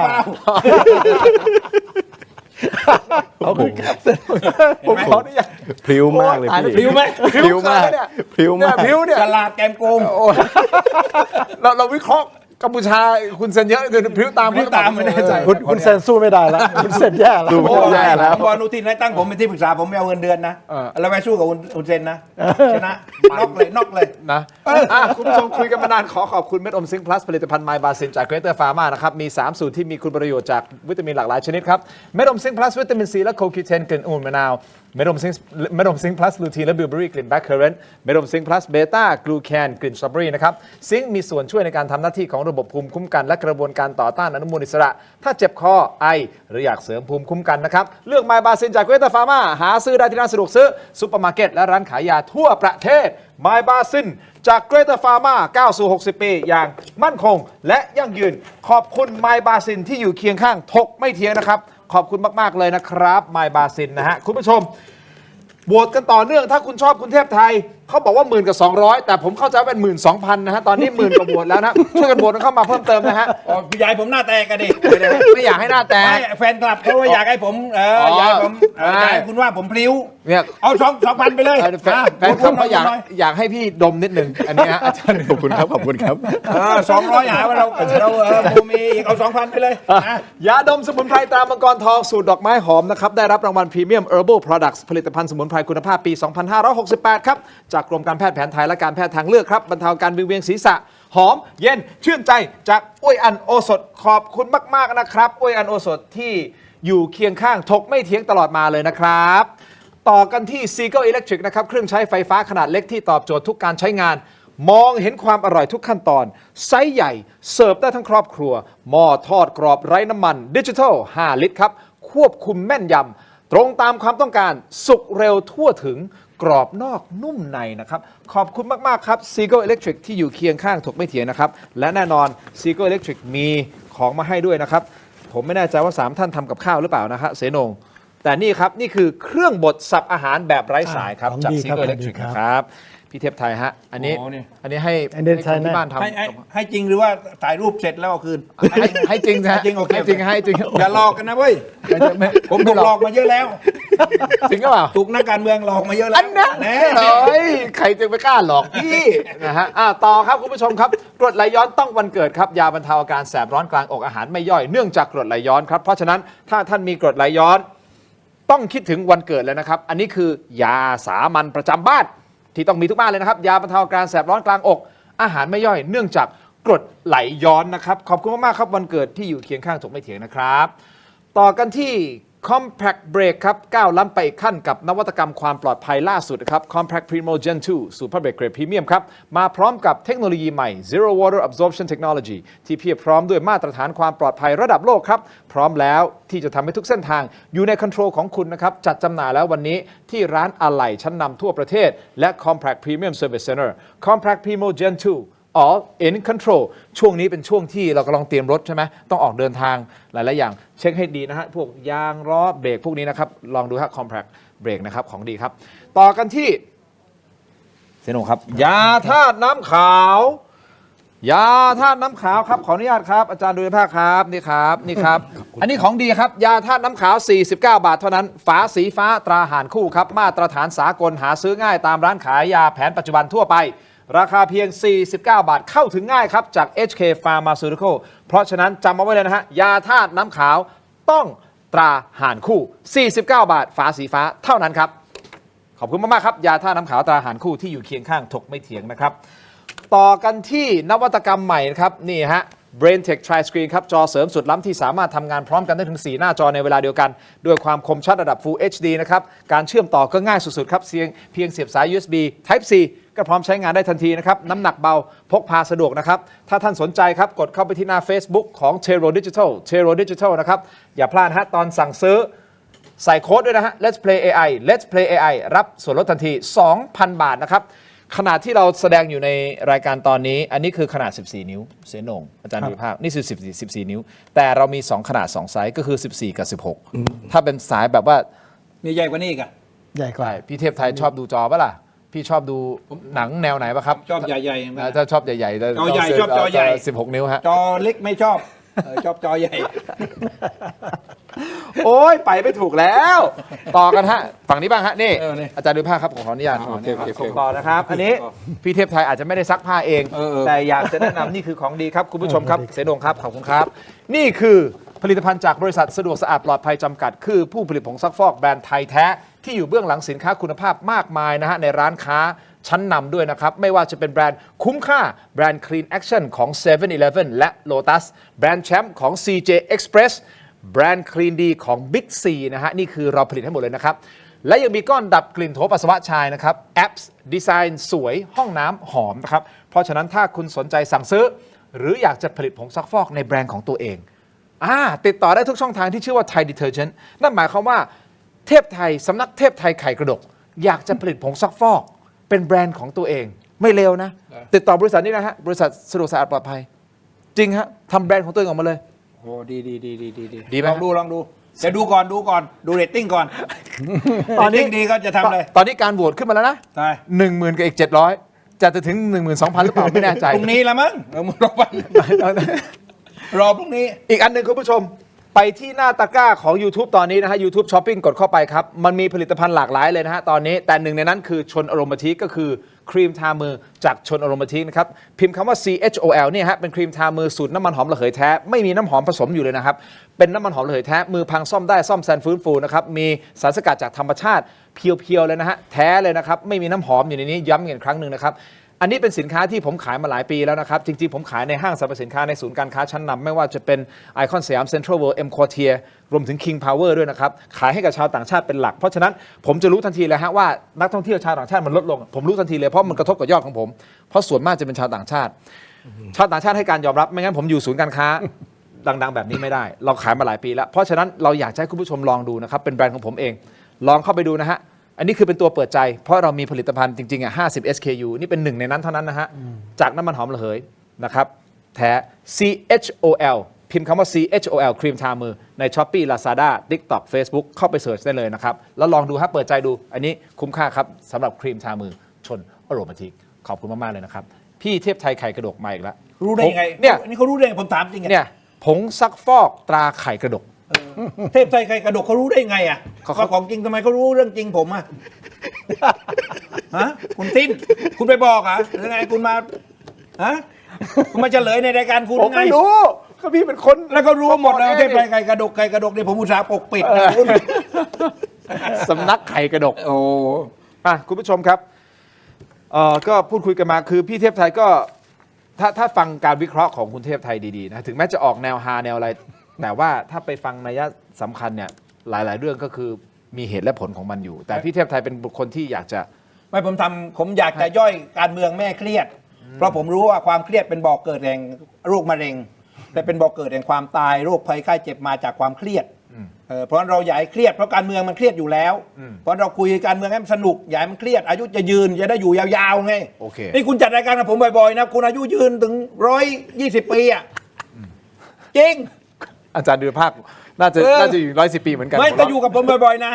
ผมขออนุญาตพริ้วมากเลยพี่พริ้วไหมพริ้วมากเนี่ยพริ้วมากฉลาดแกมโกงเราวิเคราะห์ กัมพูชาคุณเซ็นเยอะเดินพริ้วตาม พริ้วตามไม่แน่ใจ คุณเซนสู้ไม่ได้แล้วคุณเซนแย่แล้ว แย่แล้ว ผมบอกอนุทินให้ตั้งผมเป็นที่ปรึกษาผมไม่เอาเงินเดือนนะแล้วไปสู้กับอุนเซนนะชนะน็อกเลย นะคุณผู้ชมคุยกันมานานขอขอบคุณเม็ดอมซิงค์พลัสผลิตภัณฑ์ไมบาซินจากเกรเตอร์ฟาร์มานะครับมี3สูตรที่มีคุณประโยชน์จากวิตามินหลากหลายชนิดครับเม็ดอมซิงค์พลัสวิตามินซีและโคคิวเทนกลิ่นองุ่นมะนาวเม็ดอมซิงค์พลัสลูทีนและบิวเบอรี่กลิ่นแบล็คเคอร์เรนต์เม็ดอมซิงค์พลัสเบต้ากลูแคนกลิ่นสตรอเบอรี่นะครับซิงค์มีส่วนช่วยในการทำหน้าที่ของระบบภูมิคุ้มกันและกระบวนการต่อต้านอนุมูลอิสระถ้าเจ็บคอไอหรืออยากเสริมภูมิคุ้มกันนะครับเลือกไมบาซินจากเกรเตอร์ฟาร์มาหาซื้อได้ที่ร้านสะดวกซื้อซุปเปอร์มาร์เก็ตและร้านขายยาทั่วประเทศไมบาซินจากเกรเตอร์ฟาร์มาก้าวสู่60 ปีอย่างมั่นคงและยั่งยืนขอบคุณไมบาซินที่อยู่เคียงข้างถกไม่เทียงนะครับขอบคุณมากๆเลยนะครับไมบาซินนะฮะคุณผู้ชมโหวตกันต่อเนื่องถ้าคุณชอบคุณเทพไทยเขาบอกว่า10,000 กับ 200แต่ผมเข้าใจว่าเป็น 12,000 นะฮะตอนนี้10,000 กว่าโหวตแล้วนะช่วยกันโหวตกันเข้ามาเพิ่มเติมนะฮะ พี่ใหญ่ผมหน้าแตกกันดิ ไม่อยากให้หน้าแตก แฟนคลับเขาว่าอยากให้ผมอยากให้ผมอยากให้คุณว่าผมพลิ้ว เนี่ย เอา2,000 ไปเลย แฟนคลับเขาอยากให้พี่ดมนิดหนึ่งอันนี้ฮะอาจารย์ขอบคุณครับ200หาว่าเรามีอีกเอา 2,000 ไปเลย ยาดมสมุนไพรตรามังกรทองสูตรดอกไม้หอมนะครับได้รับรางวัล Premium Herbal Products ผลิตภัณฑ์สมุนไพรคุณภาพปี 2568 ครับจากกรมการแพทย์แผนไทยและการแพทย์ทางเลือกครับบรรเทาการวิงเวียนศีรษะหอมเย็นชื่นใจจากอ้วยอันโอสถขอบคุณมากๆนะครับอ้วยอันโอสถที่อยู่เคียงข้างถกไม่เถียงตลอดมาเลยนะครับต่อกันที่ Seagull Electric นะครับเครื่องใช้ไฟฟ้าขนาดเล็กที่ตอบโจทย์ทุกการใช้งานมองเห็นความอร่อยทุกขั้นตอนไซส์ใหญ่เสิร์ฟได้ทั้งครอบครัวหม้อทอดกรอบไร้น้ำมันดิจิทัล5 ลิตรครับควบคุมแม่นยำตรงตามความต้องการสุกเร็วทั่วถึงกรอบนอกนุ่มในนะครับขอบคุณมากๆครับ Seagull Electric ที่อยู่เคียงข้างถกไม่เถียงนะครับและแน่นอน Seagull Electric มีของมาให้ด้วยนะครับผมไม่แน่ใจว่า3ท่านทำกับข้าวหรือเปล่านะฮะเสนงแต่นี่ครับนี่คือเครื่องบดสับอาหารแบบไร้สายครับจาก Seagull Electric นะครับพี่เทพไทยฮะอันนี้ให้คนที่บ้านทำให้จริงหรือว่าถ่ายรูปเสร็จแล้วเอาคืนให้จริงนะ จริงโอเค ให้จริงอย่าหลอกกันนะเว้ยผมถูกหลอกมาเยอะแล้ว จริงก็เปล่าถูกนักการเมืองหลอกมาเยอะแล้วอันนั้นใครจะไปกล้าหลอกพี่นะฮะต่อครับคุณผู้ชมครับกรดไหลย้อนต้องวันเกิดครับยาบรรเทาอาการแสบร้อนกลางอกอาหารไม่ย่อยเนื่องจากกรดไหลย้อนครับเพราะฉะนั้นถ้าท่านมีกรดไหลย้อนต้องคิดถึงวันเกิดเลยนะครับอันนี้คือยาสามัญประจำบ้านที่ต้องมีทุกบ้านเลยนะครับยาบรรเทาอาการแสบร้อนกลางอกอาหารไม่ย่อยเนื่องจากกรดไหลย้อนนะครับขอบคุณมากๆครับวันเกิดที่อยู่เคียงข้างถกไม่เถียงนะครับต่อกันที่ Compact Brake ครับก้าวล้ำไปอีกขั้นกับนวัตกรรมความปลอดภัยล่าสุดครับ Compact Primo Gen 2 Super Brake Grade Premium ครับมาพร้อมกับเทคโนโลยีใหม่ Zero Water Absorption Technology ที่เพียบพร้อมด้วยมาตรฐานความปลอดภัยระดับโลกครับพร้อมแล้วที่จะทำให้ทุกเส้นทางอยู่ในคอนโทรลของคุณนะครับจัดจำหน่ายแล้ววันนี้ที่ร้านอะไหล่ชั้นนำทั่วประเทศและ Compact Premium Service Center Compact Primo Gen 2 all in control ช่วงนี้เป็นช่วงที่เรากำลังเตรียมรถใช่ไหมต้องออกเดินทางหลายๆอย่างเช็คให้ดีนะฮะพวกยางล้อเบรกพวกนี้นะครับลองดูฮะ compact brake นะครับของดีครับต่อกันที่เซนงครับยาธาตุน้ำขาวยาธาตุน้ำขาวครับขออนุญาตครับอาจารย์ดูในภาพครับนี่ครับอันนี้ของดีครับยาธาตุน้ำขาว49 บาทเท่านั้นฝาสีฟ้าตราหารคู่ครับมาตรฐานสากลหาซื้อง่ายตามร้านขายยาแผนปัจจุบันทั่วไปราคาเพียง49 บาทเข้าถึงง่ายครับจาก HK Pharmaceutical เพราะฉะนั้นจำเอาไว้เลยนะฮะยาธาตุน้ำขาวต้องตราห่านคู่49 บาทฝาสีฟ้าเท่านั้นครับขอบคุณมากๆครับยาธาตุน้ำขาวตราห่านคู่ที่อยู่เคียงข้างถกไม่เถียงนะครับต่อกันที่นวัตกรรมใหม่นะครับนี่ฮะ BrainTech Tri-Screen ครับจอเสริมสุดล้ำที่สามารถทำงานพร้อมกันได้ถึง4 หน้าจอในเวลาเดียวกันด้วยความคมชัดระดับ Full HD นะครับการเชื่อมต่อก็ง่ายสุดๆครับเพียงเสียบสาย USB Type C ก็พร้อมใช้งานได้ทันทีนะครับน้ำหนักเบาพกพาสะดวกนะครับถ้าท่านสนใจครับกดเข้าไปที่หน้า Facebook ของ Tero Digital นะครับอย่าพลาดฮะตอนสั่งซื้อใส่โค้ดด้วยนะฮะ Let's Play AI รับส่วนลดทันที 2,000 บาทนะครับขนาดที่เราแสดงอยู่ในรายการตอนนี้อันนี้คือขนาด14 นิ้วเสนงอาจารย์ดูภาพนี่คือ14 นิ้วแต่เรามี2ขนาด2ไซส์ก็คือ14กับ16ถ้าเป็นสายแบบว่ามีใหญ่กว่านี้อีกอ่ะใหญ่กว่าพี่เทพไทยชอบดูจอปะล่ะพี่ชอบดูหนังแนวไหนปะครับชอบใหญ่ๆถ้าชอบใหญ่ๆจอใหญ่ชอบจอใหญ่16 นิ้วฮะจอเล็กไม่ชอบชอบจอใหญ่ โอ้ยไปไม่ถูกแล้ว ต่อกันฮะฝั่งนี้บ้างฮะนี่ นี่ อาจารย์ดูผ้าครับผมขออนุญาต โอเคโอเคโอเค ส่งต่อนะครับอันนี้พี่เทพไทยอาจจะไม่ได้ซักผ้าเอง แต่อยากจะแนะนำนี่คือของดีครับคุณผู้ชมครับเสนงครับขอบคุณครับ นี่คือผลิตภัณฑ์จากบริษัทสะดวกสะอาดปลอดภัยจำกัด คือผู้ผลิตผงซักฟอกแบรนด์ไทยแท้ที่อยู่เบื้องหลังสินค้าคุณภาพมากมายนะฮะในร้านค้าชั้นนำด้วยนะครับไม่ว่าจะเป็นแบรนด์คุ้มค่าแบรนด์ Clean Action ของ 7-Eleven และ Lotus แบรนด์แชมป์ของ CJ Express แบรนด์ Clean D ของ Big C นะฮะนี่คือเราผลิตให้หมดเลยนะครับและยังมีก้อนดับกลิ่นโถปัสสาวะชายนะครับแอปส์ดีไซน์สวยห้องน้ำหอมนะครับเพราะฉะนั้นถ้าคุณสนใจสั่งซื้อหรืออยากจะผลิตผงซักฟอกในแบรนด์ของตัวเองติดต่อได้ทุกช่องทางที่ชื่อว่า Thai Detergent นั่นหมายความว่าเทพไทยสำนักเทพไทยไข่กระดกอยากจะผลิตผงซักฟอกเป็นแบรนด์ของตัวเองไม่เลวนะติดต่อบริษัทนี้นะฮะบริษัทสะดวกสะอาดปลอดภัยจริงฮะทำแบรนด์ของตัวเองออกมาเลย โอ้ดีดีไหม ลองดูจะดูก่อนดูเรตติ้งก่อน ตอนนี้ เรตติ้งดีก็จะทำเลย ตอนนี้การโหวตขึ้นมาแล้วนะ ใช่ 10,000กับอีก700จะถึง 12,000 หรือเปล่าไม่แน่ใจ พรุ่งนี้ละมั้งมึงรอวันรอพรุ่งนี้ อีกอันหนึ่งคุณผู้ชมไปที่หน้าตะกร้าของ YouTube ตอนนี้นะฮะ YouTube Shopping กดเข้าไปครับ มันมีผลิตภัณฑ์หลากหลายเลยนะฮะตอนนี้แต่หนึ่งในนั้นคือชนอโรมาทิกก็คือครีมทามือจากชนอโรมาทิกนะครับพิมพ์คำว่า CHOL เนี่ยฮะเป็นครีมทามือสูตรน้ำมันหอมระเหยแท้ไม่มีน้ำหอมผสมอยู่เลยนะครับเป็นน้ำมันหอมระเหยแท้มือพังซ่อมได้ซ่อมแซมฟื้นฟูนะครับมีสารสกัดจากธรรมชาติเพียวๆเลยนะฮะแท้เลยนะครับไม่มีน้ำหอมอยู่ในนี้ย้ำอีกครั้งหนึ่งนะครับอันนี้เป็นสินค้าที่ผมขายมาหลายปีแล้วนะครับจริงๆผมขายในห้างสรรพสินค้าในศูนย์การค้าชั้นนำไม่ว่าจะเป็นไอคอนสยามเซ็นทรัลเวิลด์เอ็มควอเทียรวมถึง King Power ด้วยนะครับขายให้กับชาวต่างชาติเป็นหลักเพราะฉะนั้นผมจะรู้ทันทีเลยฮะว่านักท่องเที่ยวชาวต่างชาติมันลดลงผมรู้ทันทีเลยเพราะมันกระทบกับยอดของผมเพราะส่วนมากจะเป็นชาวต่างชาติให้การยอมรับไม่งั้นผมอยู่ศูนย์การค้าดังๆแบบนี้ไม่ได้เราขายมาหลายปีแล้วเพราะฉะนั้นเราอยากให้คุณผู้ชมลองดูนะครับเป็นแบรนด์ของผมเองลองเข้าไปดูนะฮะอันนี้คือเป็นตัวเปิดใจเพราะเรามีผลิตภัณฑ์จริงๆ50 SKU นี่เป็นหนึ่งในนั้นเท่านั้นนะฮะจากน้ำมันหอมระเหยนะครับแท้ CHOL พิมพ์คำว่า CHOL ครีมทามือใน Shopee Lazada TikTok Facebook เข้าไปเสิร์ชได้เลยนะครับแล้วลองดูฮะเปิดใจดูอันนี้คุ้มค่าครับสำหรับครีมทามือชนอโรมาทิกขอบคุณมากๆเลยนะครับพี่เทพไทยไข่กระดกมาอีกแล้ว รู้ได้ยังไง เนี่ย นี่เขารู้ได้ไงผมถามจริง เนี่ยผงซักฟอกตราไข่กระดก เทพไทยใครกระดกเขารู้ได้ไงอ่ะ เขา ว่าของจริงทำไมเขารู้เรื่องจริงผมอ่ะ ฮะคุณติ้นคุณไปบอกอ่ะหรือไงคุณมาฮะคุณมาเฉลยในรายการคุณ ผม ไง ไม่รู้ก็พี่เป็นคน แล้วเขารู้หมดแล้ว ผมบอก เท เอง พไทยใครกระดกเนี่ยผมอุตส่าห์ปกปิดนะคุณ สำนักไข่กระดก โอ้ คุณผู้ชมครับก็พูดคุยกันมาคือพี่เทพไทยก็ถ้าฟังการวิเคราะห์ของคุณเทพไทยดีๆนะถึงแม้จะออกแนวฮาแนวอะไรแต่ว่าถ้าไปฟังนัยสำคัญเนี่ยหลายๆเรื่องก็คือมีเหตุและผลของมันอยู่ แต่พี่เทพไทยเป็นบุคคลที่อยากจะ ไม่ผมอยากจะย่อยการเมืองแม่เครียด เพราะผมรู้ว่าความเครียดเป็นบ่อกเกิดแห่งโรคมะเร็งแต่เป็นบ่อกเกิดแห่งความตายโรคภัยไข้เจ็บมาจากความเครียดเพราะเราอย่าให้เครียดเพราะการเมืองมันเครียดอยู่แล้วเพราะเราคุยการเมืองให้มันสนุกอย่าให้มันเครียดอายุจะยืนจะได้อยู่ยาวๆไง โอเค นี่คุณจัดรายการกับผมบ่อยๆนะคุณอายุยืนถึง120 ปีอ่ะจริง อาจารย์ดูภาพน่าจะอยู่110 ปีเหมือนกัน ไม่ก็อยู่กับผมบ่อยๆนะ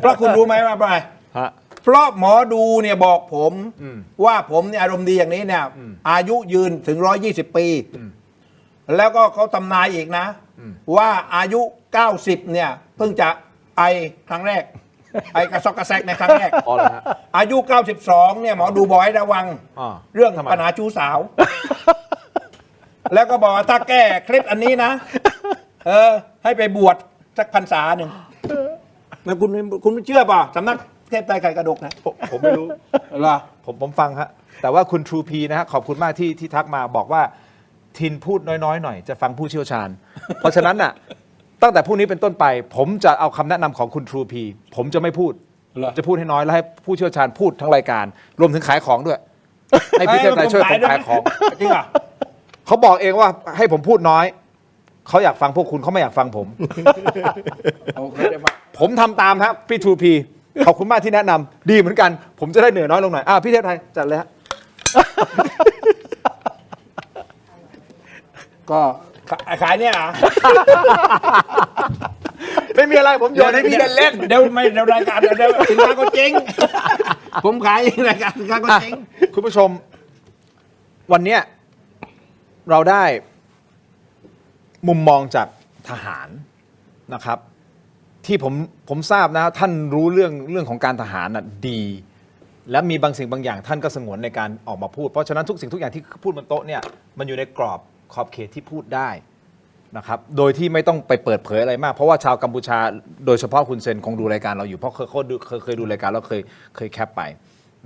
เพราะคุณรู้ไหมว่าอะไร ฮะ เพราะหมอดูเนี่ยบอกผมว่าผมเนี่ยอารมณ์ดีอย่างนี้เนี่ยอายุยืนถึง120 ปีแล้วก็เขาทำนายอีกนะว่าอายุ90เนี่ยเพิ่งจะไอครั้งแรกไอกระซอกกระแซกในครั้งแรก อ๋อเหรอฮะ อายุ92เนี่ยหมอดูบอกให้ระวัง อ่า เรื่อง ทำไม ปัญหาชู้สาว แล้วก็บอกว่าถ้าแก้เคล็ดอันนี้นะให้ไปบวชสักพรรษาหนึ่งแล้วคุณไม่เชื่อป่ะสำนักเทพไทยไข่กระดกนะ ผมไม่รู้ เหรอ ผมฟังฮะแต่ว่าคุณ True P นะฮะขอบคุณมากที่ทักมาบอกว่าทินพูดน้อยๆหน่อยจะฟังผู้เชี่ยวชาญ เพราะฉะนั้นน่ะตั้งแต่พรุ่งนี้เป็นต้นไป ผมจะเอาคำแนะนำของคุณ True P ผมจะไม่พูด เหรอ จะพูดให้น้อยแล้วให้ผู้เชี่ยวชาญพูดทั้งรายการ รวมถึงขายของด้วย ให้พี่เทพไทยช่วยผมขายของ จริงเหรอ เขาบอกเองว่าให้ผมพูดน้อยเขาอยากฟังพวกคุณเขาไม่อยากฟังผม ผมทำตามครับพี่ True P ขอบคุณมากที่แนะนำดีเหมือนกัน ผมจะได้เหนื่อยน้อยลงหน่อยพี่เทพไทยจัดเลยฮะ ก็ขายเนี่ยเหรอ ไม่มีอะไรผมโยนให้พี่เล่น เดี๋ยวรายการเดี๋ยวสินค้าก็เจ๊ง ผมขายรายการสินค้าก็เจ๊ง คุณผู้ชมวันเนี้ยเราได้มุมมองจากทหารนะครับ ที่ผมทราบนะท่านรู้เรื่องของการทหารน่ะดี และมีบางสิ่งบางอย่างท่านก็สงวนในการออกมาพูดเพราะฉะนั้นทุกสิ่งทุกอย่างที่พูดบนโต๊ะเนี่ยมันอยู่ในกรอบขอบเขตที่พูดได้นะครับโดยที่ไม่ต้องไปเปิดเผยอะไรมากเพราะว่าชาวกัมพูชาโดยเฉพาะคุณเซนคงดูรายการเราอยู่เพราะเคยดูรายการแล้วเคยแคปไป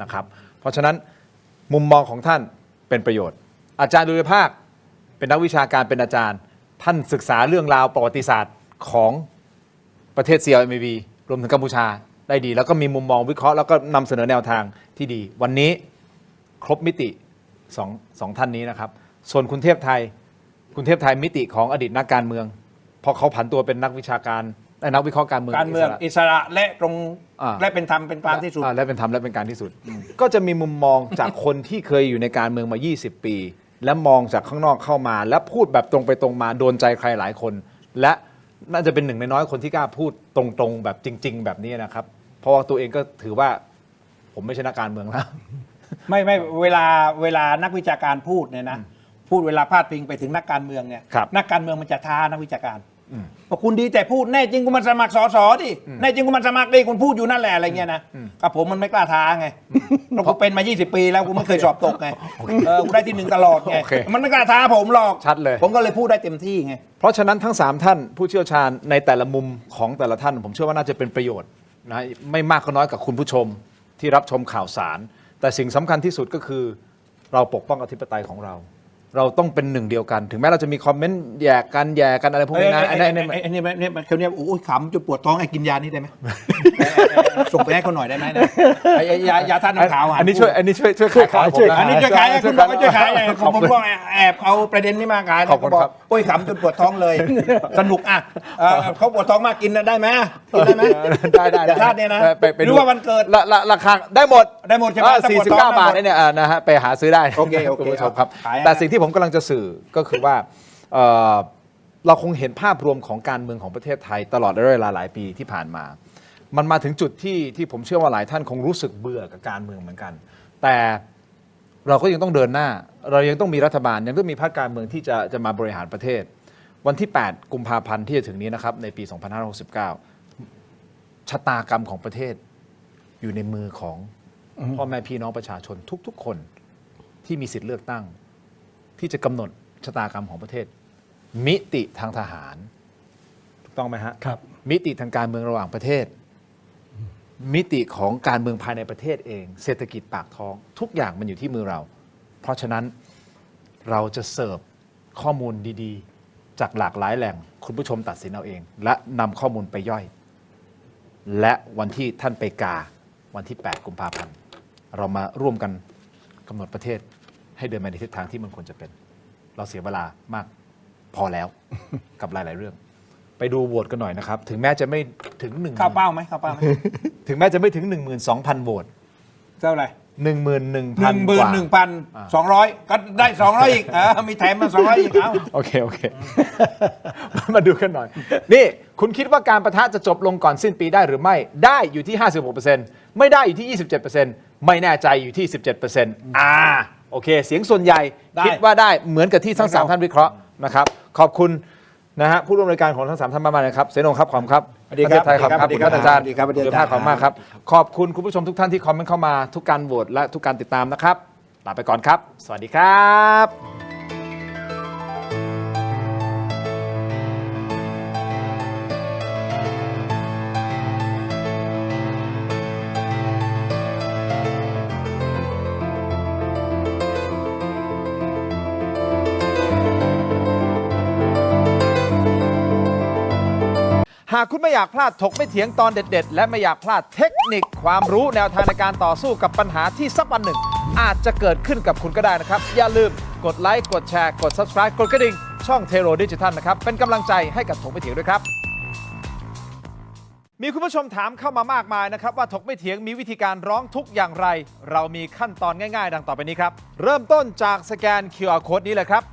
นะครับเพราะฉะนั้นมุมมองของท่านเป็นประโยชน์อาจารย์ดุลยภาคเป็นนักวิชาการเป็นอาจารย์ท่านศึกษาเรื่องราวประวัติศาสตร์ของประเทศ CLMV รวมถึงกัมพูชาได้ดีแล้วก็มีมุมมองวิเคราะห์แล้วก็นำเสนอแนวทางที่ดีวันนี้ครบมิติสองท่านนี้นะครับส่วนคุณเทพไทยมิติของอดีตนักการเมืองเพราะเขาผันตัวเป็นนักวิชาการนักวิเคราะห์การเมืองอิสระและตรงและเป็นธรรมเป็นกลางที่สุดและเป็นธรรมและเป็นกลางที่สุดก็จะมีมุมมองจากคนที่เคยอยู่ในการเมืองมา20 ปีและมองจากข้างนอกเข้ามาและพูดแบบตรงไปตรงมาโดนใจใครหลายคนและน่าจะเป็นหนึ่งในน้อยคนที่กล้าพูดตรงๆแบบจริงๆแบบนี้นะครับเพราะว่าตัวเองก็ถือว่าผมไม่ใช่นักการเมืองแล้วไม่เวลานักวิชาการพูดเนี่ยนะพูดเวลาพาดพิงไปถึงนักการเมืองเนี่ยนักการเมืองมันจะท้านักวิชาการพอคุณดีแต่พูดแน่จริงคุณมันสมัครส.ส.ดิแน่จริงคุณมันสมัครดิคุณพูดอยู่นั่นแหละอะไรเงี้ยนะกับผมมันไม่กล้าท้าไงเรากูเป็นมา20 ปีแล้วกูไม่เคยสอบตกไงกูได้ที่1ตลอดไงมันไม่กล้าท้าผมหรอกชัดเลยผมก็เลยพูดได้เต็มที่ไงเพราะฉะนั้นทั้ง3ท่านผู้เชี่ยวชาญในแต่ละมุมของแต่ละท่านผมเชื่อว่าน่าจะเป็นประโยชน์นะไม่มากก็น้อยกับคุณผู้ชมที่รับชมข่าวสารแต่สิ่งสำคัญที่สุดก็คือเราปกป้องอธิปไตยของเราต้องเป็นหนึ่งเดียวกันถึงแม้เราจะมีคอมเมนต์แย่กันอะไรพวกนี้นะไอ้นี่มันเขาเนี่ยโอ้ยขำจนปวดท้องไอ้กินยานี่ได้ไหมส่งไปให้เขาหน่อยได้ไหมนะยาท่านน้ำขาวอันนี้ช่วยขายอันนี้ช่วยขายคุณบอกว่าช่วยขายผมก็แอบเอาประเด็นนี้มาขายขอบคุณครับโอ้ยขำจนปวดท้องเลยสนุกอ่ะเขาปวดท้องมากกินได้ไหมกินได้ไหมได้ท่านเนี่ยนะรู้ว่าวันเกิดราคาได้หมดใช่ไหม49 บาทเนี่ยนะฮะไปหาซื้อได้โอเคครับแต่สิ่งที่ผมกำลังจะสื่อก็คือว่าเราคงเห็นภาพรวมของการเมืองของประเทศไทยตลอดระยะเวลาหลายปีที่ผ่านมามันมาถึงจุดที่ผมเชื่อว่าหลายท่านคงรู้สึกเบื่อกับการเมืองเหมือนกันแต่เราก็ยังต้องเดินหน้าเรายังต้องมีรัฐบาลยังต้องมีพรรคการเมืองที่จะมาบริหารประเทศวันที่8 กุมภาพันธ์ที่จะถึงนี้นะครับในปี 2569 ชะตากรรมของประเทศอยู่ในมือของพ่อแม่พี่น้องประชาชนทุกๆคนที่มีสิทธิ์เลือกตั้งที่จะกำหนดชะตากรรมของประเทศมิติทางทหารถูกต้องไหมฮะครับมิติทางการเมืองระหว่างประเทศมิติของการเมืองภายในประเทศเองเศรษฐกิจปากท้องทุกอย่างมันอยู่ที่มือเราเพราะฉะนั้นเราจะเสิร์ฟข้อมูลดีๆจากหลากหลายแหล่งคุณผู้ชมตัดสินเอาเองและนำข้อมูลไปย่อยและวันที่ท่านไปกาวันที่8 กุมภาพันธ์เรามาร่วมกันกำหนดประเทศให้เดินไปในทิศทางที่มันควรจะเป็นเราเสียเวลามากพอแล้ว กับหลายๆเรื่องไปดูโหวตกันหน่อยนะครับถึงแม้จะไม่ถึง1เข้าเป้าไหมถึงแม้จะไม่ถึง 12,000 โหวตเท่าไหร่11,200 ก็ได้200อีกมีแถมมา200อีกโอเค มาดูกันหน่อยนี่คุณคิดว่าการปะทะจะจบลงก่อนสิ้นปีได้หรือไม่ได้อยู่ที่ 56% ไม่ได้อยู่ที่ 27%ไม่แน่ใจอยู่ที่ 17%โอเคเสียงส่วนใหญ่คิดว่าได้เหมือนกับที่ทั้ง3ท่านวิเคราะห์นะครับขอบคุณนะฮะผู้ร่วมรายการของทั้ง3ท่านมากๆเลยครับเสนงครับขอบคุณครับประเทศไทยขอบคุณครับคุณอาจารย์คุณภาพขอบคุณมากครับขอบคุณคุณผู้ชมทุกท่านที่คอมเมนต์เข้ามาทุกการโหวตและทุกการติดตามนะครับลาไปก่อนครับสวัสดีครับหากคุณไม่อยากพลาดถกไม่เถียงตอนเด็ดๆและไม่อยากพลาดเทคนิคความรู้แนวทางในการต่อสู้กับปัญหาที่สักวันหนึ่งอาจจะเกิดขึ้นกับคุณก็ได้นะครับอย่าลืมกดไลค์กดแชร์กด Subscribe กดกระดิ่งช่องเทโรดิจิทัลนะครับเป็นกำลังใจให้กับถกไม่เถียงด้วยครับมีคุณผู้ชมถามเข้ามามากมายนะครับว่าถกไม่เถียงมีวิธีการร้องทุกข์อย่างไรเรามีขั้นตอนง่ายๆดังต่อไปนี้ครับเริ่มต้นจากสแกน QR Code นี้เลยครับ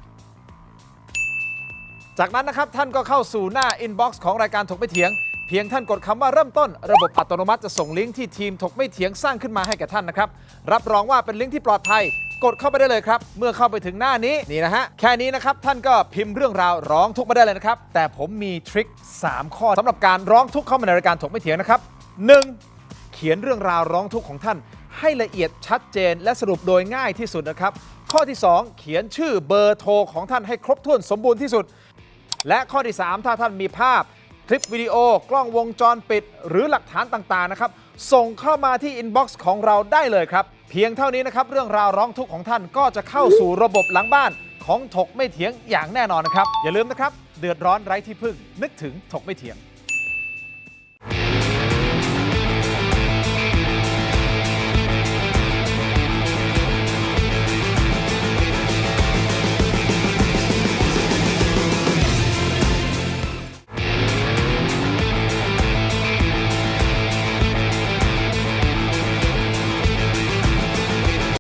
จากนั้นนะครับท่านก็เข้าสู่หน้า Inbox ของรายการถกไม่เถียงเพียงท่านกดคำว่าเริ่มต้นระบบอัตโนมัติจะส่งลิงก์ที่ทีมถกไม่เถียงสร้างขึ้นมาให้แก่ท่านนะครับรับรองว่าเป็นลิงก์ที่ปลอดภัย กดเข้าไปได้เลยครับเมื่อเข้าไปถึงหน้านี้นี่นะฮะแค่นี้นะครับท่านก็พิมพ์เรื่องราวร้องทุกข์มาได้เลยนะครับแต่ผมมีทริค3 ข้อสำหรับการร้องทุกข์เข้ามาในรายการถกไม่เถียงนะครับ 1. เขียนเรื่องราวร้องทุกข์ของท่านให้ละเอียดชัดเจนและสรุปโดยง่ายที่สุดนะครับข้อที่ 2 เขียนชื่อเบอร์โทรของท่านให้ครบถ้วนสมบูรณ์ที่สุดและข้อที่ 3 ถ้าท่านมีภาพคลิปวิดีโอกล้องวงจรปิดหรือหลักฐานต่างๆนะครับส่งเข้ามาที่อินบ็อกซ์ของเราได้เลยครับเพียงเท่านี้นะครับเรื่องราวร้องทุกข์ของท่านก็จะเข้าสู่ระบบหลังบ้านของถกไม่เถียงอย่างแน่นอนนะครับอย่าลืมนะครับเดือดร้อนไร้ที่พึ่งนึกถึงถกไม่เถียง